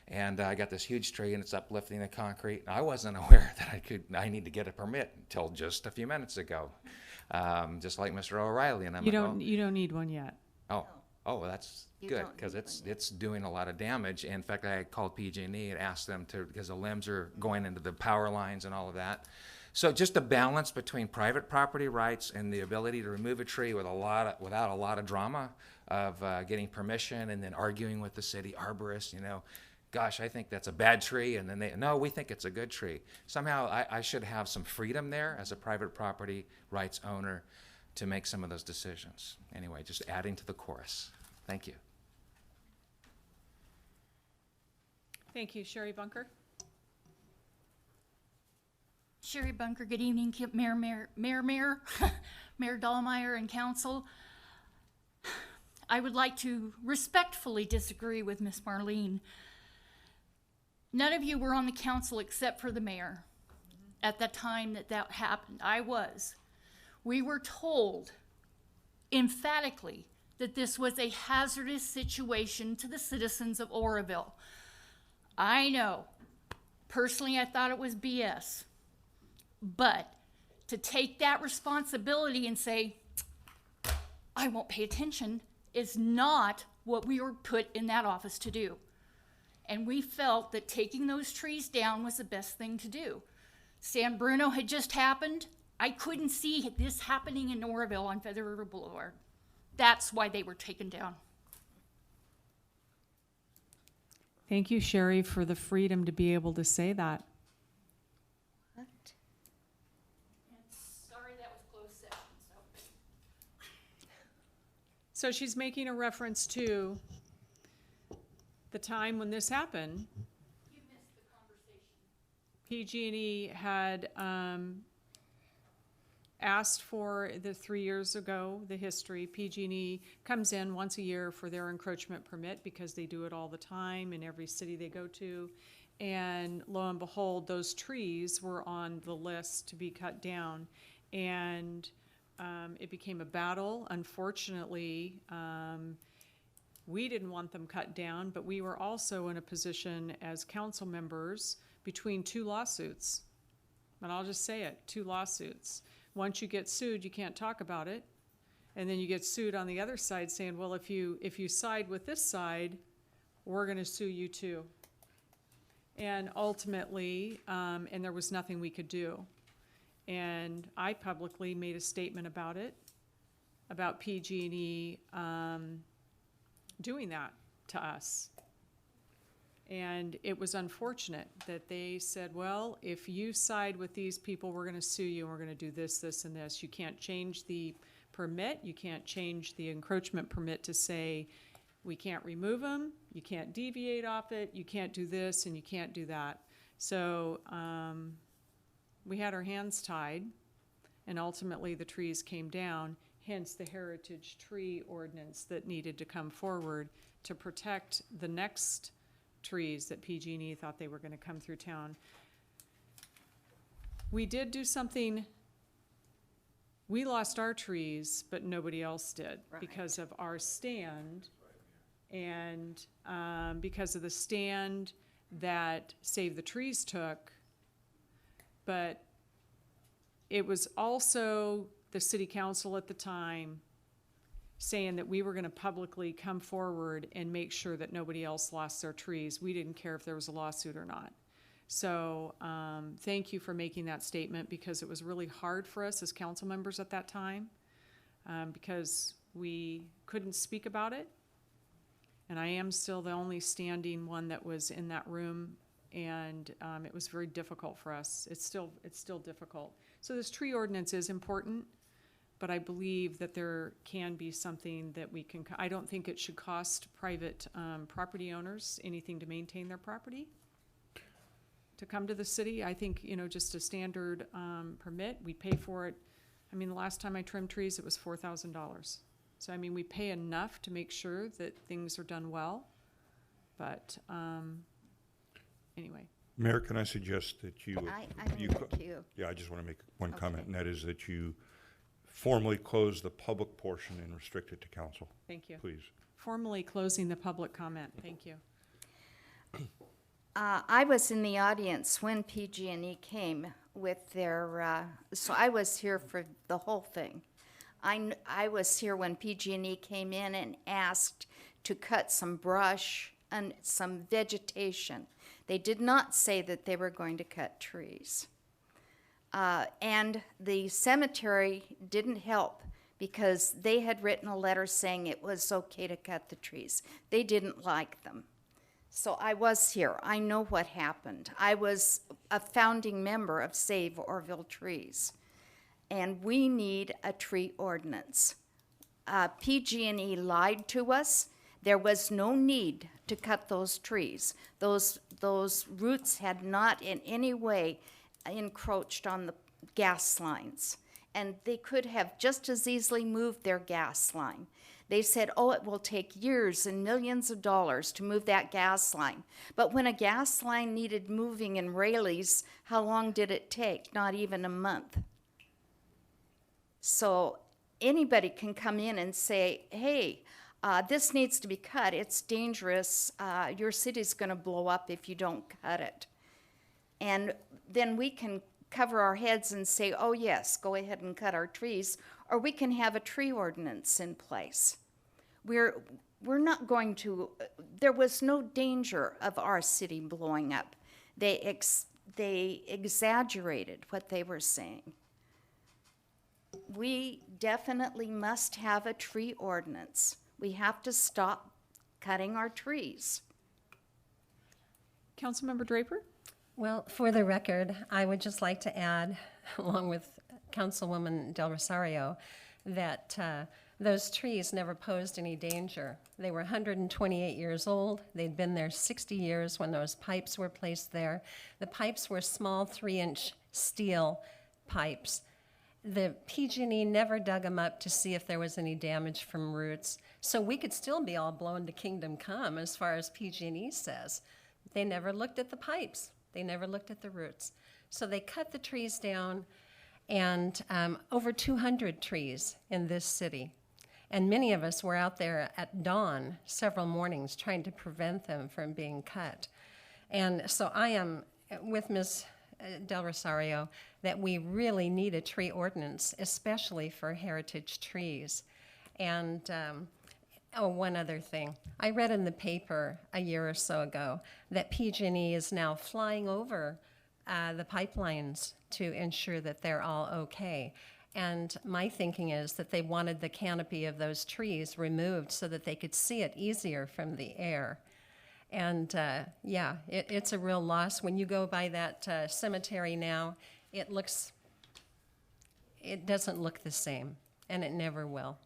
and I got this huge tree, and it's uplifting the concrete. I wasn't aware that I need to get a permit until just a few minutes ago, just like Mr. O'Reilly. And I'm You like, don't need one yet. oh, well, that's good, because it's doing a lot of damage. In fact, I called PG&E and asked them to, because the limbs are going into the power lines and all of that. So just a balance between private property rights and the ability to remove a tree without a lot of drama of getting permission and then arguing with the city arborist, you know. Gosh, I think that's a bad tree, and then no, we think it's a good tree. Somehow I should have some freedom there as a private property rights owner to make some of those decisions. Anyway, just adding to the chorus. Thank you. Thank you. Sherry Bunker? Sherry Bunker, good evening, Mayor Dahlmeyer and council. I would like to respectfully disagree with Miss Marlene. None of you were on the council except for the mayor at the time that happened. I was. We were told emphatically that this was a hazardous situation to the citizens of Oroville. I know, personally I thought it was BS, but to take that responsibility and say, I won't pay attention, is not what we were put in that office to do. And we felt that taking those trees down was the best thing to do. San Bruno had just happened. I couldn't see this happening in Oroville on Feather River Boulevard. That's why they were taken down. Thank you, Sherry, for the freedom to be able to say that. What? Sorry, that was closed session, So she's making a reference to the time when this happened. You missed the conversation. PG&E had asked for the 3 years ago, the history. PG&E comes in once a year for their encroachment permit because they do it all the time in every city they go to. And lo and behold, those trees were on the list to be cut down. And it became a battle. Unfortunately, we didn't want them cut down, but we were also in a position as council members between two lawsuits. And I'll just say it, 2 lawsuits. Once you get sued, you can't talk about it. And then you get sued on the other side saying, well, if you side with this side, we're gonna sue you too. And ultimately, and there was nothing we could do. And I publicly made a statement about it, about PG&E doing that to us. And it was unfortunate that they said, well, if you side with these people, we're gonna sue you, and we're gonna do this, this, and this. You can't change the permit, you can't change the encroachment permit to say, we can't remove them, you can't deviate off it, you can't do this, and you can't do that. So we had our hands tied, and ultimately the trees came down, hence the heritage tree ordinance that needed to come forward to protect the next trees that PG&E thought they were going to come through town. We did do something, we lost our trees, but nobody else did because of our stand, and because of the stand that Save the Trees took. But it was also the city council at the time saying that we were gonna publicly come forward and make sure that nobody else lost their trees. We didn't care if there was a lawsuit or not. So, thank you for making that statement, because it was really hard for us as council members at that time, because we couldn't speak about it. And I am still the only standing one that was in that room, and it was very difficult for us. It's still difficult. So this tree ordinance is important, but I believe that there can be something that we can, I don't think it should cost private property owners anything to maintain their property, to come to the city. I think, you know, just a standard permit, we pay for it. I mean, the last time I trimmed trees, it was $4,000. So, I mean, we pay enough to make sure that things are done well, but anyway. Mayor, can I suggest that you? I would like to. Yeah, I just want to make one comment, and that is that you formally close the public portion and restrict it to council. Thank you. Please. Formally closing the public comment. Thank you. I was in the audience when PG&E came with their, so I was here for the whole thing. I was here when PG&E came in and asked to cut some brush and some vegetation. They did not say that they were going to cut trees. And the cemetery didn't help, because they had written a letter saying it was okay to cut the trees. They didn't like them. So I was here. I know what happened. I was a founding member of Save Oroville Trees, and we need a tree ordinance. PG&E lied to us. There was no need to cut those trees. Those roots had not in any way encroached on the gas lines, and they could have just as easily moved their gas line. They said, oh, it will take years and millions of dollars to move that gas line. But when a gas line needed moving in Rayleigh's, how long did it take? Not even a month. So anybody can come in and say, hey, this needs to be cut. It's dangerous. Your city's going to blow up if you don't cut it. And then we can cover our heads and say, oh, yes, go ahead and cut our trees. Or we can have a tree ordinance in place. We're not going to, there was no danger of our city blowing up. They exaggerated what they were saying. We definitely must have a tree ordinance. We have to stop cutting our trees. Councilmember Draper? Well, for the record, I would just like to add, along with Councilwoman Del Rosario, that those trees never posed any danger. They were 128 years old. They'd been there 60 years when those pipes were placed there. The pipes were small 3-inch steel pipes. The PG&E never dug them up to see if there was any damage from roots. So we could still be all blown to kingdom come as far as PG&E says. They never looked at the pipes. They never looked at the roots. So they cut the trees down, and over 200 trees in this city. And many of us were out there at dawn several mornings trying to prevent them from being cut. And so I am with Ms. Del Rosario that we really need a tree ordinance, especially for heritage trees. And one other thing. I read in the paper a year or so ago that PG&E is now flying over the pipelines to ensure that they're all okay. And my thinking is that they wanted the canopy of those trees removed so that they could see it easier from the air. And yeah, it's a real loss. When you go by that cemetery now, it doesn't look the same, and it never will,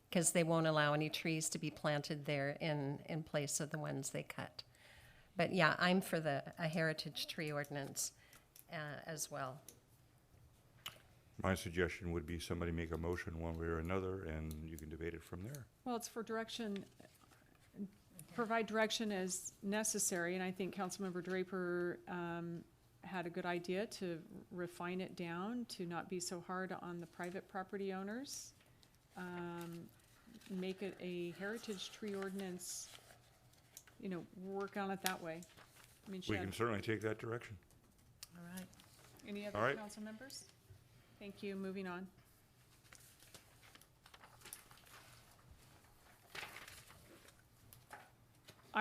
because they won't allow any trees to be planted there in place of the ones they cut. But yeah, I'm for a heritage tree ordinance as well. My suggestion would be somebody make a motion one way or another, and you can debate it from there. Well, it's for direction, provide direction as necessary, and I think Councilmember Draper had a good idea to refine it down, to not be so hard on the private property owners. Make it a heritage tree ordinance, you know, work on it that way. I mean, We can certainly take that direction. All right. Any other All right. council members? Thank you. Moving on.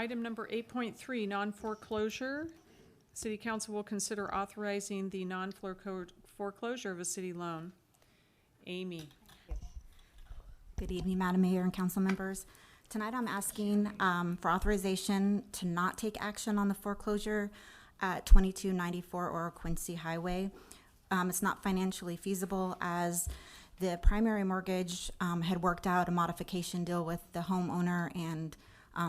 item number 8.3, non-foreclosure. City Council will consider authorizing the non-foreclosure of a city loan. Amy. Good evening, Madam Mayor and council members. Tonight I'm asking for authorization to not take action on the foreclosure at 2294 Oro Quincy Highway. It's not financially feasible as the primary mortgage had worked out a modification deal with the homeowner, and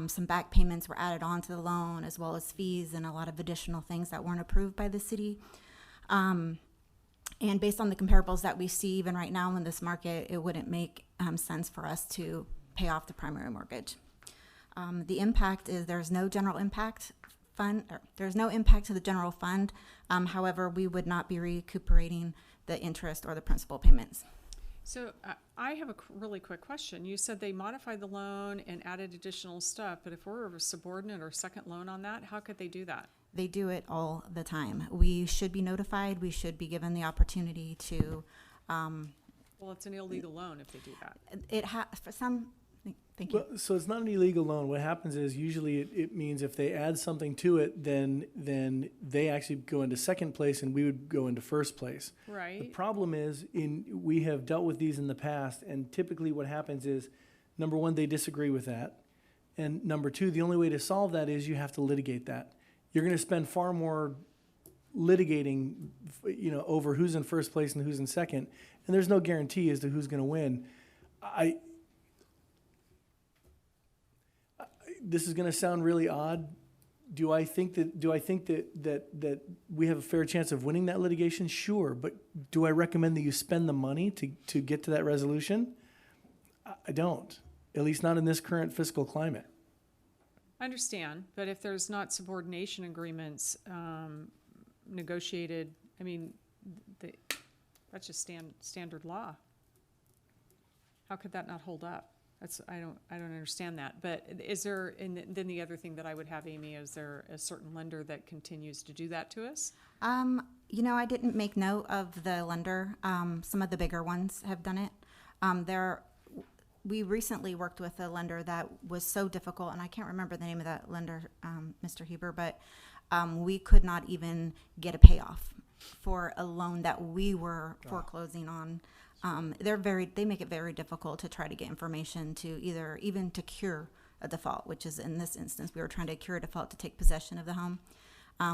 some back payments were added on to the loan, as well as fees and a lot of additional things that weren't approved by the city. And based on the comparables that we see even right now in this market, it wouldn't make sense for us to pay off the primary mortgage. The impact is there's no general impact fund, or there's no impact to the general fund. However, we would not be recuperating the interest or the principal payments. So I have a really quick question. You said they modified the loan and added additional stuff, but if we're a subordinate or second loan on that, how could they do that? They do it all the time. We should be notified. We should be given the opportunity to. Well, it's an illegal loan if they do that. It for some. Thank you. Well, so it's not an illegal loan. What happens is usually it means if they add something to it, then they actually go into second place and we would go into first place. Right. The problem is we have dealt with these in the past, and typically what happens is, number one, they disagree with that, and number two, the only way to solve that is you have to litigate that. You're going to spend far more litigating, over who's in first place and who's in second, and there's no guarantee as to who's going to win. This is going to sound really odd. Do I think that we have a fair chance of winning that litigation? Sure, but do I recommend that you spend the money to get to that resolution? I don't, at least not in this current fiscal climate. I understand, but if there's not subordination agreements negotiated, I mean, that's just standard law. How could that not hold up? I don't understand that. But is there, and then the other thing that I would have, Amy, is there a certain lender that continues to do that to us? I didn't make note of the lender. Some of the bigger ones have done it. We recently worked with a lender that was so difficult, and I can't remember the name of that lender, Mr. Huber, but we could not even get a payoff for a loan that we were foreclosing on. They make it very difficult to try to get information to even to cure a default, which is in this instance, we were trying to cure a default to take possession of the home.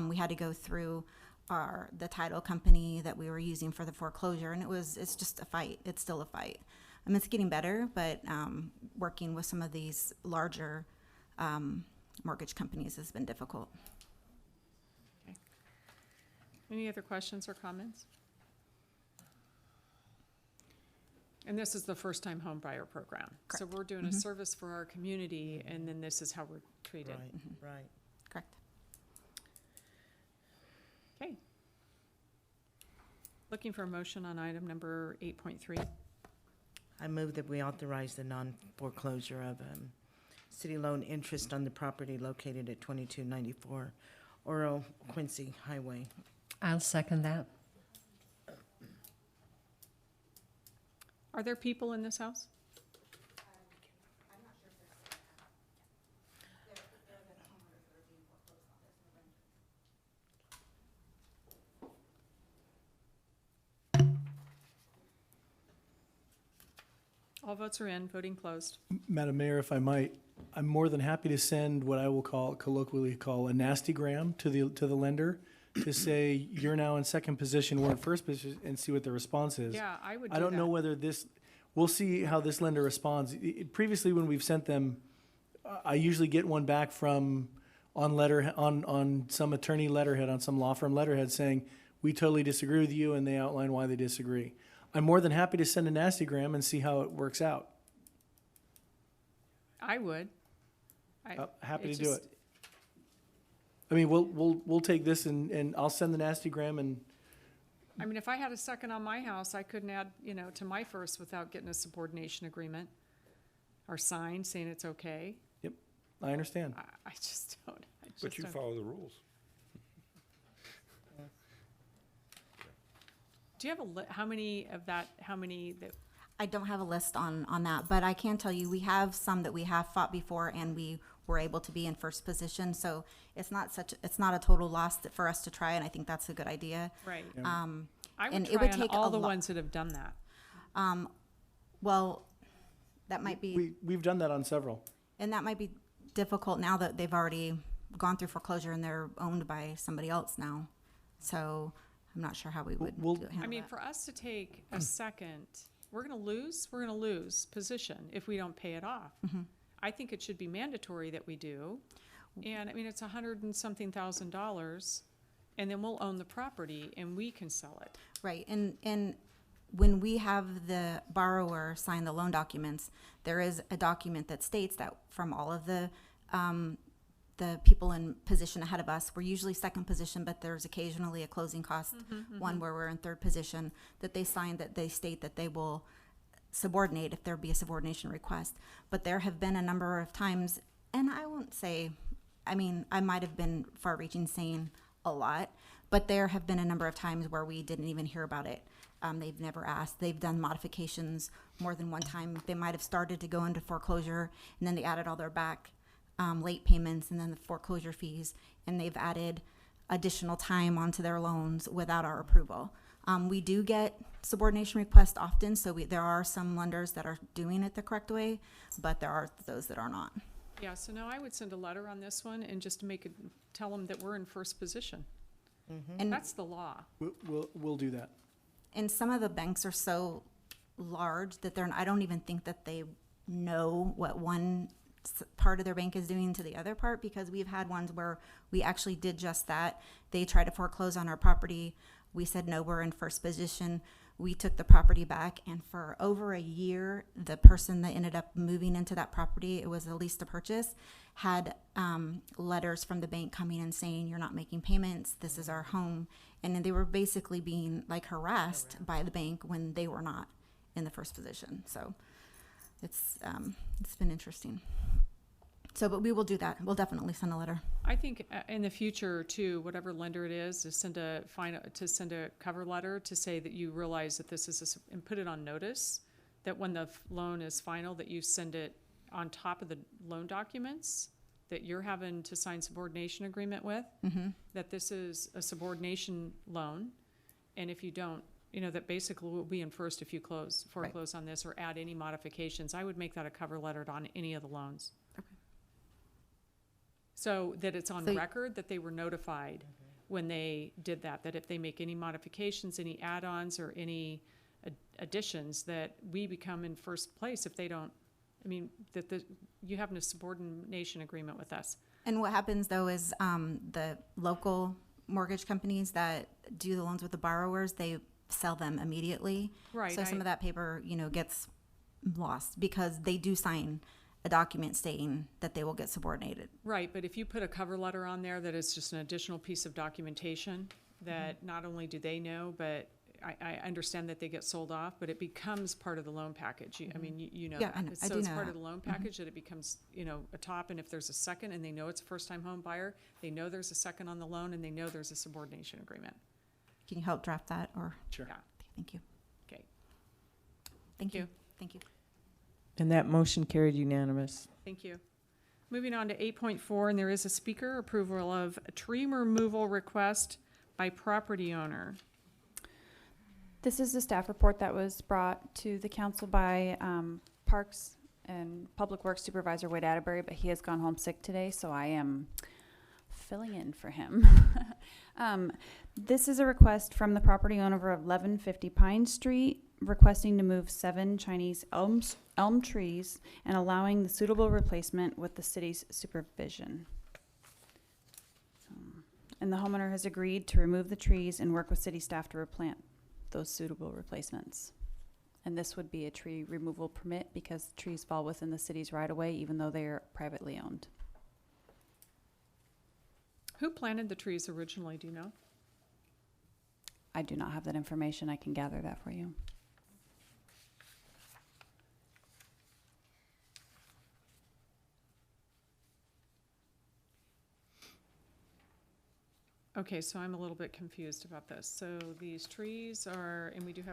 We had to go through the title company that we were using for the foreclosure, and it's just a fight. It's still a fight. I mean, it's getting better, but working with some of these larger mortgage companies has been difficult. Okay. Any other questions or comments? And this is the first-time home buyer program. Correct. So we're doing a service for our community, and then this is how we're treated. Right. Correct. Okay. Looking for a motion on item number 8.3. I move that we authorize the non-foreclosure of city loan interest on the property located at 2294 Oro Quincy Highway. I'll second that. Are there people in this house? All votes are in, voting closed. Madam Mayor, if I might, I'm more than happy to send what I will colloquially call a nastygram to the lender to say, you're now in second position, we're in first position, and see what the response is. Yeah, I would I don't know whether we'll see how this lender responds. Previously, when we've sent them, I usually get one back on some attorney letterhead, on some law firm letterhead saying, we totally disagree with you, and they outline why they disagree. I'm more than happy to send a nastygram and see how it works out. I would. Happy to do it. I mean, we'll take this and I'll send the nastygram and. I mean, if I had a second on my house, I couldn't add, to my first without getting a subordination agreement or sign saying it's okay. Yep, I understand. I just don't. But you follow the rules. Do you have how many that? I don't have a list on that, but I can tell you we have some that we have fought before and we we're able to be in first position. So it's not a total loss for us to try, and I think that's a good idea. Right. I And would it try would on take all a the lo- ones that have done that. Well, that might be, We've done that on several. and that might be difficult now that they've already gone through foreclosure and they're owned by somebody else now. So I'm not sure how we would handle I mean, that. for us to take a second, we're gonna lose position if we don't pay it off. I think it should be mandatory that we do. And I mean, it's $100,000-something, and then we'll own the property and we can sell it. Right, and when we have the borrower sign the loan documents, there is a document that states that from all of the people in position ahead of us, we're usually second position, but there's occasionally a closing cost one where we're in third position, that they sign, that they state that they will subordinate if there be a subordination request. But there have been a number of times, and I won't say, I mean, I might have been far-reaching saying a lot, but there have been a number of times where we didn't even hear about it. They've never asked. They've done modifications more than one time. They might have started to go into foreclosure, and then they added all their back late payments and then the foreclosure fees, and they've added additional time onto their loans without our approval. We do get subordination requests often, so there are some lenders that are doing it the correct way, but there are those that are not. Yeah, so now I would send a letter on this one and just tell them that we're in first position. And that's the law. We'll do that. And some of the banks are so large that I don't even think that they know what one part of their bank is doing to the other part, because we've had ones where we actually did just that. They tried to foreclose on our property. We said, no, we're in first position. We took the property back, and for over a year, the person that ended up moving into that property, it was a lease to purchase, had letters from the bank coming and saying, you're not making payments, this is our home. And then they were basically being like harassed by the bank when they were not in the first position. So it's been interesting. So, but we will do that. We'll definitely send a letter. I think in the future too, whatever lender it is, to send a cover letter to say that you realize that this is and put it on notice, that when the loan is final, that you send it on top of the loan documents that you're having to sign subordination agreement with, that this is a subordination loan, and if you don't, that basically will be in first if you foreclose on this or add any modifications. I would make that a cover letter on any of the loans. So that it's on record that they were notified when they did that if they make any modifications, any add-ons, or any additions, that we become in first place if they don't, that you have a subordination agreement with us. And what happens though is the local mortgage companies that do the loans with the borrowers, they sell them immediately. Right. So some of that paper, gets lost because they do sign a document stating that they will get subordinated. Right, but if you put a cover letter on there that is just an additional piece of documentation that not only do they know, but I understand that they get sold off, but it becomes part of the loan package. You know Yeah, that. I do So know it's part that. of the loan package that it becomes, a top, and if there's a second and they know it's a first-time home buyer, they know there's a second on the loan and they know there's a subordination agreement. Can you help draft that or? Sure. Yeah. Thank you. Okay. Thank you. Thank you. And that motion carried unanimous. Thank you. Moving on to 8.4, and there is a speaker, approval of a tree removal request by property owner. This is the staff report that was brought to the council by Parks and Public Works Supervisor Wade Atterbury, but he has gone home sick today, so I am filling in for him. This is a request from the property owner of 1150 Pine Street, requesting to move 7 Chinese elm trees and allowing the suitable replacement with the city's supervision. And the homeowner has agreed to remove the trees and work with city staff to replant those suitable replacements. And this would be a tree removal permit because the trees fall within the city's right of way, even though they are privately owned. Who planted the trees originally, do you know? I do not have that information. I can gather that for you. Okay, so I'm a little bit confused about this. So these trees are, and we do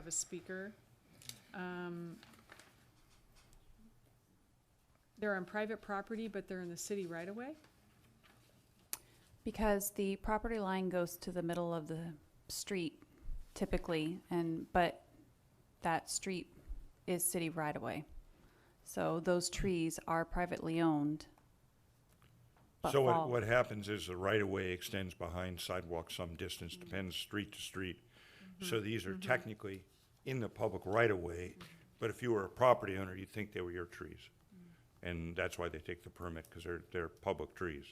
They're on private property, but they're in the city right away? Because the property line goes to the middle of the street typically, but that street is city right away. So those trees are privately owned. but So fall. what happens is the right-of-way extends behind sidewalk some distance, depends street to street. So these are technically in the public right-of-way, but if you were a property owner, you'd think they were your trees. And that's why they take the permit, because they're public trees.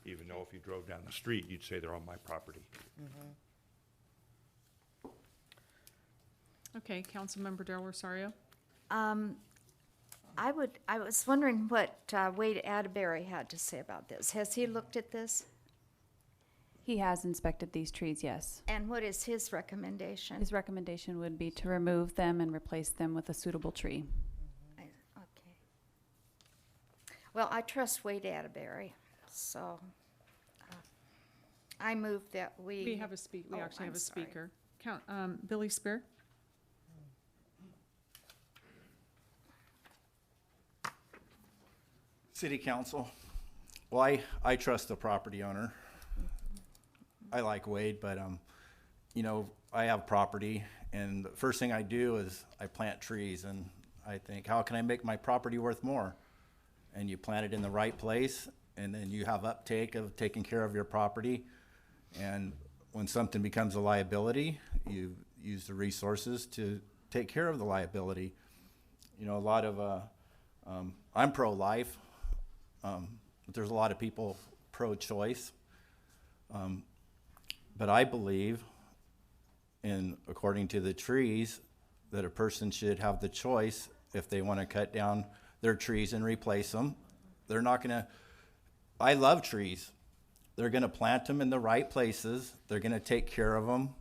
Even though if you drove down the street, you'd say they're on my property. Okay, Councilmember Del Rosario? I was wondering what Wade Atterbury had to say about this. Has he looked at this? He has inspected these trees, yes. And what is his recommendation? His recommendation would be to remove them and replace them with a suitable tree. Okay. Well, I trust Wade Atterbury, so I move that we. We have a we actually have a speaker. Billy Spear? City Council. Well, I trust the property owner. I like Wade, but, you know, I have property, and the first thing I do is I plant trees, and I think, how can I make my property worth more? And you plant it in the right place, and then you have uptake of taking care of your property. And when something becomes a liability, you use the resources to take care of the liability. You know, a lot of, I'm pro-life, but there's a lot of people pro-choice. But I believe according to the trees, that a person should have the choice if they want to cut down their trees and replace them. They're not gonna, I love trees. They're gonna plant them in the right places. They're gonna take care of them.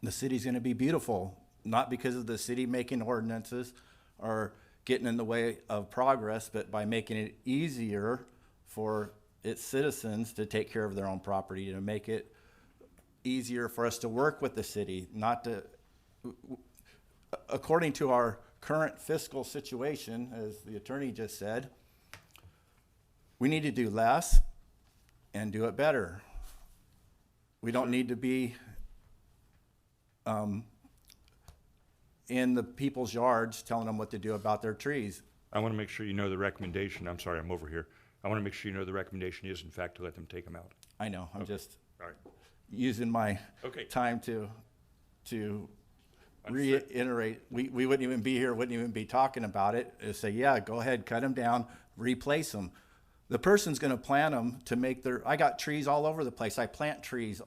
The city's gonna be beautiful, not because of the city making ordinances or getting in the way of progress, but by making it easier for its citizens to take care of their own property, to make it easier for us to work with the city, not to, according to our current fiscal situation, as the attorney just said, we need to do less and do it better. We don't need to be in the people's yards telling them what to do about their trees. I want to make sure you know the recommendation, I'm sorry, I'm over here. I want to make sure you know the recommendation is in fact to let them take them out. I know, I'm just All right. using my time to reiterate. We wouldn't even be here, wouldn't even be talking about it. Say, yeah, go ahead, cut them down, replace them. The person's gonna plant them to make I got trees all over the place. I plant trees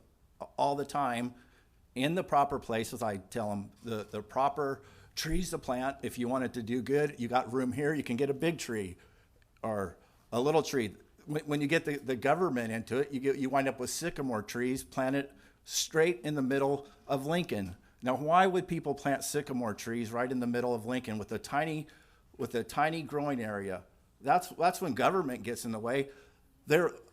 all the time in the proper places. I tell them the proper trees to plant. If you want it to do good, you got room here, you can get a big tree or a little tree. When you get the government into it, you wind up with sycamore trees planted straight in the middle of Lincoln. Now, why would people plant sycamore trees right in the middle of Lincoln with a tiny growing area? That's when government gets in the way.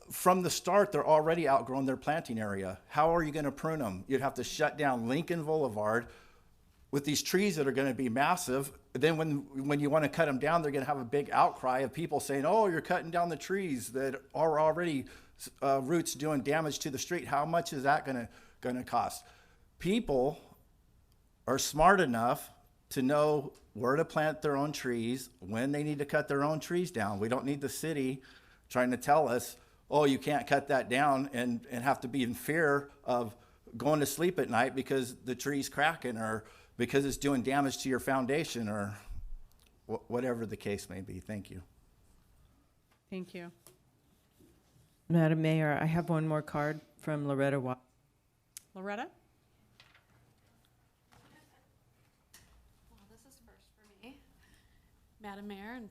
From the start, they're already outgrown their planting area. How are you going to prune them? You'd have to shut down Lincoln Boulevard with these trees that are going to be massive. Then when you want to cut them down, they're going to have a big outcry of people saying, oh, you're cutting down the trees that are already roots doing damage to the street. How much is that going to cost? People are smart enough to know where to plant their own trees, when they need to cut their own trees down. We don't need the city trying to tell us, oh, you can't cut that down and have to be in fear of going to sleep at night because the tree's cracking or because it's doing damage to your foundation or whatever the case may be. Thank you. Thank you. Madam Mayor, I have one more card from Loretta. Loretta? Well, this is first for me. Madam Mayor and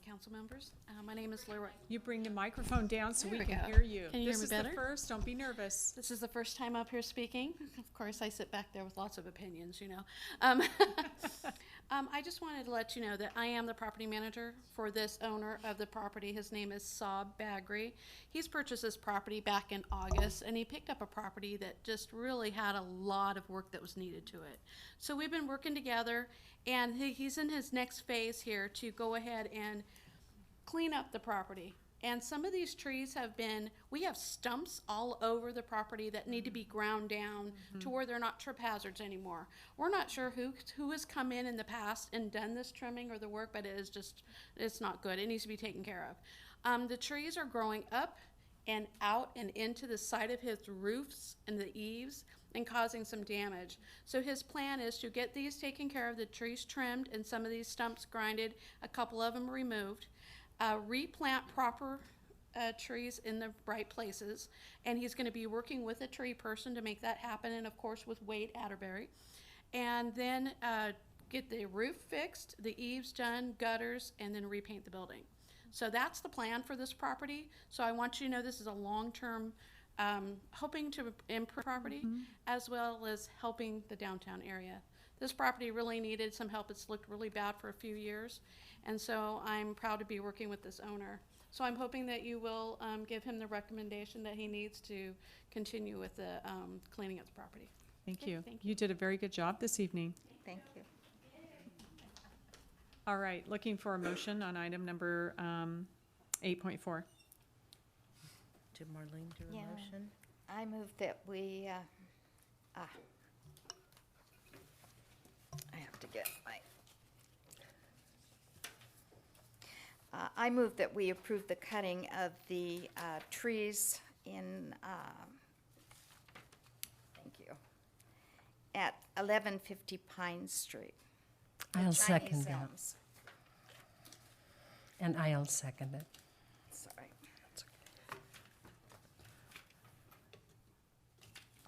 council members, my name is Loretta. You bring the microphone down so we There can go. hear you. Can you hear This me is better? the first, don't be nervous. This is the first time up here speaking. Of course, I sit back there with lots of opinions, you know. I just wanted to let you know that I am the property manager for this owner of the property. His name is Saab Bagri. He's purchased this property back in August, and he picked up a property that just really had a lot of work that was needed to it. So we've been working together, And he's in his next phase here to go ahead and clean up the property. And some of these trees we have stumps all over the property that need to be ground down to where they're not trip hazards anymore. We're not sure who has come in the past and done this trimming or the work, but it's not good. It needs to be taken care of. The trees are growing up and out and into the side of his roofs and the eaves and causing some damage. So his plan is to get these taken care of, the trees trimmed and some of these stumps grinded, a couple of them removed, replant proper trees in the right places, and he's going to be working with a tree person to make that happen, and of course with Wade Atterbury, and then get the roof fixed, the eaves done, gutters, and then repaint the building. So that's the plan for this property. So I want you to know this is a long-term hoping to improve property as well as helping the downtown area. This property really needed some help. It's looked really bad for a few years, and so I'm proud to be working with this owner. So I'm hoping that you will give him the recommendation that he needs to continue with the cleaning up the property. Thank Okay, you. thank You did a very good job this evening. Thank you. All right, looking for a motion on item number 8.4. Did Marlene do a Yeah. motion? I move that we, I have to get my, I move that we approve the cutting of the trees in, thank you, at 1150 Pine Street. The I'll Chinese second that. elms. And I'll second it. Sorry.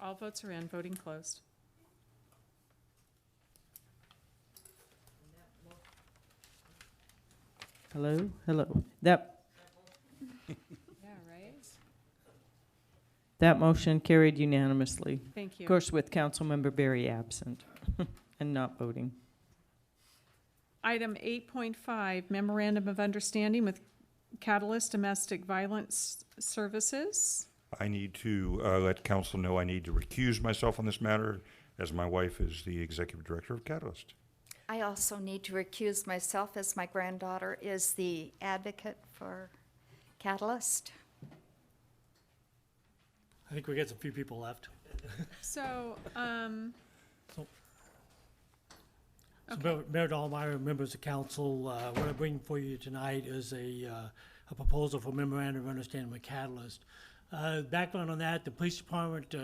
All votes are in, voting closed. Hello, hello. That, Yeah, right? that motion carried unanimously. Thank you. Of course, with Councilmember Berry absent and not voting. Item 8.5, memorandum of understanding with Catalyst Domestic Violence Services. I need to let council know I need to recuse myself on this matter, as my wife is the executive director of Catalyst. I also need to recuse myself as my granddaughter is the advocate for Catalyst. I think we got a few people left. So, Mayor Dahlmeyer, members of council, what I bring for you tonight is a proposal for memorandum of understanding with Catalyst. Background on that, the police department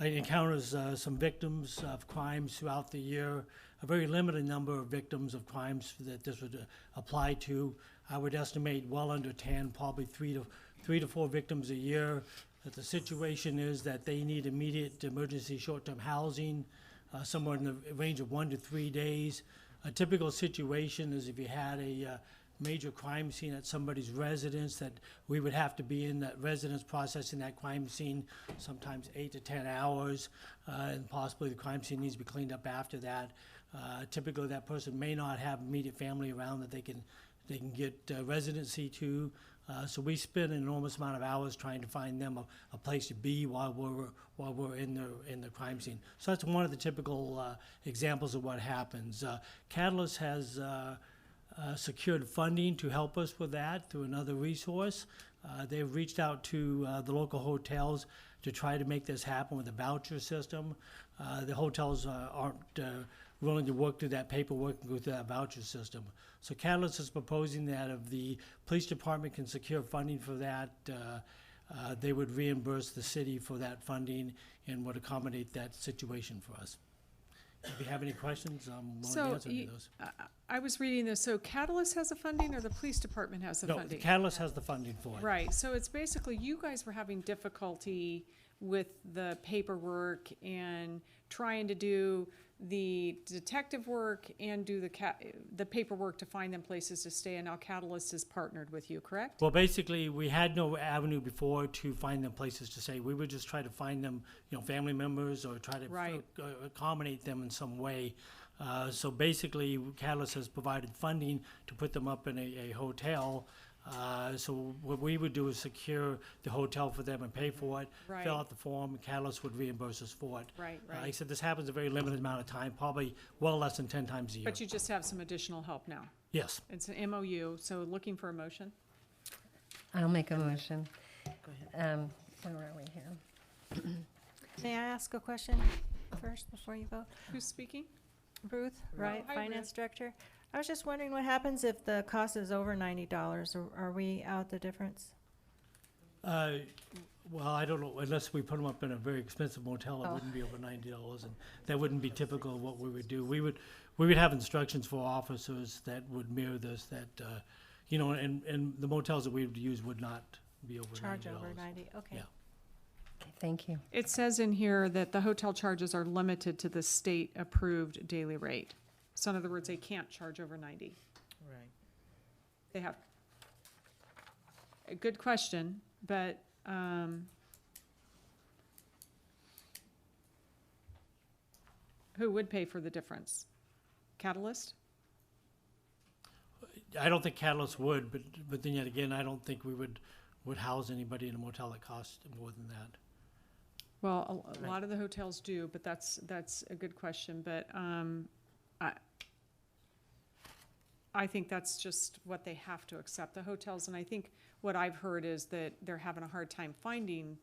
encounters some victims of crimes throughout the year, a very limited number of victims of crimes that this would apply to. I would estimate well under 10, probably three to four victims a year. That the situation is that they need immediate emergency short-term housing, somewhere in the range of 1 to 3 days. A typical situation is if you had a major crime scene at somebody's residence, that we would have to be in that residence processing that crime scene sometimes 8 to 10 hours, and possibly the crime scene needs to be cleaned up after that. Typically, that person may not have immediate family around that they can get residency to. So we spend an enormous amount of hours trying to find them a place to be while we're in the crime scene. So that's one of the typical examples of what happens. Catalyst has secured funding to help us with that through another resource. They've reached out to the local hotels to try to make this happen with a voucher system. The hotels aren't willing to work through that paperwork and go through that voucher system. So Catalyst is proposing that if the police department can secure funding for that, they would reimburse the city for that funding and would accommodate that situation for us. If you have any questions, I'm willing to answer any of those. I was reading this, so Catalyst has the funding or the police department has the No, funding? Catalyst has the funding for it. Right, so it's basically, you guys were having difficulty with the paperwork and trying to do the detective work and do the paperwork to find them places to stay, and now Catalyst is partnered with you, correct? Well, basically, we had no avenue before to find them places to stay. We would just try to find them, family members or try to accommodate them in some way. So basically, Catalyst has provided funding to put them up in a hotel. So what we would do is secure the hotel for them and pay for it, Right. fill out the form, and Catalyst would reimburse us for it. Right, Like I right. said, this happens a very limited amount of time, probably well less than 10 times a year. But you just have some additional help now. Yes. It's an MOU, so looking for a motion. I'll make a motion. Where are we here? May I ask a question first before you vote? Who's speaking? Ruth, right, hi, Finance Ruth. Director? I was just wondering what happens if the cost is over $90, or are we out the difference? Well, I don't know, unless we put them up in a very expensive motel, it Oh. wouldn't be over $90, and that wouldn't be typical of what we would do. We would have instructions for officers that would mirror this, that, you know, and the motels that we would use would not be over $90. Charge over 90, okay. Yeah. Thank you. It says in here that the hotel charges are limited to the state-approved daily rate. So in other words, they can't charge over 90. Right. They have. A good question, but, who would pay for the difference? Catalyst? I don't think Catalyst would, but then yet again, I don't think we would house anybody in a motel that costs more than that. Well, a lot of the hotels do, but that's a good question, but, I think that's just what they have to accept, the hotels, and I think what I've heard is that they're having a hard time finding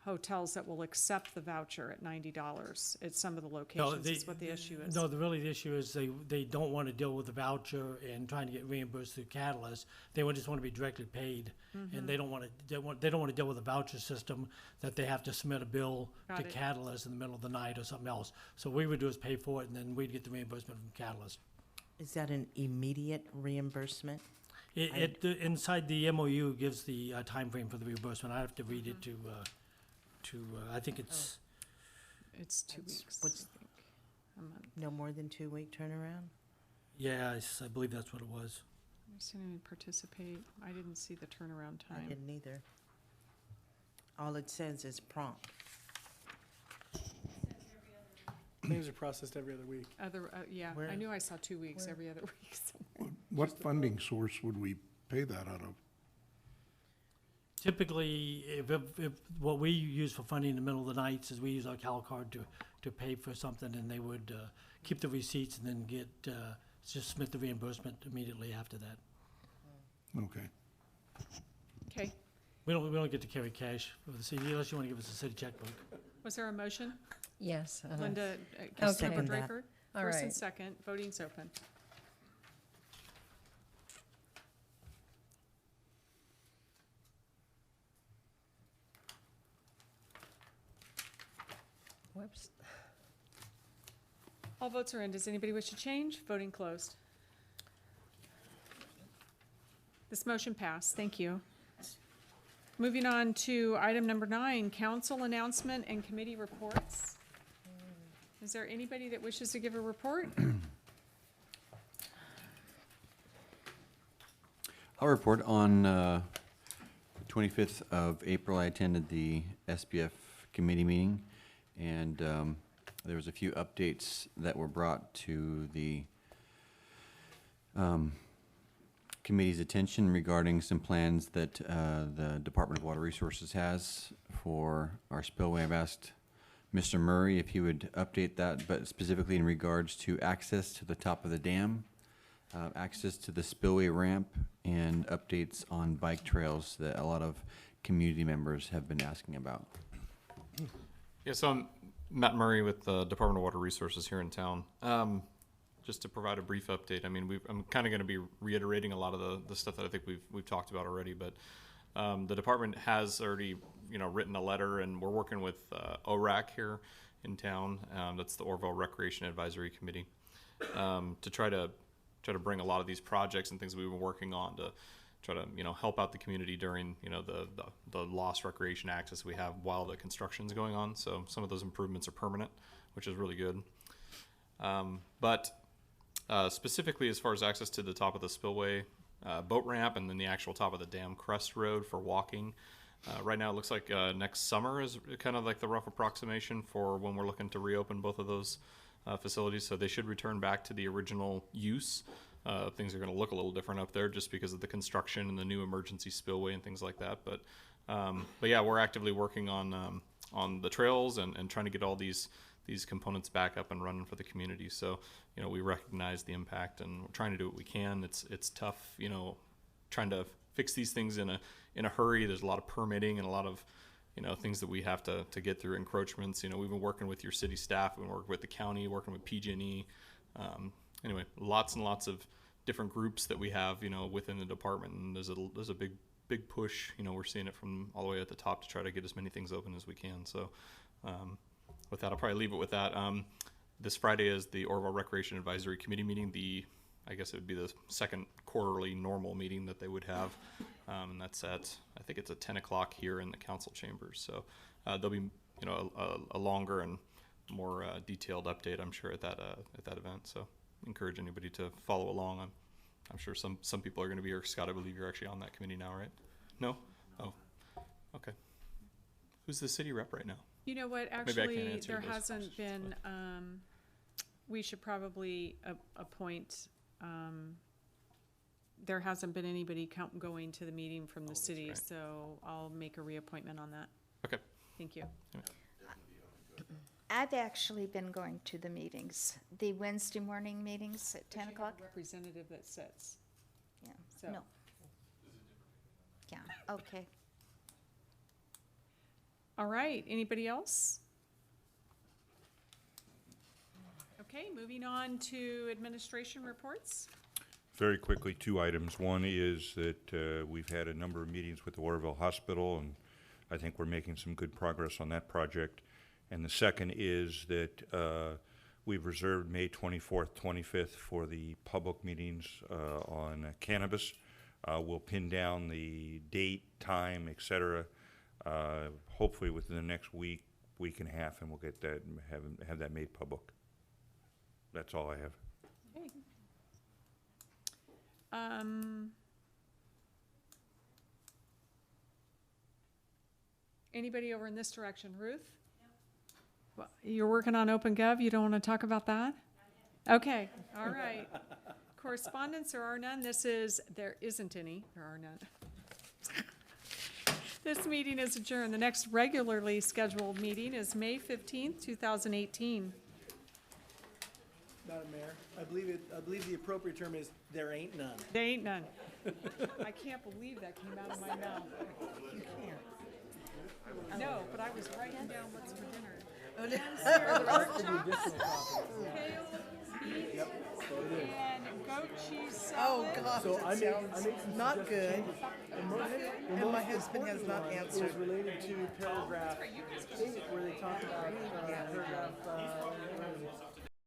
hotels that will accept the voucher at $90 at some of the locations, is what the issue is. No, the issue is they don't want to deal with the voucher and trying to get reimbursed through Catalyst. They just want to be directly paid, and they don't want to deal with a voucher system that they have to submit a bill Got to it. Catalyst in the middle of the night or something else. So what we would do is pay for it, and then we'd get the reimbursement from Catalyst. Is that an immediate reimbursement? Inside the MOU gives the time frame for the reimbursement. I have to read it to I think it's. It's 2 weeks. What's, I think. A month. no more than 2-week turnaround? Yes, I believe that's what it was. I didn't participate. I didn't see the turnaround I time. didn't either. All it says is prompt. Things are processed every other week. Yeah, I Where? knew I saw 2 weeks every other week. somewhere. What funding source would we pay that out of? Typically, if what we use for funding in the middle of the nights is we use our Cal card to pay for something, and they would keep the receipts and then just submit the reimbursement immediately after that. Okay. Okay, We don't get to carry cash for the city unless you want to give us a city checkbook. was there a motion? Yes. Linda, I'll Councilmember second that. Drayford? All First and right. second, voting's open. Whoops. All votes are in. Does anybody wish to change? Voting closed. This motion passed. Thank you. Moving on to item number 9, council announcement and committee reports. Is there anybody that wishes to give a report? I'll report on the 25th of April. I attended the SBF committee meeting, and there was a few updates that were brought to the committee's attention regarding some plans that the Department of Water Resources has for our spillway. I've asked Mr. Murray if he would update that, but specifically in regards to access to the top of the dam, access to the spillway ramp, and updates on bike trails that a lot of community members have been asking about. Yeah, so I'm Matt Murray with the Department of Water Resources here in town. Just to provide a brief update, I mean, I'm kind of going to be reiterating a lot of the stuff that I think we've talked about already, but the department has already, written a letter, and we're working with ORAC here in town. That's the Oroville Recreation Advisory Committee, to try to bring a lot of these projects and things that we've been working on to try to help out the community during the lost recreation access we have while the construction's going on. So some of those improvements are permanent, which is really good. But specifically as far as access to the top of the spillway boat ramp and then the actual top of the dam crest road for walking, right now it looks like next summer is kind of like the rough approximation for when we're looking to reopen both of those facilities. So they should return back to the original use things are going to look a little different up there just because of the construction and the new emergency spillway and things like that. But yeah, we're actively working on the trails and trying to get all these components back up and running for the community. So, we recognize the impact and we're trying to do what we can. It's tough, trying to fix these things in a hurry. There's a lot of permitting and a lot of, things that we have to get through, encroachments. We've been working with your city staff, we've been working with the county, working with PG&E. Anyway, lots and lots of different groups that we have, within the department. And there's a big push, we're seeing it from all the way at the top to try to get as many things open as we can. So, with that, I'll probably leave it with that. This Friday is the Oroville Recreation Advisory Committee meeting. I guess it would be the second quarterly normal meeting that they would have. And that's I think it's at 10 o'clock here in the council chambers. So there'll be, a longer and more detailed update, I'm sure, at that event. So encourage anybody to follow along. I'm sure some people are going to be here. Scott, I believe you're actually on that committee now, right? No? Oh, okay. Who's the city rep right now? You know what, actually, there hasn't been, we should probably appoint, there hasn't been anybody going to the meeting from the city, right. so I'll make a reappointment on that. Okay. Thank you. I've actually been going to the meetings, the Wednesday morning meetings at 10 o'clock. Representative that sits. Yeah, So. no. Yeah, okay. All right, anybody else? Okay, moving on to administration reports. Very quickly, 2 items. One is that we've had a number of meetings with the Oroville Hospital, and I think we're making some good progress on that project. And the second is that we've reserved May 24th, 25th for the public meetings on cannabis. We'll pin down the date, time, etc. Hopefully within the next week and a half, and we'll get that and have that made public. That's all I have. Okay. Anybody over in this direction? Ruth? Well, you're working on OpenGov. You don't want to talk about that? Okay. All right. Correspondence, there are none. There isn't any. There are none. This meeting is adjourned. The next regularly scheduled meeting is May 15th, 2018. Madam Mayor, I believe the appropriate term is there ain't none. There ain't none. I can't believe that came out of my mouth. You can't. No, but I was writing down what's for dinner. Oh, Kale, beets, and goat cheese Oh, salad. God, So I that made sounds some not good. And my husband has not answered. It was related to paragraph 8 where they talk about paragraph,